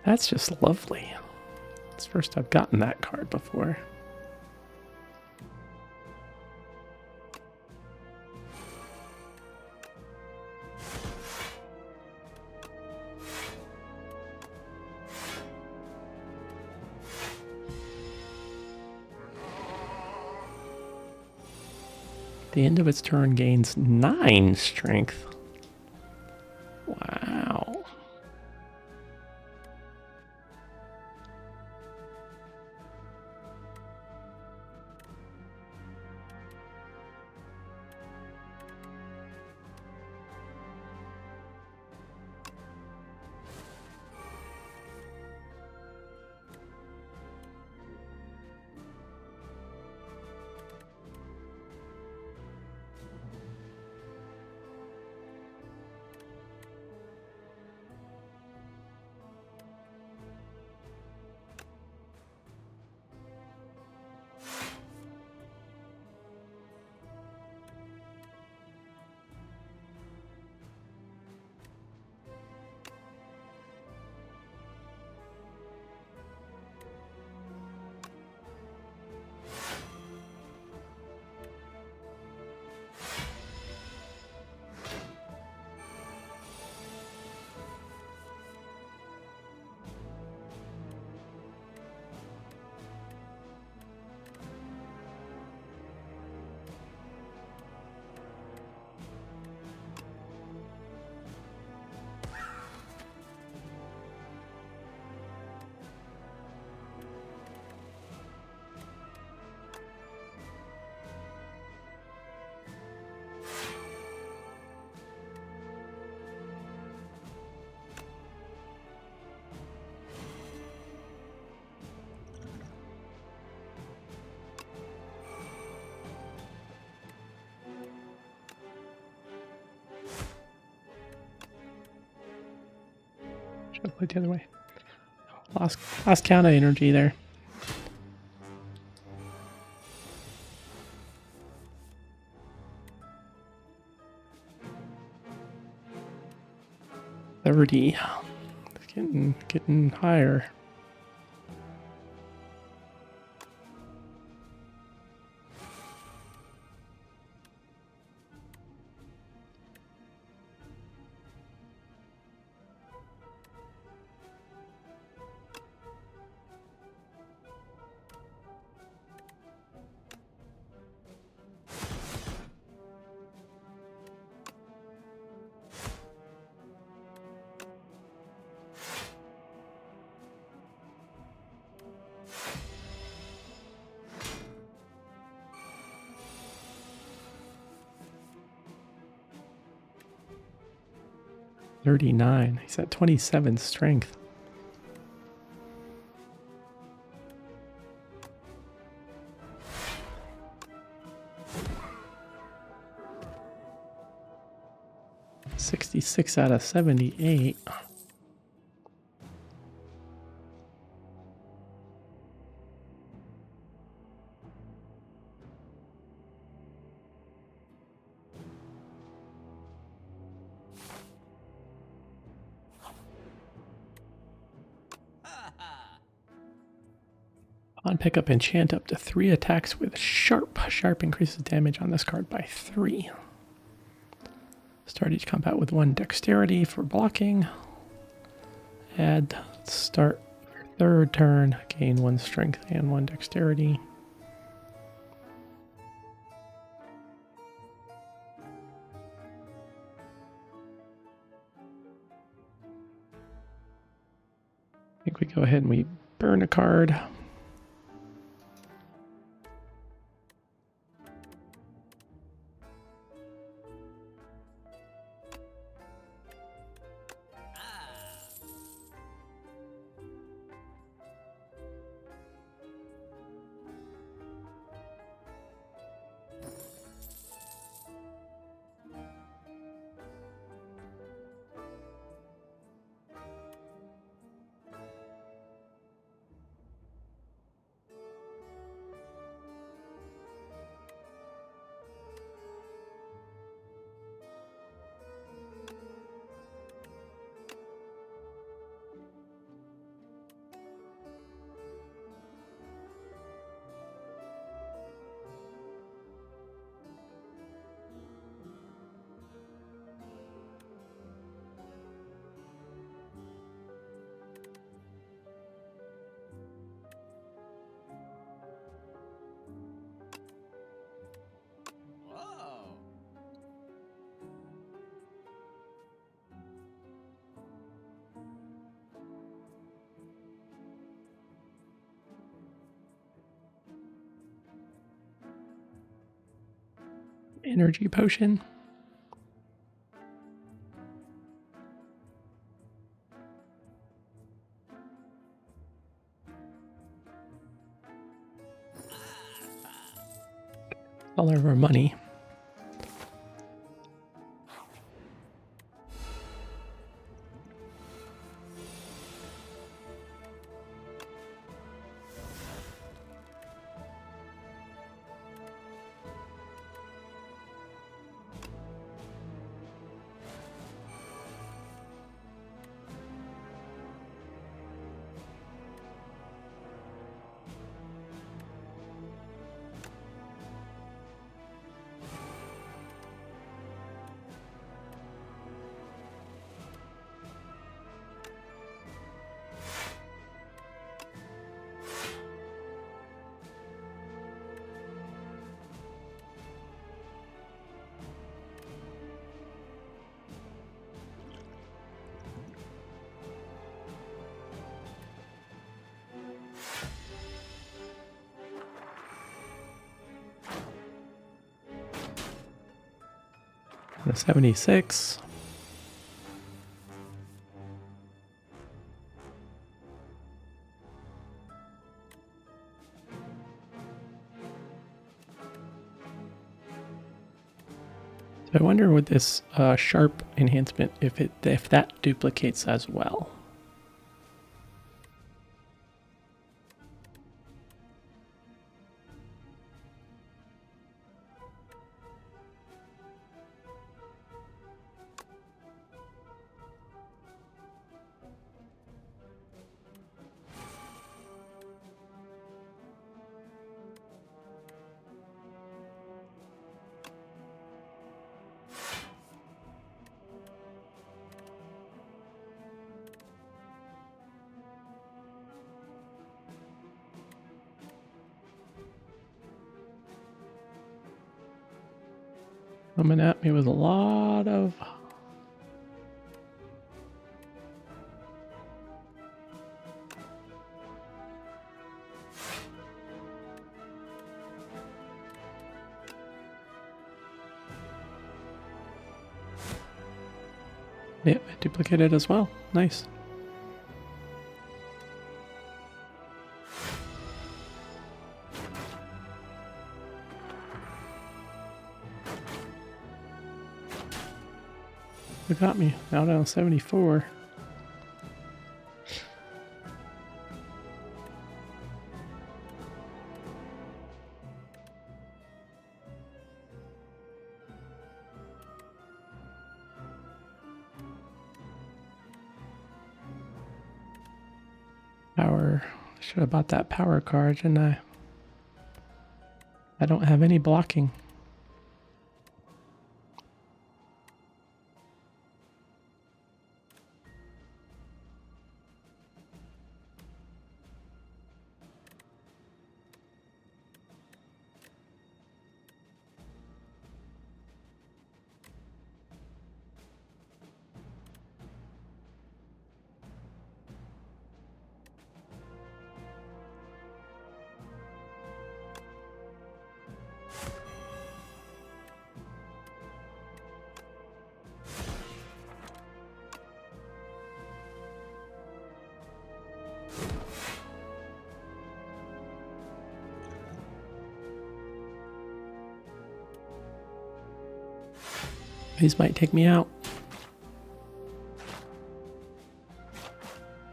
That's just lovely. It's the first I've gotten that card before. At the end of its turn gains 9 strength. Wow. Should have played the other way. Lost count of energy there. $30. It's getting higher. $39. He's at 27 strength. $66 out of 78. On pickup, enchant up to 3 attacks with Sharp. Sharp increases damage on this card by 3. Start each combat with 1 dexterity for blocking. Add start your 3rd turn, gain 1 strength and 1 dexterity. I think we go ahead and we burn a card. Energy potion. All of our money. The 76. So I wonder with this sharp enhancement if that duplicates as well. Coming at me with a lot of... Yep, I duplicated as well. Nice. It got me. Now down 74. Power Should have bought that power card, shouldn't I? I don't have any blocking. These might take me out.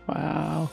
Wow.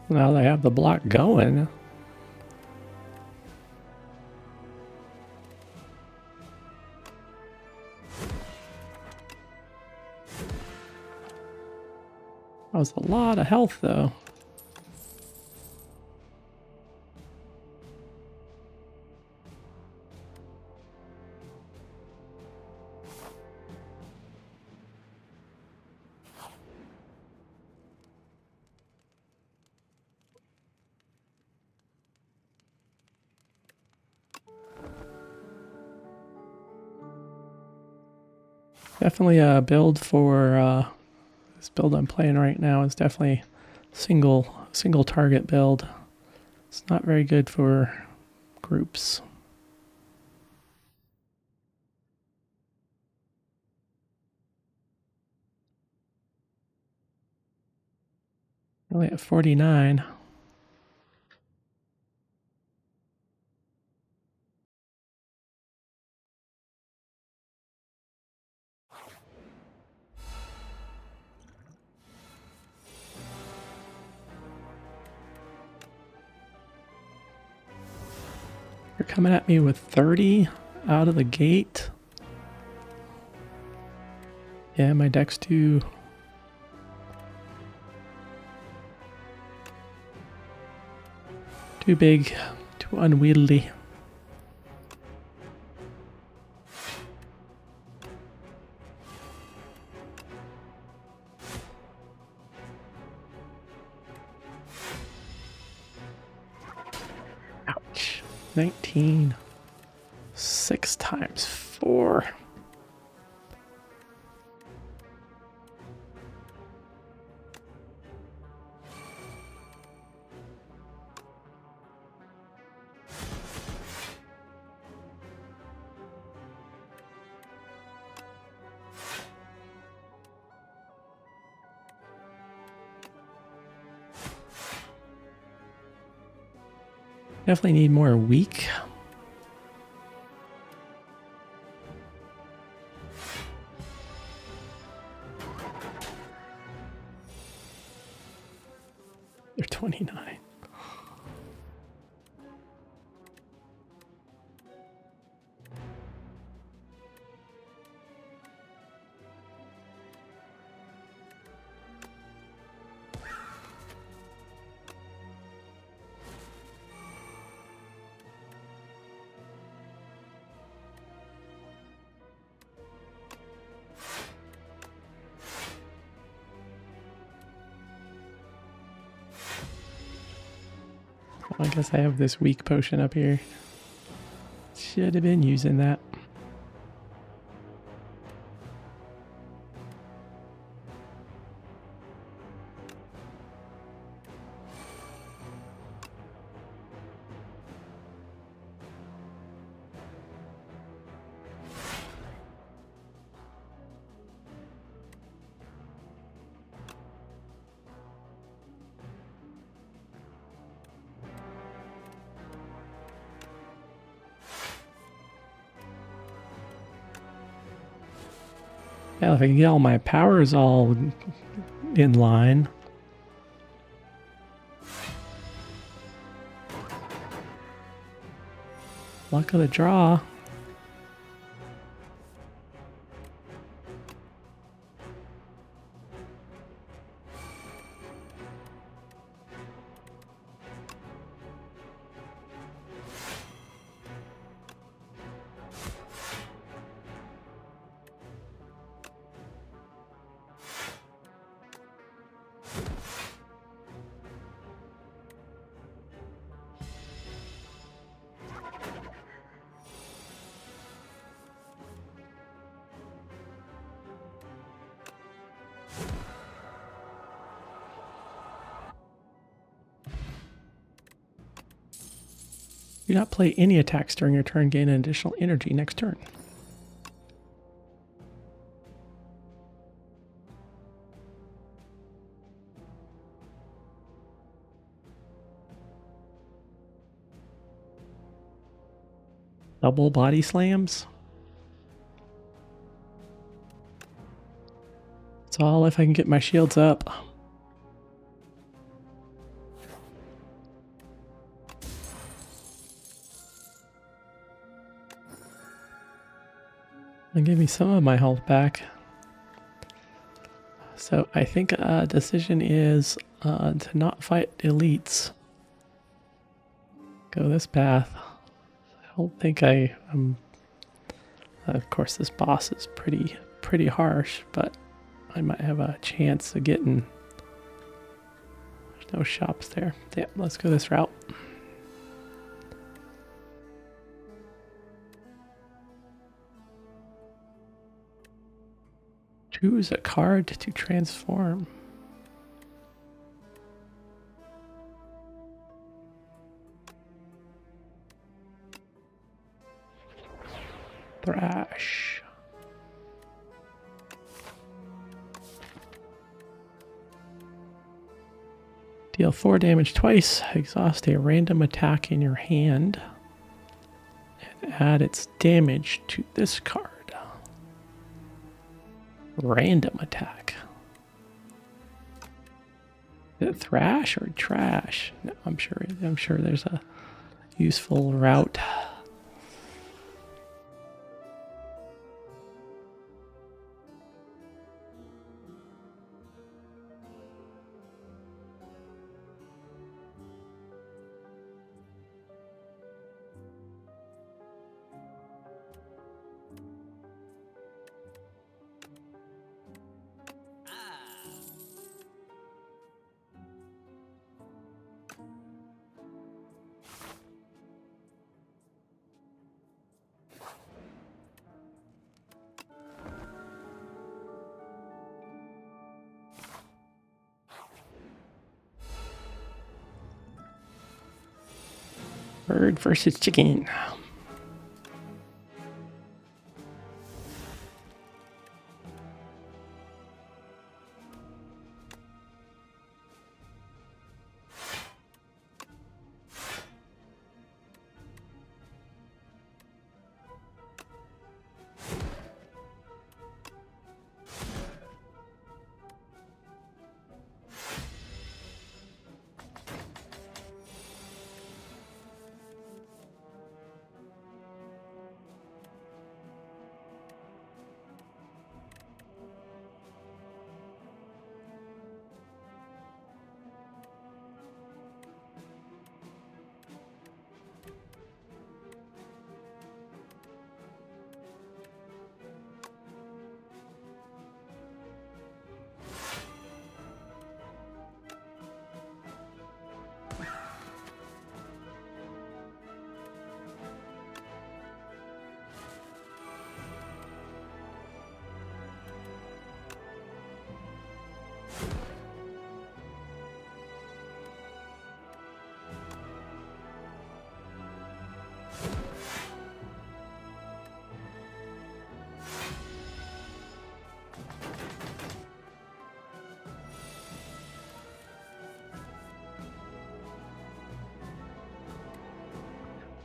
Now they have the block going. That was a lot of health, though. Definitely a build for this build I'm playing right now is definitely single target build. It's not very good for groups. Only at 49. You're coming at me with 30 out of the gate. Yeah, my deck's too big, too unwieldy. Ouch. 19. 6 times 4. Definitely need more weak. They're 29. I guess I have this weak potion up here. Should have been using that. Yeah, if I can get all my powers all in line. Luck of the draw. Do not play any attacks during your turn. Gain an additional energy next turn. Double body slams. It's all if I can get my shields up. And give me some of my health back. So I think a decision is to not fight elites. Go this path. I don't think I'm. Of course, this boss is pretty harsh, but I might have a chance of getting. There's no shops there. Yeah, let's go this route. Choose a card to transform. Thrash. Deal 4 damage twice. Exhaust a random attack in your hand. And add its damage to this card. Random attack. Is it thrash or trash? No, I'm sure there's a useful route. Bird versus chicken.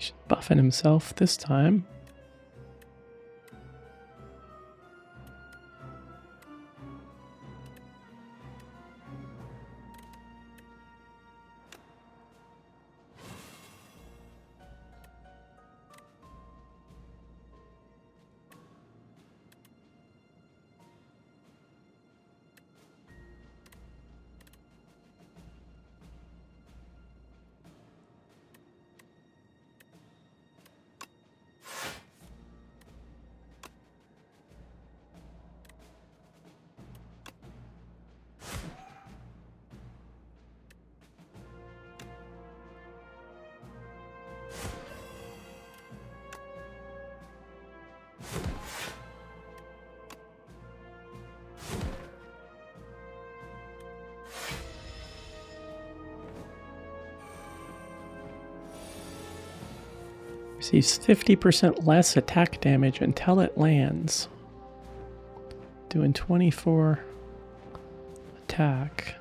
He's buffing himself this time. Receives 50% less attack damage until it lands. Doing 24 attack.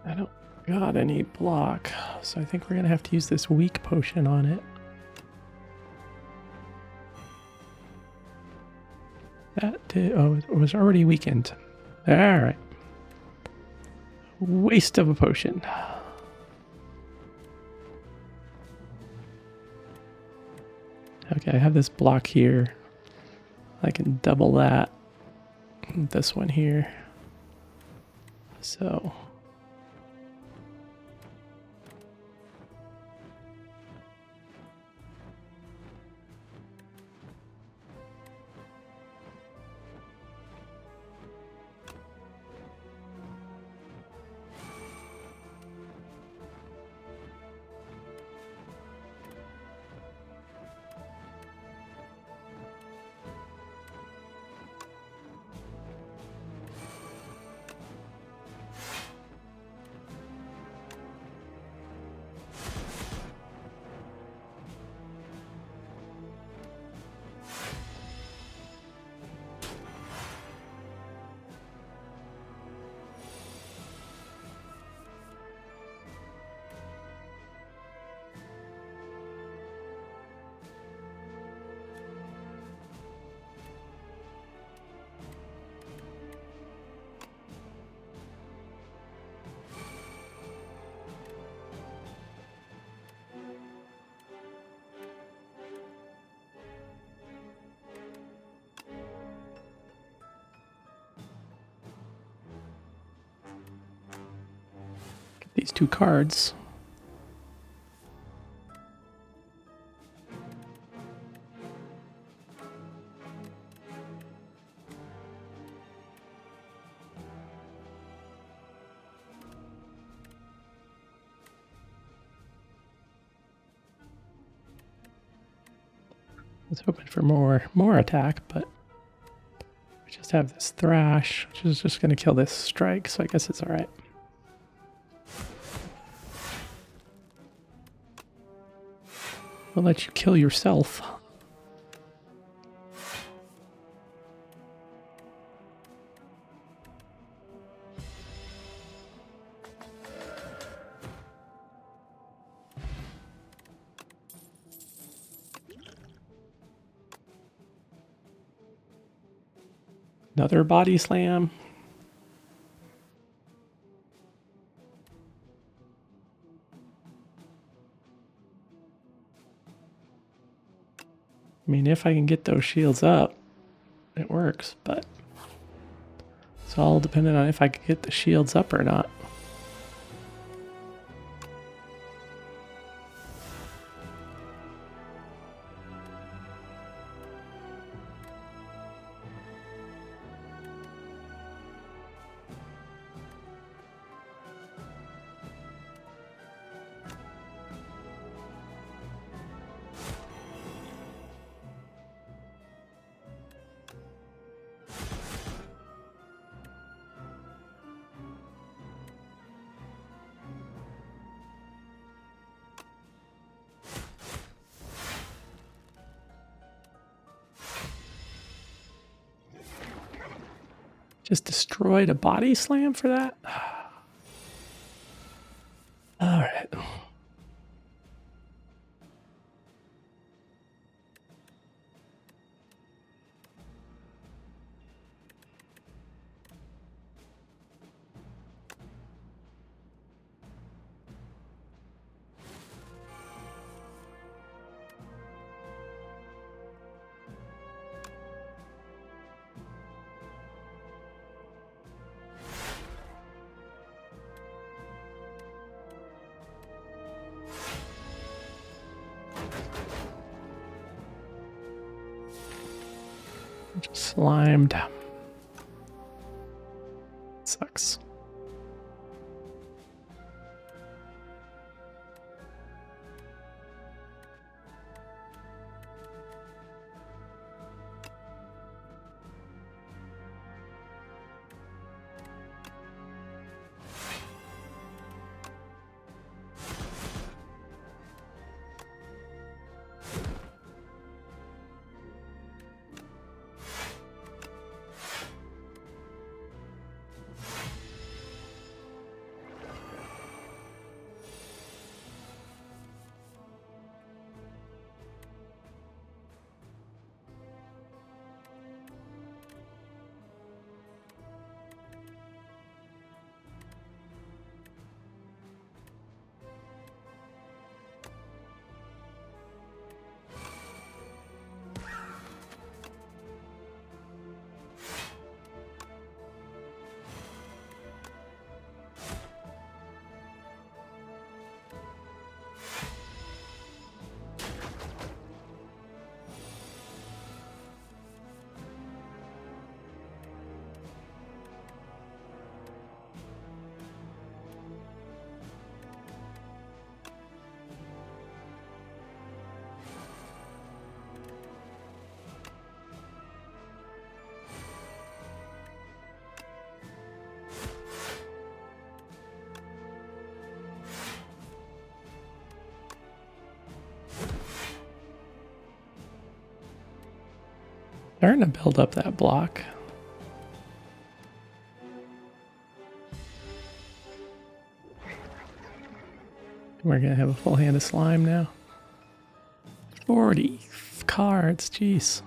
I don't got any block, so I think we're gonna have to use this weak potion on it. That did, oh, it was already weakened. Alright. Waste of a potion. Okay, I have this block here. I can double that. This one here. So. These two cards. I was hoping for more attack, but we just have this thrash, which is just going to kill this strike, so I guess it's all right. We'll let you kill yourself. Another body slam. I mean, if I can get those shields up, it works, but it's all dependent on if I can get the shields up or not. Just destroyed a body slam for that? All right. Slimed. Sucks. Starting to build up that block. We're gonna have a full hand of slime now. 40 cards, jeez.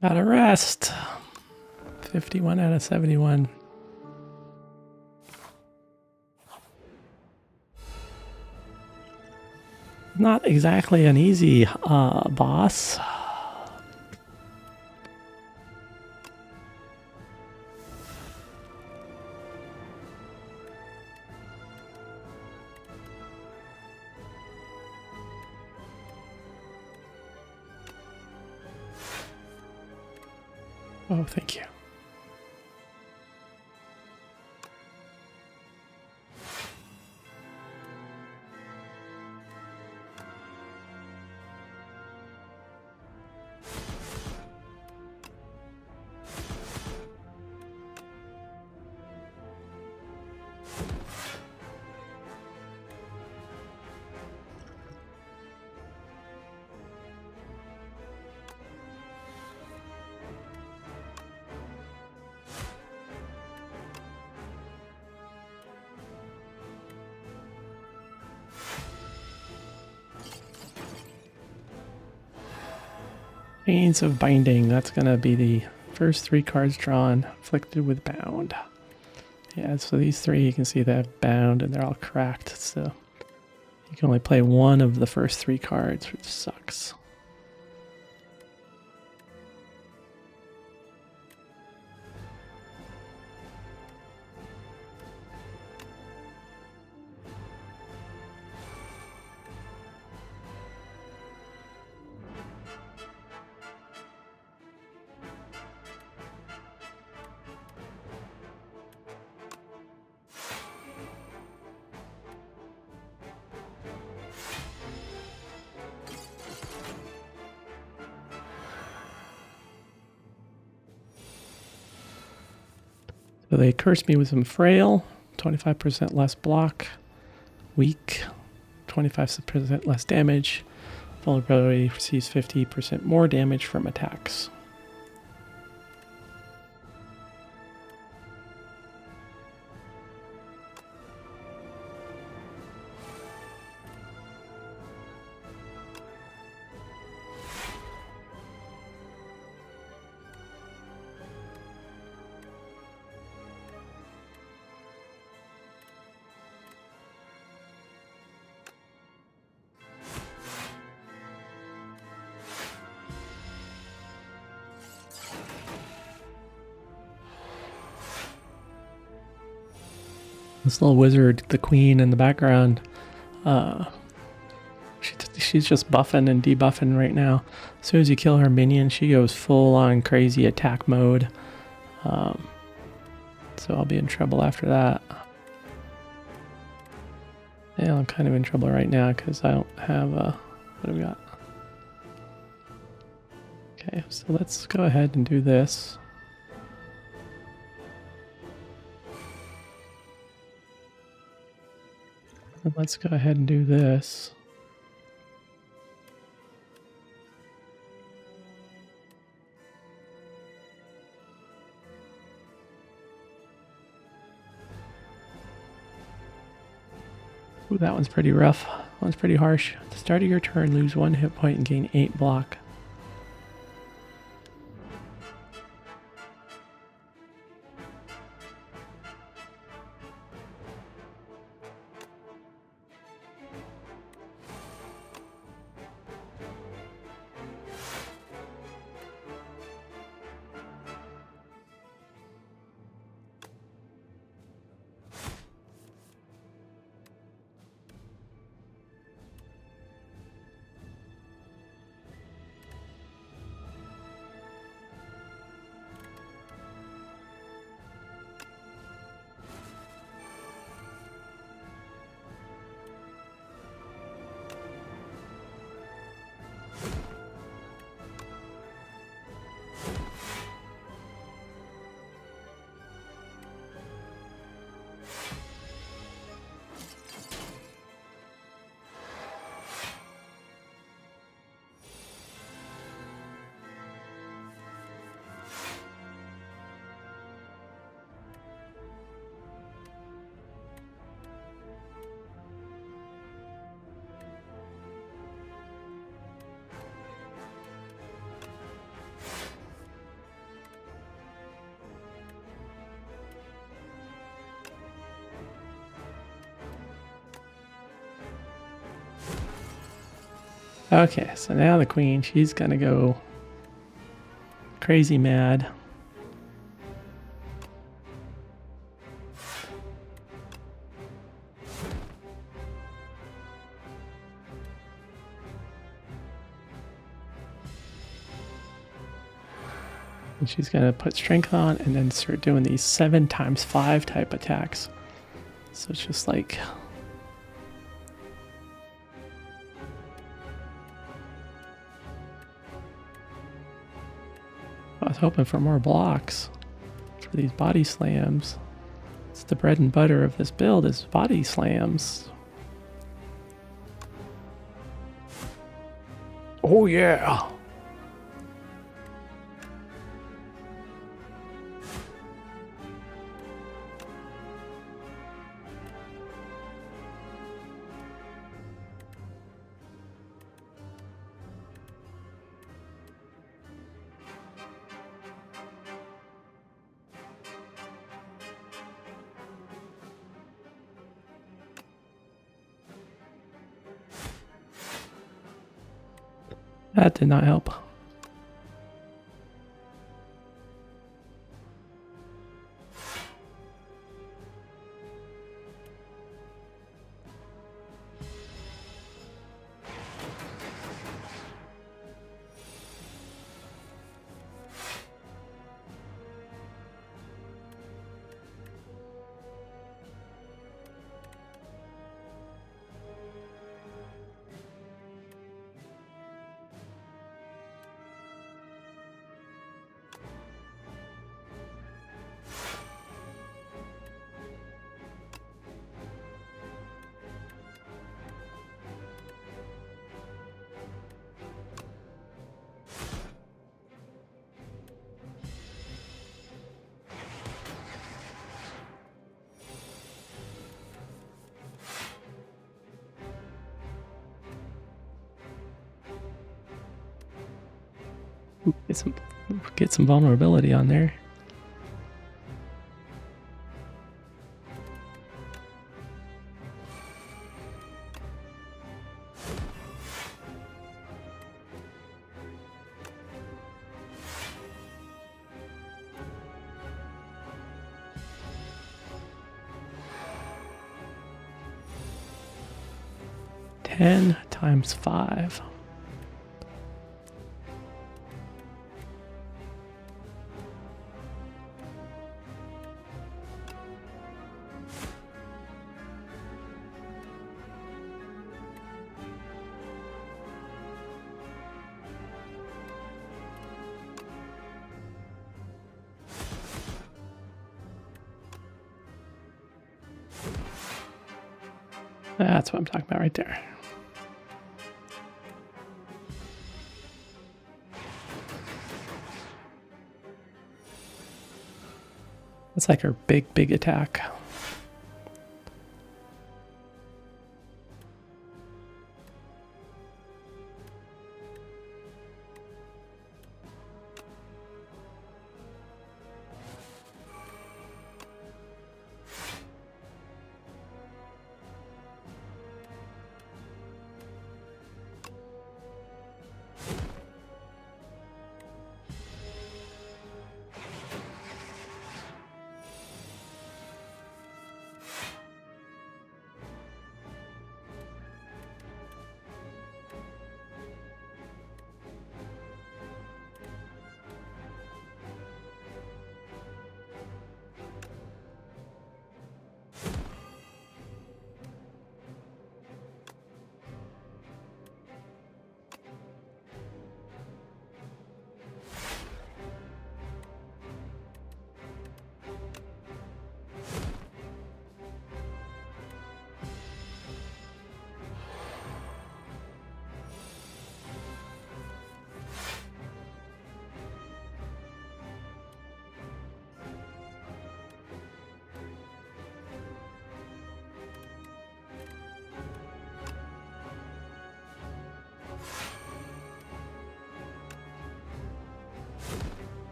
Gotta rest. 51 out of 71. Not exactly an easy boss. Oh, thank you. Chains of Binding, that's going to be the first 3 cards drawn, afflicted with bound. Yeah, so these 3 you can see they have bound and they're all cracked, so you can only play one of the first 3 cards, which sucks. So they cursed me with some frail, 25% less block, weak, 25% less damage. Vulnerability receives 50% more damage from attacks. This little wizard, the queen in the background, she's just buffing and debuffing right now. As soon as you kill her minion, she goes full on crazy attack mode. So I'll be in trouble after that. Yeah, I'm kind of in trouble right now because I don't have what do we got? Okay, so let's go ahead and do this. And let's go ahead and do this. Ooh, that one's pretty rough. That one's pretty harsh. At the start of your turn, lose 1 hit point and gain 8 block. Okay, so now the queen, she's gonna go crazy mad. And she's gonna put strength on and then start doing these 7x5 type attacks. So it's just like I was hoping for more blocks for these body slams. It's the bread and butter of this build is body slams. Oh yeah. That did not help. Get some vulnerability on there. Ten times 5. That's what I'm talking about right there. It's like her big attack.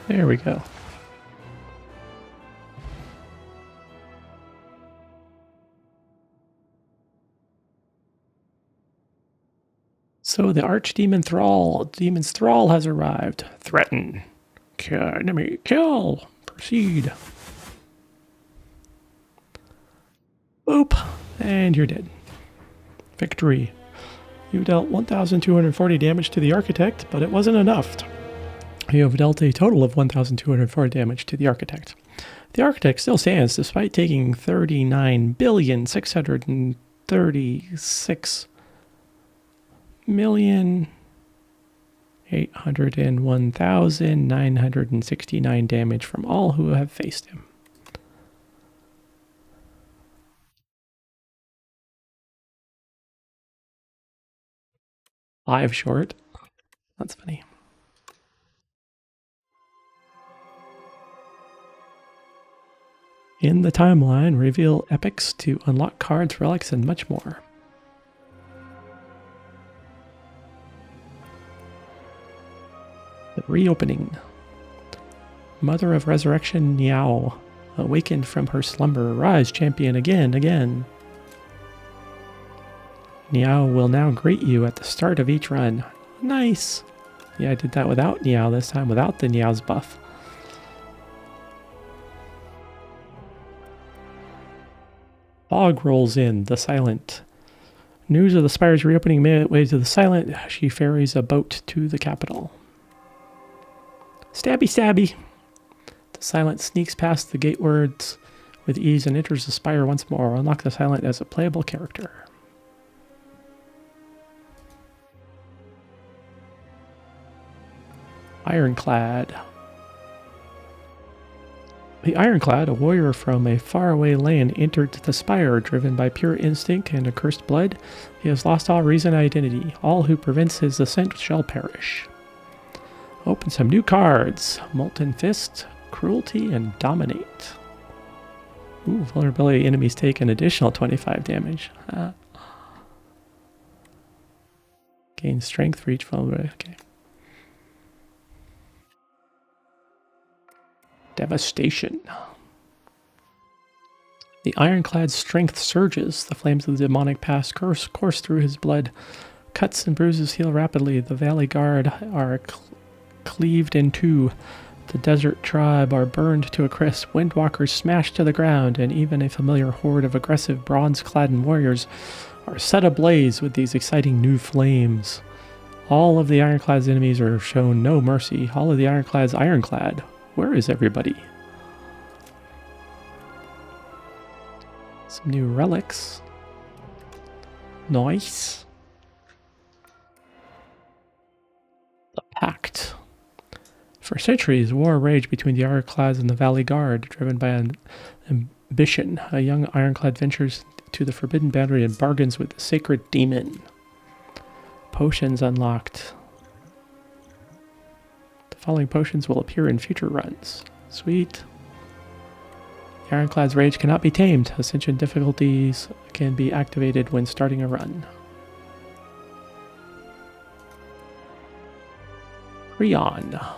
There we go. So the Archdemon Demon's Thrall has arrived. Threaten. Enemy kill. Proceed. Boop. And you're dead. Victory. You dealt 1,240 damage to the Architect, but it wasn't enough. You have dealt a total of 1,240 damage to the Architect. The Architect still stands despite taking 39,636,801,969 damage from all who have faced him. Five short. That's funny. In the timeline, reveal epics to unlock cards, relics, and much more. The reopening. Mother of Resurrection Niao, awakened from her slumber. Rise, champion, again. Niao will now greet you at the start of each run. Nice! Yeah, I did that without Niao this time, without the Niao's buff. Fog rolls in, the Silent. News of the Spire's reopening midway to the Silent. She ferries a boat to the capital. Stabby. The Silent sneaks past the gatewards with ease and enters the Spire once more. Unlock the Silent as a playable character. Ironclad. The Ironclad, a warrior from a faraway land, entered the Spire, driven by pure instinct and accursed blood. He has lost all reason and identity. All who prevents his ascent shall perish. Open some new cards. Molten Fist, Cruelty, and Dominate. Ooh, vulnerability enemies take an additional 25 damage. Gain strength for each vulnerability. Okay. Devastation. The Ironclad's strength surges. The flames of the demonic past course through his blood. Cuts and bruises heal rapidly. The Valley Guard are cleaved in two. The desert tribe are burned to a crisp. Windwalkers smashed to the ground, and even a familiar horde of aggressive bronze-clad warriors are set ablaze with these exciting new flames. All of the Ironclad's enemies are shown no mercy. All of the Ironclad's ironclad. Where is everybody? Some new relics. Nice. The Pact. For centuries, war raged between the Ironclads and the Valley Guard, driven by an ambition. A young Ironclad ventures to the Forbidden Boundary and bargains with the Sacred Demon. Potions unlocked. The following potions will appear in future runs. Sweet. The Ironclad's rage cannot be tamed. Ascension difficulties can be activated when starting a run. Prion.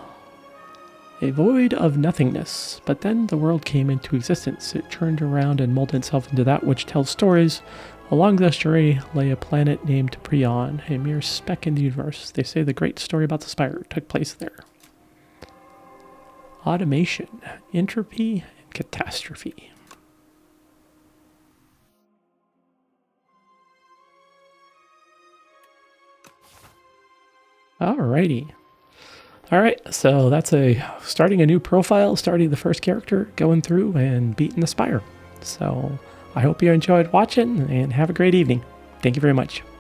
A void of nothingness, but then the world came into existence. It turned around and molded itself into that which tells stories. Along this journey lay a planet named Prion, a mere speck in the universe. They say the great story about the Spire took place there. Automation, entropy, and catastrophe. Alrighty. Alright, so that's starting a new profile, starting the first character, going through and beating the Spire. So I hope you enjoyed watching and have a great evening. Thank you very much.